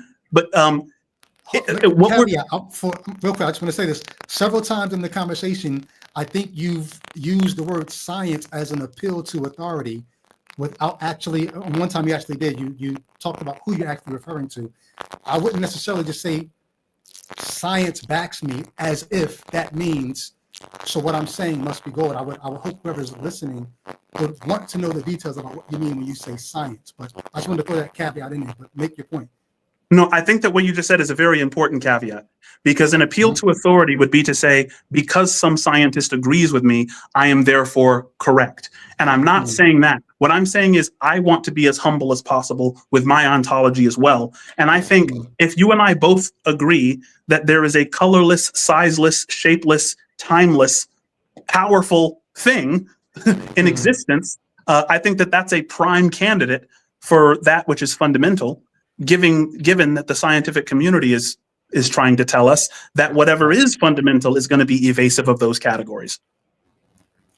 real quick, I just want to say this. Several times in the conversation, I think you've used the word science as an appeal to authority without actually. One time you actually did. You talked about who you're actually referring to. I wouldn't necessarily just say science backs me, as if that means, so what I'm saying must be gold. I would hope whoever's listening would want to know the details about what you mean when you say science. But I just wanted to throw that caveat in there, but make your point. No, I think that what you just said is a very important caveat, because an appeal to authority would be to say, because some scientist agrees with me, I am therefore correct. And I'm not saying that. What I'm saying is I want to be as humble as possible with my ontology as well. And I think if you and I both agree that there is a colorless, sizeless, shapeless, timeless, powerful thing in existence, I think that that's a prime candidate for that which is fundamental, given that the scientific community is trying to tell us that whatever is fundamental is going to be evasive of those categories.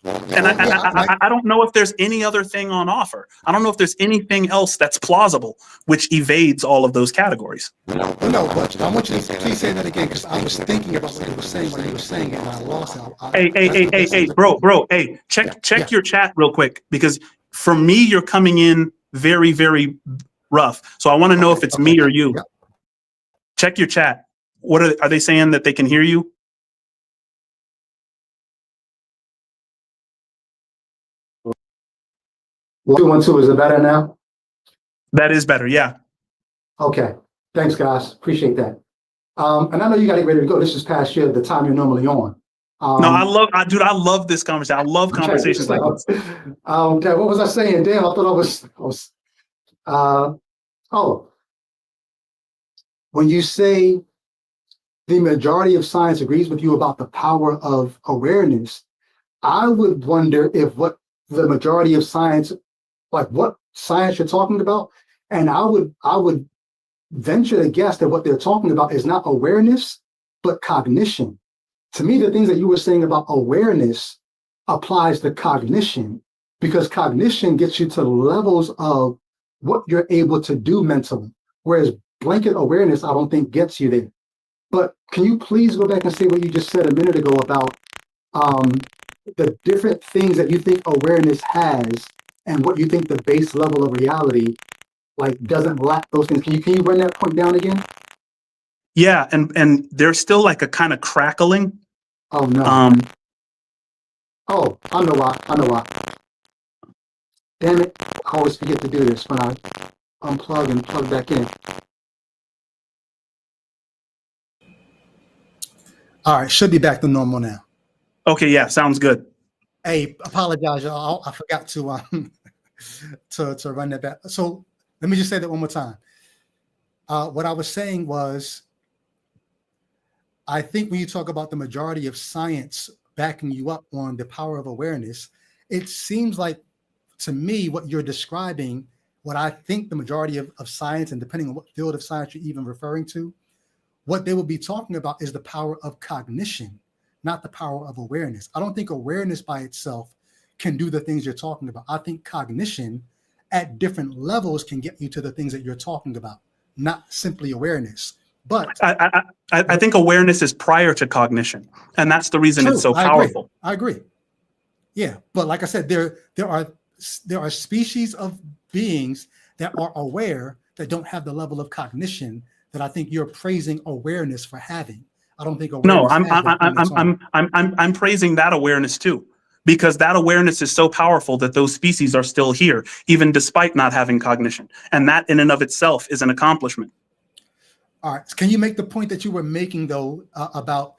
And I don't know if there's any other thing on offer. I don't know if there's anything else that's plausible which evades all of those categories. No, but I want you to please say that again, because I was thinking about what you were saying, and I lost it. Hey, bro, hey, check your chat real quick, because for me, you're coming in very, very rough. So I want to know if it's me or you. Yep. Check your chat. What are they saying that they can hear you? Two, 1, 2, is it better now? That is better, yeah. Okay, thanks guys, appreciate that. And I know you got to get ready to go. This is past the time you're normally on. No, I love this conversation. I love conversations like this. Okay, what was I saying? Damn, I thought I was when you say the majority of science agrees with you about the power of awareness, I would wonder if what the majority of science, like what science you're talking about, and I would venture to guess that what they're talking about is not awareness, but cognition. To me, the things that you were saying about awareness applies to cognition, because cognition gets you to levels of what you're able to do mentally, whereas blanket awareness, I don't think gets you there. But can you please go back and say what you just said a minute ago about the different things that you think awareness has and what you think the base level of reality like doesn't lack those things? Can you run that point down again? Yeah, and there's still like a kind of crackling. Oh no. Oh, I know why. Damn it, I always forget to do this when I unplug and plug back in. All right, should be back to normal now. Okay, yeah, sounds good. Hey, apologize, y'all. I forgot to to run that back. So let me just say that one more time. What I was saying was, I think when you talk about the majority of science backing you up on the power of awareness, it seems like to me what you're describing, what I think the majority of science, and depending on what field of science you're even referring to, what they will be talking about is the power of cognition, not the power of awareness. I don't think awareness by itself can do the things you're talking about. I think cognition at different levels can get you to the things that you're talking about, not simply awareness. But I think awareness is prior to cognition, and that's the reason it's so powerful. I agree. Yeah, but like I said, there are species of beings that are aware that don't have the level of cognition that I think you're praising awareness for having. I don't think awareness. No, I'm praising that awareness too, because that awareness is so powerful that those species are still here, even despite not having cognition, and that in and of itself is an accomplishment. All right. Can you make the point that you were making though about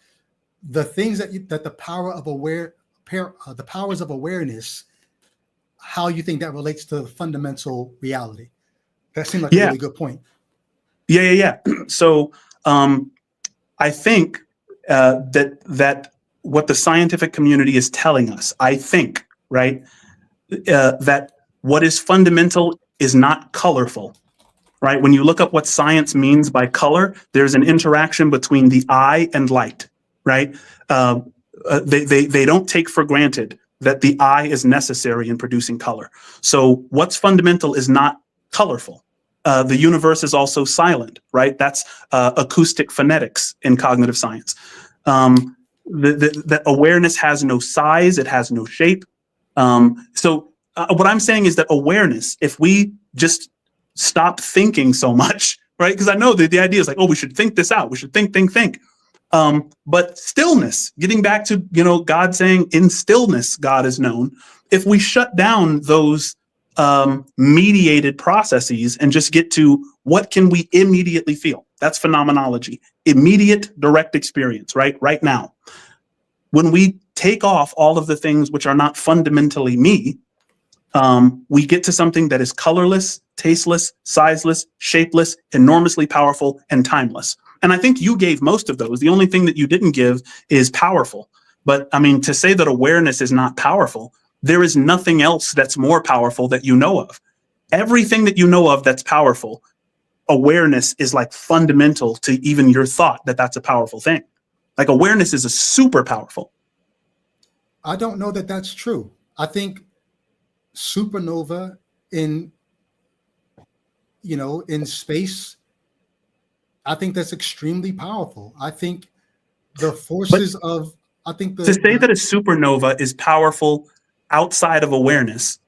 the things that the powers of awareness, how you think that relates to fundamental reality? That seemed like a really good point. Yeah. So I think that what the scientific community is telling us, I think, right, that what is fundamental is not colorful. Right? When you look up what science means by color, there's an interaction between the eye and light, right? They don't take for granted that the eye is necessary in producing color. So what's fundamental is not colorful. The universe is also silent, right? That's acoustic phonetics in cognitive science. The awareness has no size, it has no shape. So what I'm saying is that awareness, if we just stop thinking so much, right? Because I know that the idea is like, oh, we should think this out. We should think. But stillness, getting back to, God saying in stillness, God is known. If we shut down those mediated processes and just get to what can we immediately feel. That's phenomenology. Immediate direct experience, right now. When we take off all of the things which are not fundamentally me, we get to something that is colorless, tasteless, sizeless, shapeless, enormously powerful, and timeless. And I think you gave most of those. The only thing that you didn't give is powerful. But I mean, to say that awareness is not powerful, there is nothing else that's more powerful that you know of. Everything that you know of that's powerful, awareness is like fundamental to even your thought that that's a powerful thing. Like awareness is a super powerful. I don't know that that's true. I think supernova in space, I think that's extremely powerful. I think the forces of, I think to say that a supernova is powerful outside of awareness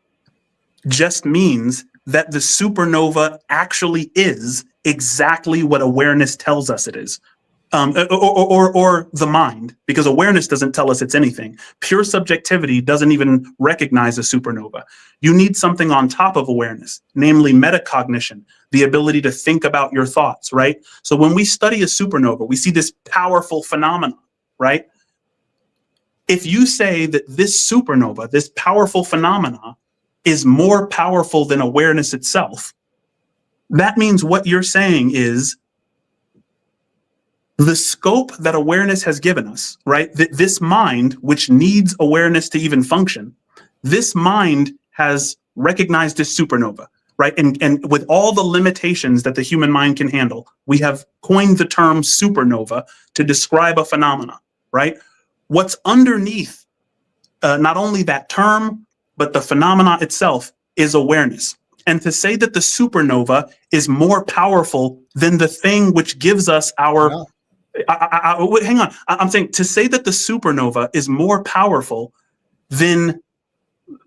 just means that the supernova actually is exactly what awareness tells us it is. Or the mind, because awareness doesn't tell us it's anything. Pure subjectivity doesn't even recognize a supernova. You need something on top of awareness, namely metacognition, the ability to think about your thoughts, right? So when we study a supernova, we see this powerful phenomenon, right? If you say that this supernova, this powerful phenomena, is more powerful than awareness itself, that means what you're saying is the scope that awareness has given us, right? This mind, which needs awareness to even function, this mind has recognized this supernova, right? And with all the limitations that the human mind can handle, we have coined the term supernova to describe a phenomena, right? What's underneath not only that term, but the phenomena itself is awareness. And to say that the supernova is more powerful than the thing which gives us our... No. Wait, hang on. I'm saying to say that the supernova is more powerful than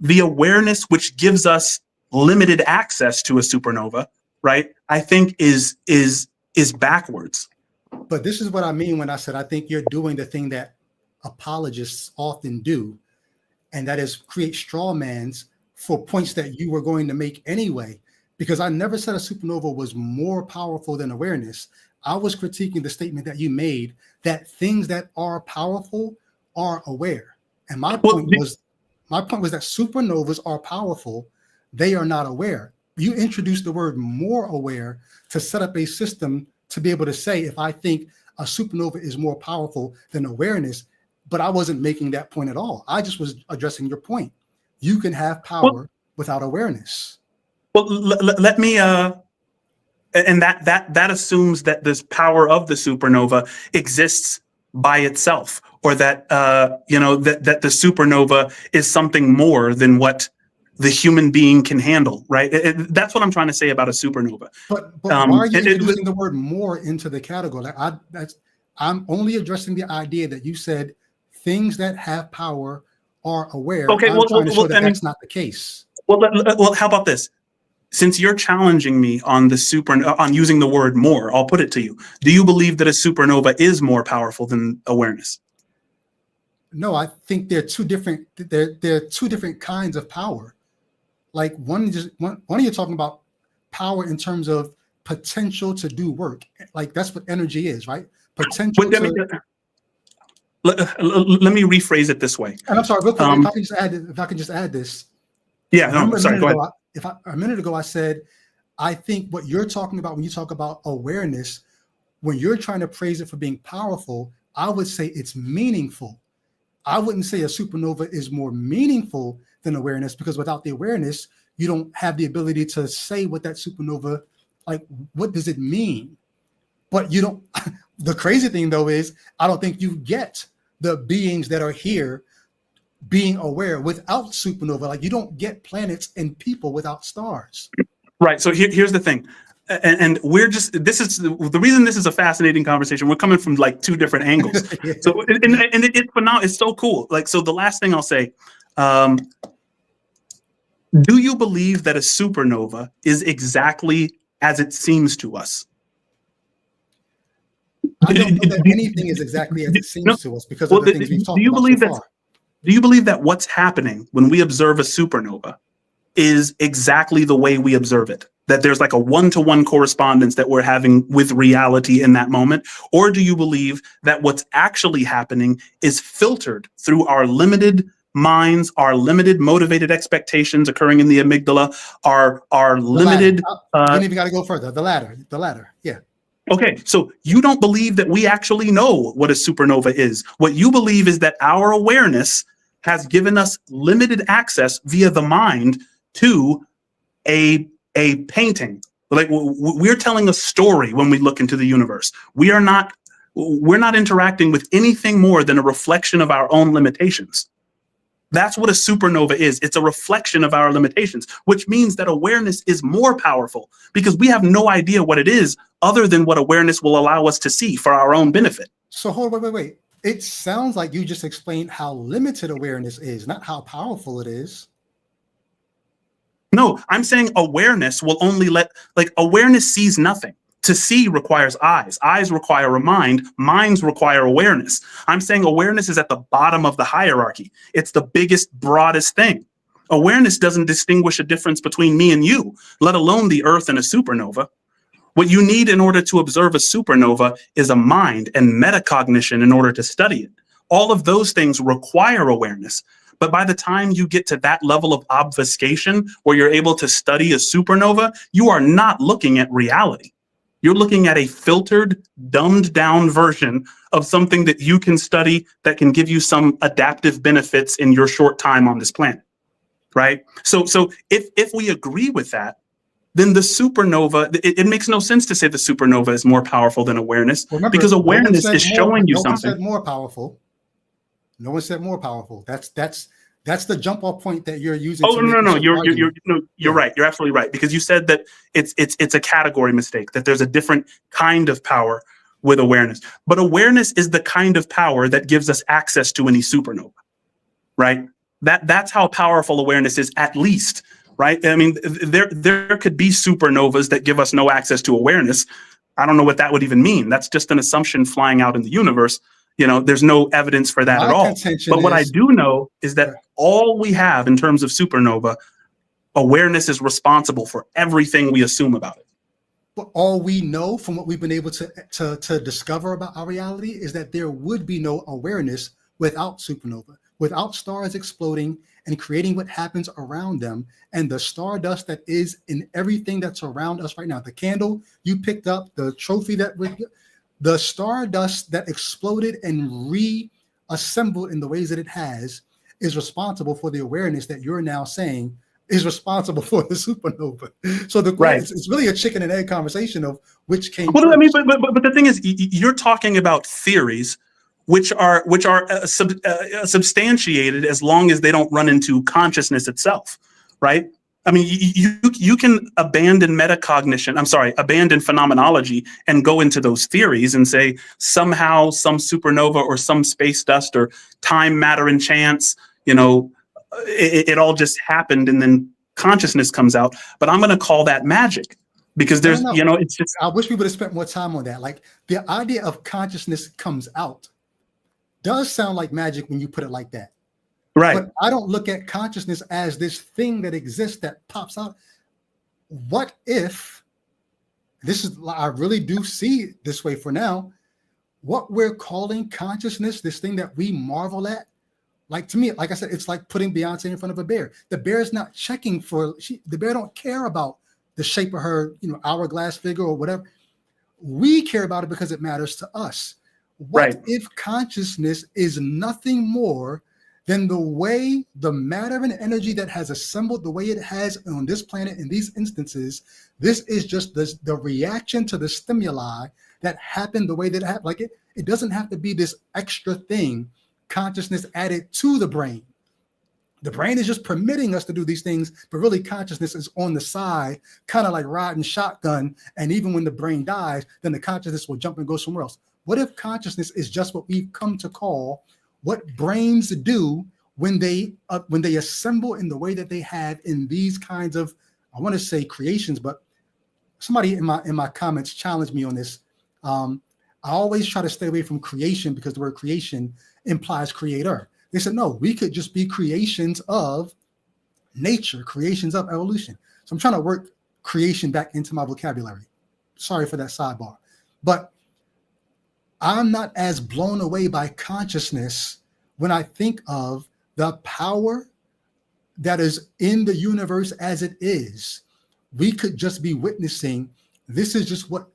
the awareness which gives us limited access to a supernova, right? I think is backwards. But this is what I mean when I said I think you're doing the thing that apologists often do, and that is create straw mans for points that you were going to make anyway. Because I never said a supernova was more powerful than awareness. I was critiquing the statement that you made that things that are powerful are aware. And my point was that supernovas are powerful. They are not aware. You introduced the word more aware to set up a system to be able to say, if I think a supernova is more powerful than awareness, but I wasn't making that point at all. I just was addressing your point. You can have power without awareness. Well, let me, and that assumes that this power of the supernova exists by itself, or that that the supernova is something more than what the human being can handle, right? That's what I'm trying to say about a supernova. But why are you introducing the word more into the category? I'm only addressing the idea that you said things that have power are aware. Okay, I'm trying to show that that's not the case. Well, how about this? Since you're challenging me on on using the word more, I'll put it to you. Do you believe that a supernova is more powerful than awareness? No, I think they're two different. They're two different kinds of power. Like one you're talking about power in terms of potential to do work. Like that's what energy is, right? Potential. Let me rephrase it this way. And I'm sorry, real quick, if I can just add this. Yeah, no, sorry, go ahead. A minute ago I said, I think what you're talking about when you talk about awareness, when you're trying to praise it for being powerful, I would say it's meaningful. I wouldn't say a supernova is more meaningful than awareness, because without the awareness, you don't have the ability to say what that supernova, like, what does it mean? But you don't, the crazy thing though is, I don't think you get the beings that are here being aware without supernova. Like you don't get planets and people without stars. Right. So here's the thing. And we're just, this is the reason this is a fascinating conversation. We're coming from like two different angles. Yeah. So, but now it's so cool. Like, so the last thing I'll say, do you believe that a supernova is exactly as it seems to us? I don't know that anything is exactly as it seems to us because of the things we've talked about so far. Do you believe that what's happening when we observe a supernova is exactly the way we observe it? That there's like a one-to-one correspondence that we're having with reality in that moment? Or do you believe that what's actually happening is filtered through our limited minds, our limited motivated expectations occurring in the amygdala, our limited... You didn't even got to go further. The latter. Yeah. Okay, so you don't believe that we actually know what a supernova is. What you believe is that our awareness has given us limited access via the mind to a painting. Like we're telling a story when we look into the universe. We're not interacting with anything more than a reflection of our own limitations. That's what a supernova is. It's a reflection of our limitations, which means that awareness is more powerful because we have no idea what it is other than what awareness will allow us to see for our own benefit. So hold on, wait. It sounds like you just explained how limited awareness is, not how powerful it is. No, I'm saying awareness will only awareness sees nothing. To see requires eyes. Eyes require a mind. Minds require awareness. I'm saying awareness is at the bottom of the hierarchy. It's the biggest, broadest thing. Awareness doesn't distinguish a difference between me and you, let alone the Earth and a supernova. What you need in order to observe a supernova is a mind and metacognition in order to study it. All of those things require awareness. But by the time you get to that level of obfuscation where you're able to study a supernova, you are not looking at reality. You're looking at a filtered, dumbed down version of something that you can study that can give you some adaptive benefits in your short time on this planet, right? So if we agree with that, then the supernova, it makes no sense to say the supernova is more powerful than awareness. Remember, because awareness is showing you something. No one said more powerful. No one said more powerful. That's the jump off point that you're using. Oh, no, you're right. You're absolutely right. Because you said that it's a category mistake, that there's a different kind of power with awareness. But awareness is the kind of power that gives us access to any supernova, right? That's how powerful awareness is, at least, right? I mean, there could be supernovas that give us no access to awareness. I don't know what that would even mean. That's just an assumption flying out in the universe. You know, there's no evidence for that at all. But what I do know is that all we have in terms of supernova, awareness is responsible for everything we assume about it. But all we know from what we've been able to discover about our reality is that there would be no awareness without supernova, without stars exploding and creating what happens around them, and the stardust that is in everything that's around us right now. The candle you picked up, the trophy the stardust that exploded and reassembled in the ways that it has is responsible for the awareness that you're now saying is responsible for the supernova. So it's really a chicken and egg conversation of which came first. I mean, but the thing is, you're talking about theories which are substantiated as long as they don't run into consciousness itself, right? I mean, you can abandon phenomenology and go into those theories and say somehow some supernova or some space dust or time, matter, and chance, it all just happened and then consciousness comes out. But I'm going to call that magic because there's, it's just. I wish we would have spent more time on that. Like the idea of consciousness comes out does sound like magic when you put it like that. Right. But I don't look at consciousness as this thing that exists that pops out. What if I really do see it this way for now, what we're calling consciousness, this thing that we marvel at, like to me, like I said, it's like putting Beyonce in front of a bear. The bear is not checking the bear don't care about the shape of her, hourglass figure or whatever. We care about it because it matters to us. What if consciousness is nothing more than the way the matter and energy that has assembled the way it has on this planet in these instances, this is just the reaction to the stimuli that happened the way that it happened. Like it doesn't have to be this extra thing, consciousness added to the brain. The brain is just permitting us to do these things, but really consciousness is on the side, kind of like riding shotgun. And even when the brain dies, then the consciousness will jump and go somewhere else. What if consciousness is just what we've come to call what brains do when they assemble in the way that they have in these kinds of, I want to say creations, but somebody in my comments challenged me on this. I always try to stay away from creation because the word creation implies creator. They said, no, we could just be creations of nature, creations of evolution. So I'm trying to work creation back into my vocabulary. Sorry for that sidebar. But I'm not as blown away by consciousness when I think of the power that is in the universe as it is. We could just be witnessing, this is what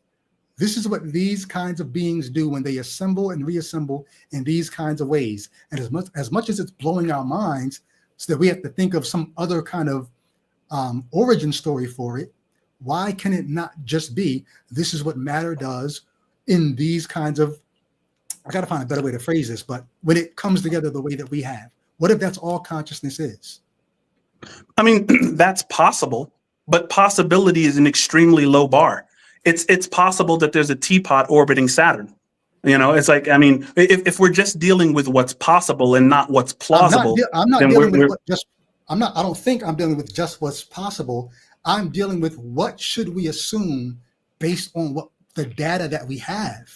these kinds of beings do when they assemble and reassemble in these kinds of ways. And as much as it's blowing our minds, so that we have to think of some other kind of origin story for it, why can it not just be, this is what matter does in these kinds of, I got to find a better way to phrase this, but when it comes together the way that we have, what if that's all consciousness is? I mean, that's possible, but possibility is an extremely low bar. It's possible that there's a teapot orbiting Saturn. You know, it's like, I mean, if we're just dealing with what's possible and not what's plausible, I don't think I'm dealing with just what's possible. I'm dealing with what should we assume based on what the data that we have.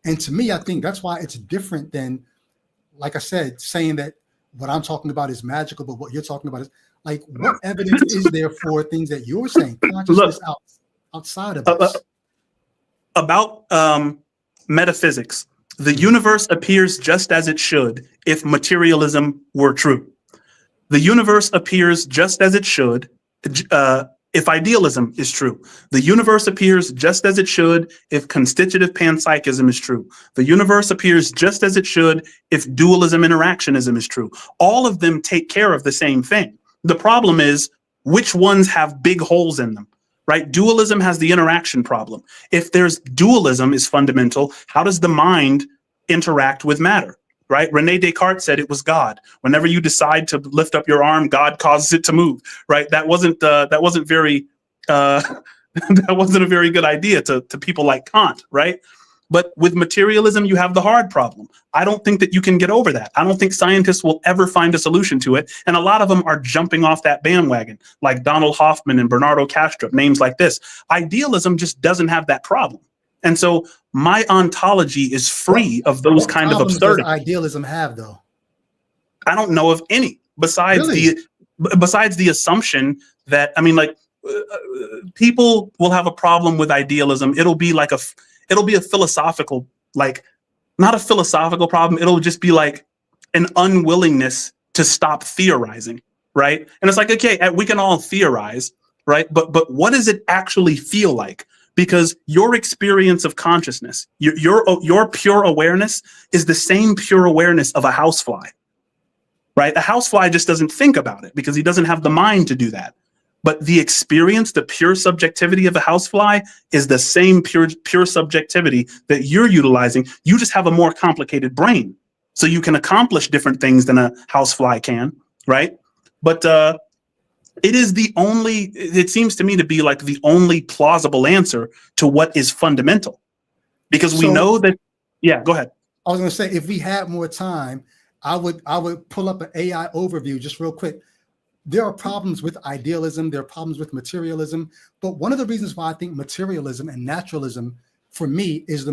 And to me, I think that's why it's different than, like I said, saying that what I'm talking about is magical, but what you're talking about is like, what evidence is there for things that you're saying? Consciousness outside of us. About metaphysics, the universe appears just as it should if materialism were true. The universe appears just as it should if idealism is true. The universe appears just as it should if constitutive panpsychism is true. The universe appears just as it should if dualism interactionism is true. All of them take care of the same thing. The problem is which ones have big holes in them. Right? Dualism has the interaction problem. If there's dualism is fundamental, how does the mind interact with matter? Right? Rene Descartes said it was God. Whenever you decide to lift up your arm, God causes it to move. Right? That wasn't very that wasn't a very good idea to people like Kant. Right? But with materialism, you have the hard problem. I don't think that you can get over that. I don't think scientists will ever find a solution to it. And a lot of them are jumping off that bandwagon, like Donald Hoffman and Bernardo Kastrup, names like this. Idealism just doesn't have that problem. And so my ontology is free of those kind of absurdities. What idealism have, though? I don't know of any besides the assumption that, I mean, like people will have a problem with idealism. It'll be a philosophical, like, not a philosophical problem. It'll just be like an unwillingness to stop theorizing, right? And it's like, okay, we can all theorize, right? But what does it actually feel like? Because your experience of consciousness, your pure awareness is the same pure awareness of a housefly, right? A housefly just doesn't think about it because he doesn't have the mind to do that. But the experience, the pure subjectivity of a housefly is the same pure subjectivity that you're utilizing. You just have a more complicated brain. So you can accomplish different things than a housefly can, right? But it seems to me to be like the only plausible answer to what is fundamental. Because we know that, yeah, go ahead. I was going to say, if we had more time, I would pull up an AI overview just real quick. There are problems with idealism. There are problems with materialism. But one of the reasons why I think materialism and naturalism, for me, is the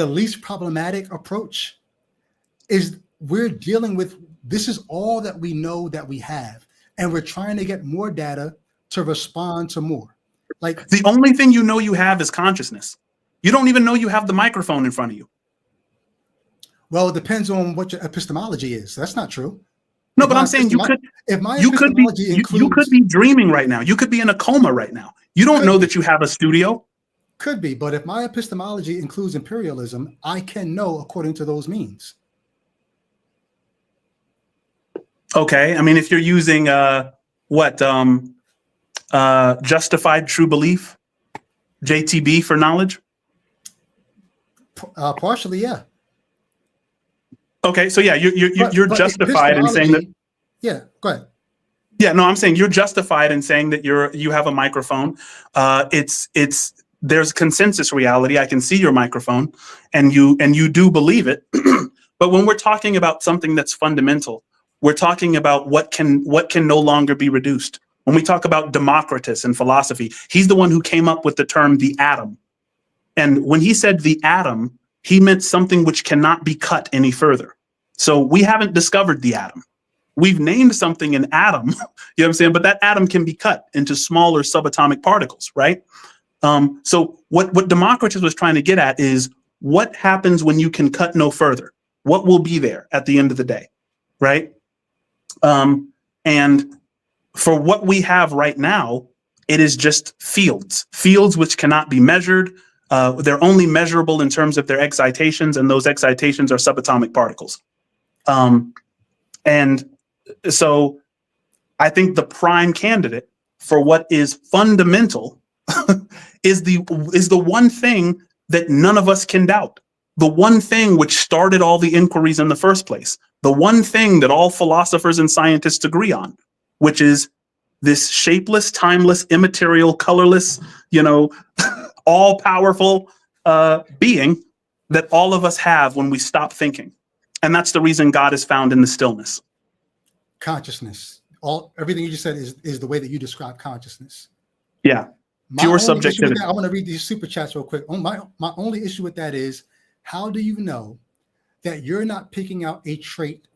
least problematic approach, is we're dealing with, this is all that we know that we have. And we're trying to get more data to respond to more. Like, the only thing you know you have is consciousness. You don't even know you have the microphone in front of you. Well, it depends on what your epistemology is. That's not true. No, but I'm saying you could be dreaming right now. You could be in a coma right now. You don't know that you have a studio. Could be, but if my epistemology includes imperialism, I can know according to those means. Okay, I mean, if you're using justified true belief, JTB for knowledge. Partially, yeah. Okay, so yeah, you're justified in saying that. Yeah, go ahead. Yeah, no, I'm saying you're justified in saying that you have a microphone. There's consensus reality. I can see your microphone, and you do believe it. But when we're talking about something that's fundamental, we're talking about what can no longer be reduced. When we talk about Democritus and philosophy, he's the one who came up with the term the atom. And when he said the atom, he meant something which cannot be cut any further. So we haven't discovered the atom. We've named something an atom, you know what I'm saying? But that atom can be cut into smaller subatomic particles, right? So what Democritus was trying to get at is what happens when you can cut no further? What will be there at the end of the day, right? And for what we have right now, it is just fields which cannot be measured. They're only measurable in terms of their excitations, and those excitations are subatomic particles. And so I think the prime candidate for what is fundamental is the one thing that none of us can doubt. The one thing which started all the inquiries in the first place. The one thing that all philosophers and scientists agree on, which is this shapeless, timeless, immaterial, colorless, all powerful being that all of us have when we stop thinking. And that's the reason God is found in the stillness. Consciousness. Everything you just said is the way that you describe consciousness. Yeah. Pure subjectivity. I want to read these super chats real quick. My only issue with that is, how do you know that you're not picking out a trait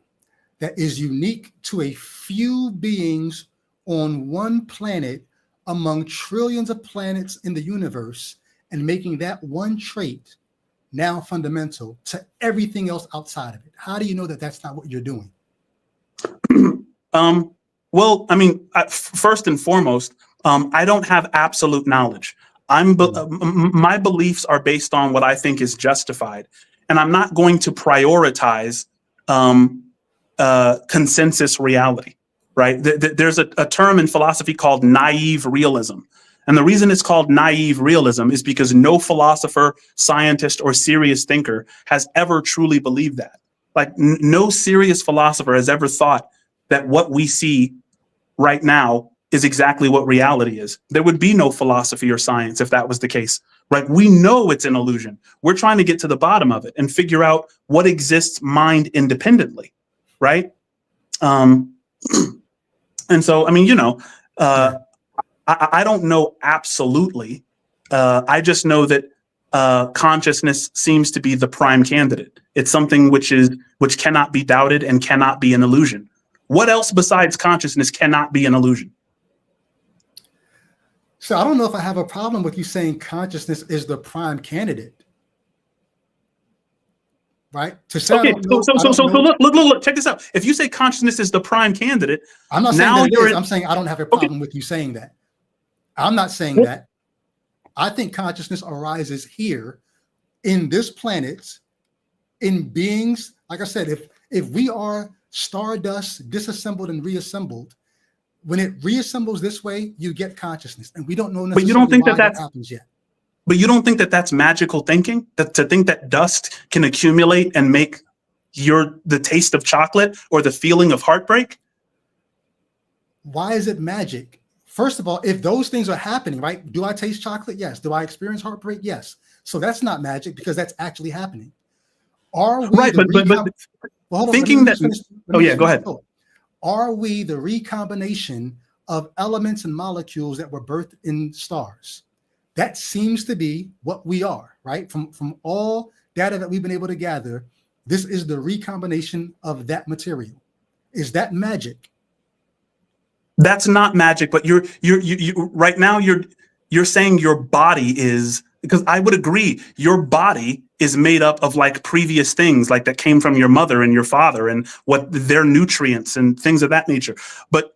that is unique to a few beings on one planet among trillions of planets in the universe and making that one trait now fundamental to everything else outside of it? How do you know that that's not what you're doing? Well, I mean, first and foremost, I don't have absolute knowledge. My beliefs are based on what I think is justified, and I'm not going to prioritize consensus reality, right? There's a term in philosophy called naive realism. And the reason it's called naive realism is because no philosopher, scientist, or serious thinker has ever truly believed that. Like, no serious philosopher has ever thought that what we see right now is exactly what reality is. There would be no philosophy or science if that was the case, right? We know it's an illusion. We're trying to get to the bottom of it and figure out what exists mind independently, right? And so, I mean, I don't know absolutely. I just know that consciousness seems to be the prime candidate. It's something which cannot be doubted and cannot be an illusion. What else besides consciousness cannot be an illusion? So I don't know if I have a problem with you saying consciousness is the prime candidate, right? To say okay, so look, check this out. If you say consciousness is the prime candidate, I'm not saying that it is. I'm saying I don't have a problem with you saying that. I'm not saying that. I think consciousness arises here in this planet, in beings. Like I said, if we are stardust disassembled and reassembled, when it reassembles this way, you get consciousness, and we don't know necessarily. But you don't think that happens yet. But you don't think that that's magical thinking? That to think that dust can accumulate and make the taste of chocolate or the feeling of heartbreak? Why is it magic? First of all, if those things are happening, right? Do I taste chocolate? Yes. Do I experience heartbreak? Yes. So that's not magic because that's actually happening. Are we right? But well, thinking that. Oh yeah, go ahead. Are we the recombination of elements and molecules that were birthed in stars? That seems to be what we are, right? From all data that we've been able to gather, this is the recombination of that material. Is that magic? That's not magic, but you right now you're saying your body is, because I would agree your body is made up of like previous things like that came from your mother and your father and what their nutrients and things of that nature. But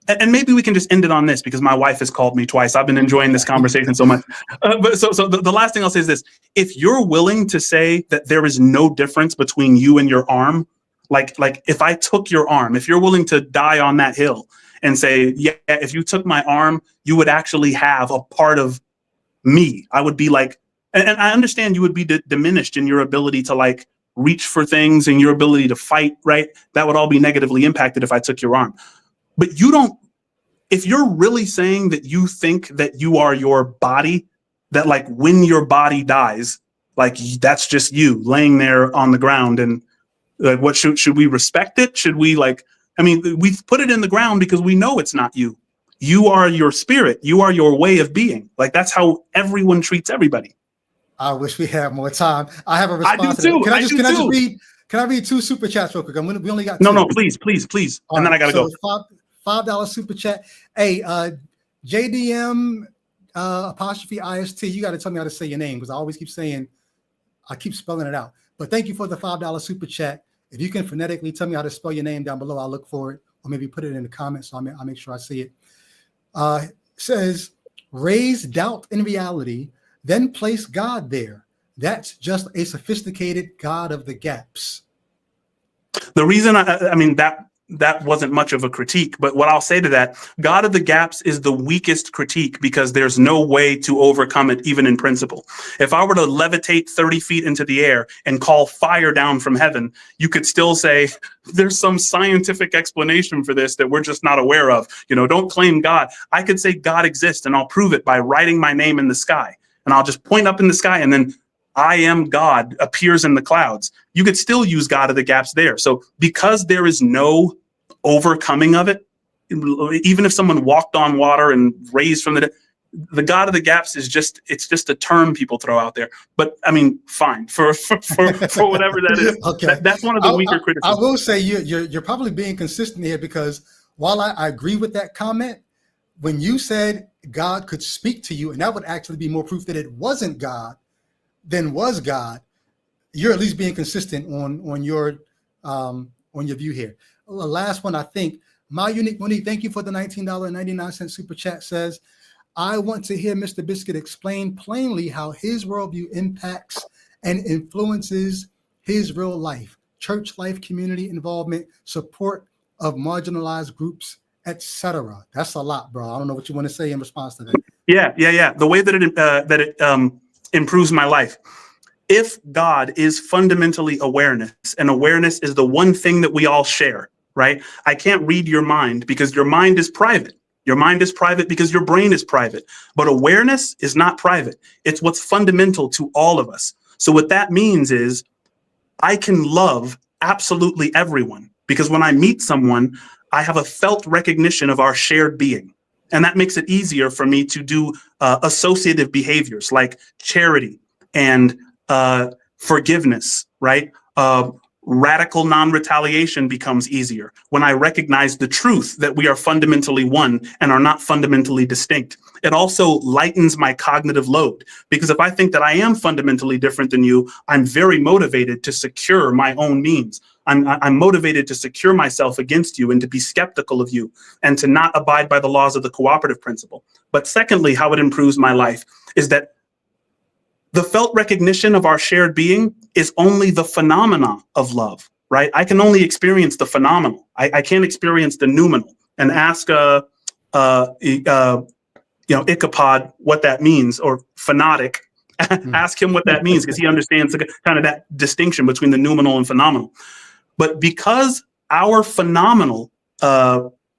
and maybe we can just end it on this because my wife has called me twice. I've been enjoying this conversation so much. But the last thing I'll say is this: if you're willing to say that there is no difference between you and your arm, like if I took your arm, if you're willing to die on that hill and say, yeah, if you took my arm, you would actually have a part of me. I would be like, and I understand you would be diminished in your ability to like reach for things and your ability to fight, right? That would all be negatively impacted if I took your arm. But you don't, if you're really saying that you think that you are your body, that like when your body dies, like that's just you laying there on the ground, and like what should we respect it? Should we like, I mean, we've put it in the ground because we know it's not you. You are your spirit. You are your way of being. Like that's how everyone treats everybody. I wish we had more time. I have a response. I do too. Can I just read? Can I read 2 super chats real quick? We only got 2. No, please. All And then right, I gotta so go. $5 super chat. Hey, JDM apostrophe IST. You got to tell me how to say your name because I keep spelling it out. But thank you for the $5 super chat. If you can phonetically tell me how to spell your name down below, I'll look for it, or maybe put it in the comments so I'll make sure I see it. Says, raise doubt in reality, then place God there. That's just a sophisticated God of the gaps. The reason I mean that wasn't much of a critique, but what I'll say to that, God of the gaps is the weakest critique because there's no way to overcome it, even in principle. If I were to levitate 30 feet into the air and call fire down from heaven, you could still say there's some scientific explanation for this that we're just not aware of. Don't claim God. I could say God exists, and I'll prove it by writing my name in the sky. And I'll just point up in the sky, and then I am God appears in the clouds. You could still use God of the gaps there. So because there is no overcoming of it, even if someone walked on water and raised from the God of the gaps it's just a term people throw out there. But I mean, fine for whatever that is. Okay. That's one of the weaker criticisms. I will say you're probably being consistent here because while I agree with that comment, when you said God could speak to you, and that would actually be more proof that it wasn't God than was God, you're at least being consistent on your view here. The last one, I think, My Unique Monique, thank you for the $19.99 super chat, says, I want to hear Mr. Biscuit explain plainly how his worldview impacts and influences his real life, church life, community involvement, support of marginalized groups, etc. That's a lot, bro. I don't know what you want to say in response to that. Yeah. The way that it improves my life. If God is fundamentally awareness, and awareness is the one thing that we all share, right? I can't read your mind because your mind is private. Your mind is private because your brain is private. But awareness is not private. It's what's fundamental to all of us. So what that means is I can love absolutely everyone because when I meet someone, I have a felt recognition of our shared being. And that makes it easier for me to do associative behaviors like charity and forgiveness, right? Radical non-retaliation becomes easier when I recognize the truth that we are fundamentally one and are not fundamentally distinct. It also lightens my cognitive load because if I think that I am fundamentally different than you, I'm very motivated to secure my own means. I'm motivated to secure myself against you and to be skeptical of you and to not abide by the laws of the cooperative principle. But secondly, how it improves my life is that the felt recognition of our shared being is only the phenomena of love, right? I can only experience the phenomenal. I can't experience the noumenal. And ask Ichabod what that means, or phonetic. Ask him what that means because he understands kind of that distinction between the noumenal and phenomenal. But because our phenomenal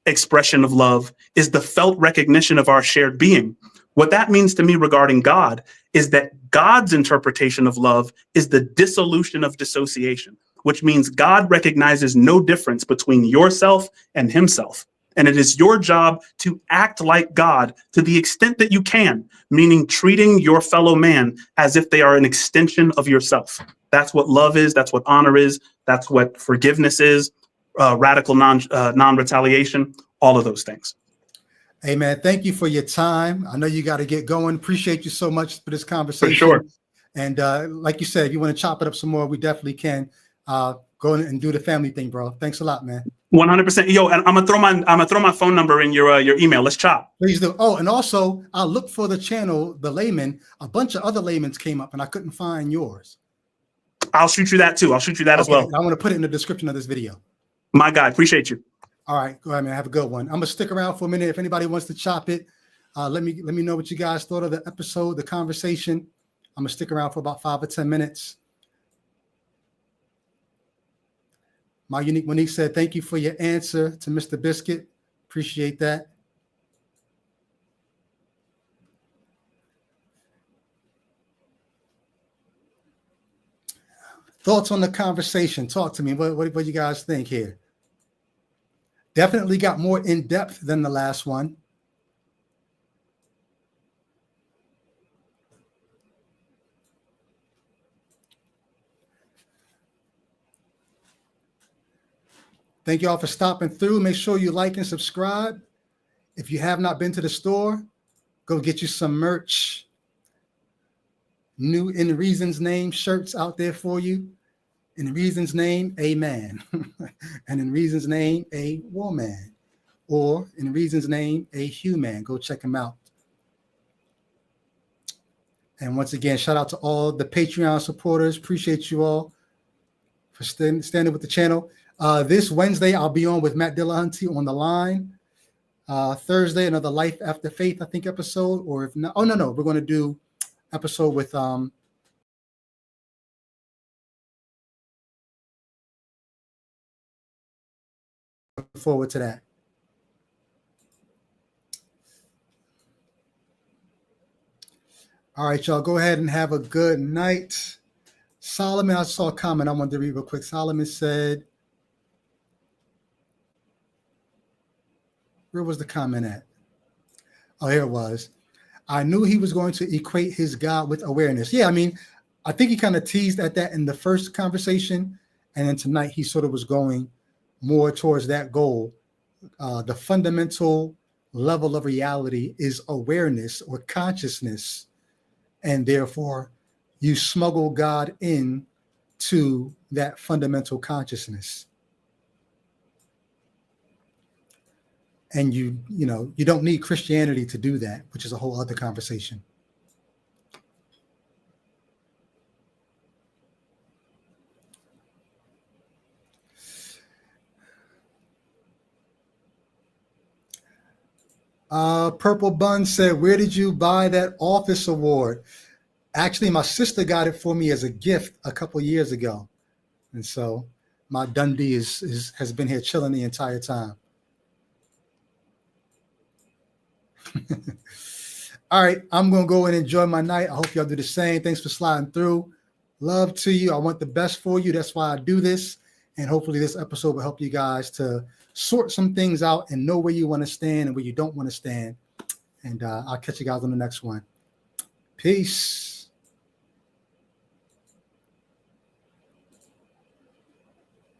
expression of love is the felt recognition of our shared being, what that means to me regarding God is that God's interpretation of love is the dissolution of dissociation, which means God recognizes no difference between yourself and himself. And it is your job to act like God to the extent that you can, meaning treating your fellow man as if they are an extension of yourself. That's what love is. That's what honor is. That's what forgiveness is. Radical non-retaliation, all of those things. Hey, man, thank you for your time. I know you got to get going. Appreciate you so much for this conversation. For sure. And like you said, if you want to chop it up some more, we definitely can. Go and do the family thing, bro. Thanks a lot, man. 100%. Yo, and I'm gonna throw my phone number in your email. Let's chop. Please do. Oh, and also I'll look for the channel, The Layman. A bunch of other Laymans came up and I couldn't find yours. I'll shoot you that too. I'll shoot you that as well. I want to put it in the description of this video. My guy, appreciate you. All right, go ahead, man. Have a good one. I'm gonna stick around for a minute. If anybody wants to chop it, let me know what you guys thought of the episode, the conversation. I'm gonna stick around for about 5 or 10 minutes. My Unique Monique said, thank you for your answer to Mr. Biscuit. Appreciate that. Thoughts on the conversation? Talk to me. What do you guys think here? Definitely got more in depth than the last one. Thank you all for stopping through. Make sure you like and subscribe. If you have not been to the store, go get you some merch. New In Reason's Name shirts out there for you. In Reason's name, a man. And in Reason's name, a woman. Or in Reason's name, a human. Go check them out. And once again, shout out to all the Patreon supporters. Appreciate you all for standing with the channel. This Wednesday, I'll be on with Matt Dillahunty on the line. Thursday, another Life After Faith, I think, episode. Or if not, no. We're going to do episode with forward to that. All right, y'all, go ahead and have a good night. Solomon, I saw a comment I wanted to read real quick. Solomon said, where was the comment at? Oh, here it was. I knew he was going to equate his God with awareness. Yeah, I mean, I think he kind of teased at that in the first conversation. And then tonight he sort of was going more towards that goal. The fundamental level of reality is awareness or consciousness. And therefore, you smuggle God in to that fundamental consciousness. And you don't need Christianity to do that, which is a whole other conversation. Purple Bun said, where did you buy that office award? Actually, my sister got it for me as a gift a couple years ago. And so my Dundee has been here chilling the entire time. All right, I'm going to go and enjoy my night. I hope y'all do the same. Thanks for sliding through. Love to you. I want the best for you. That's why I do this. And hopefully this episode will help you guys to sort some things out and know where you want to stand and where you don't want to stand. And I'll catch you guys on the next one. Peace.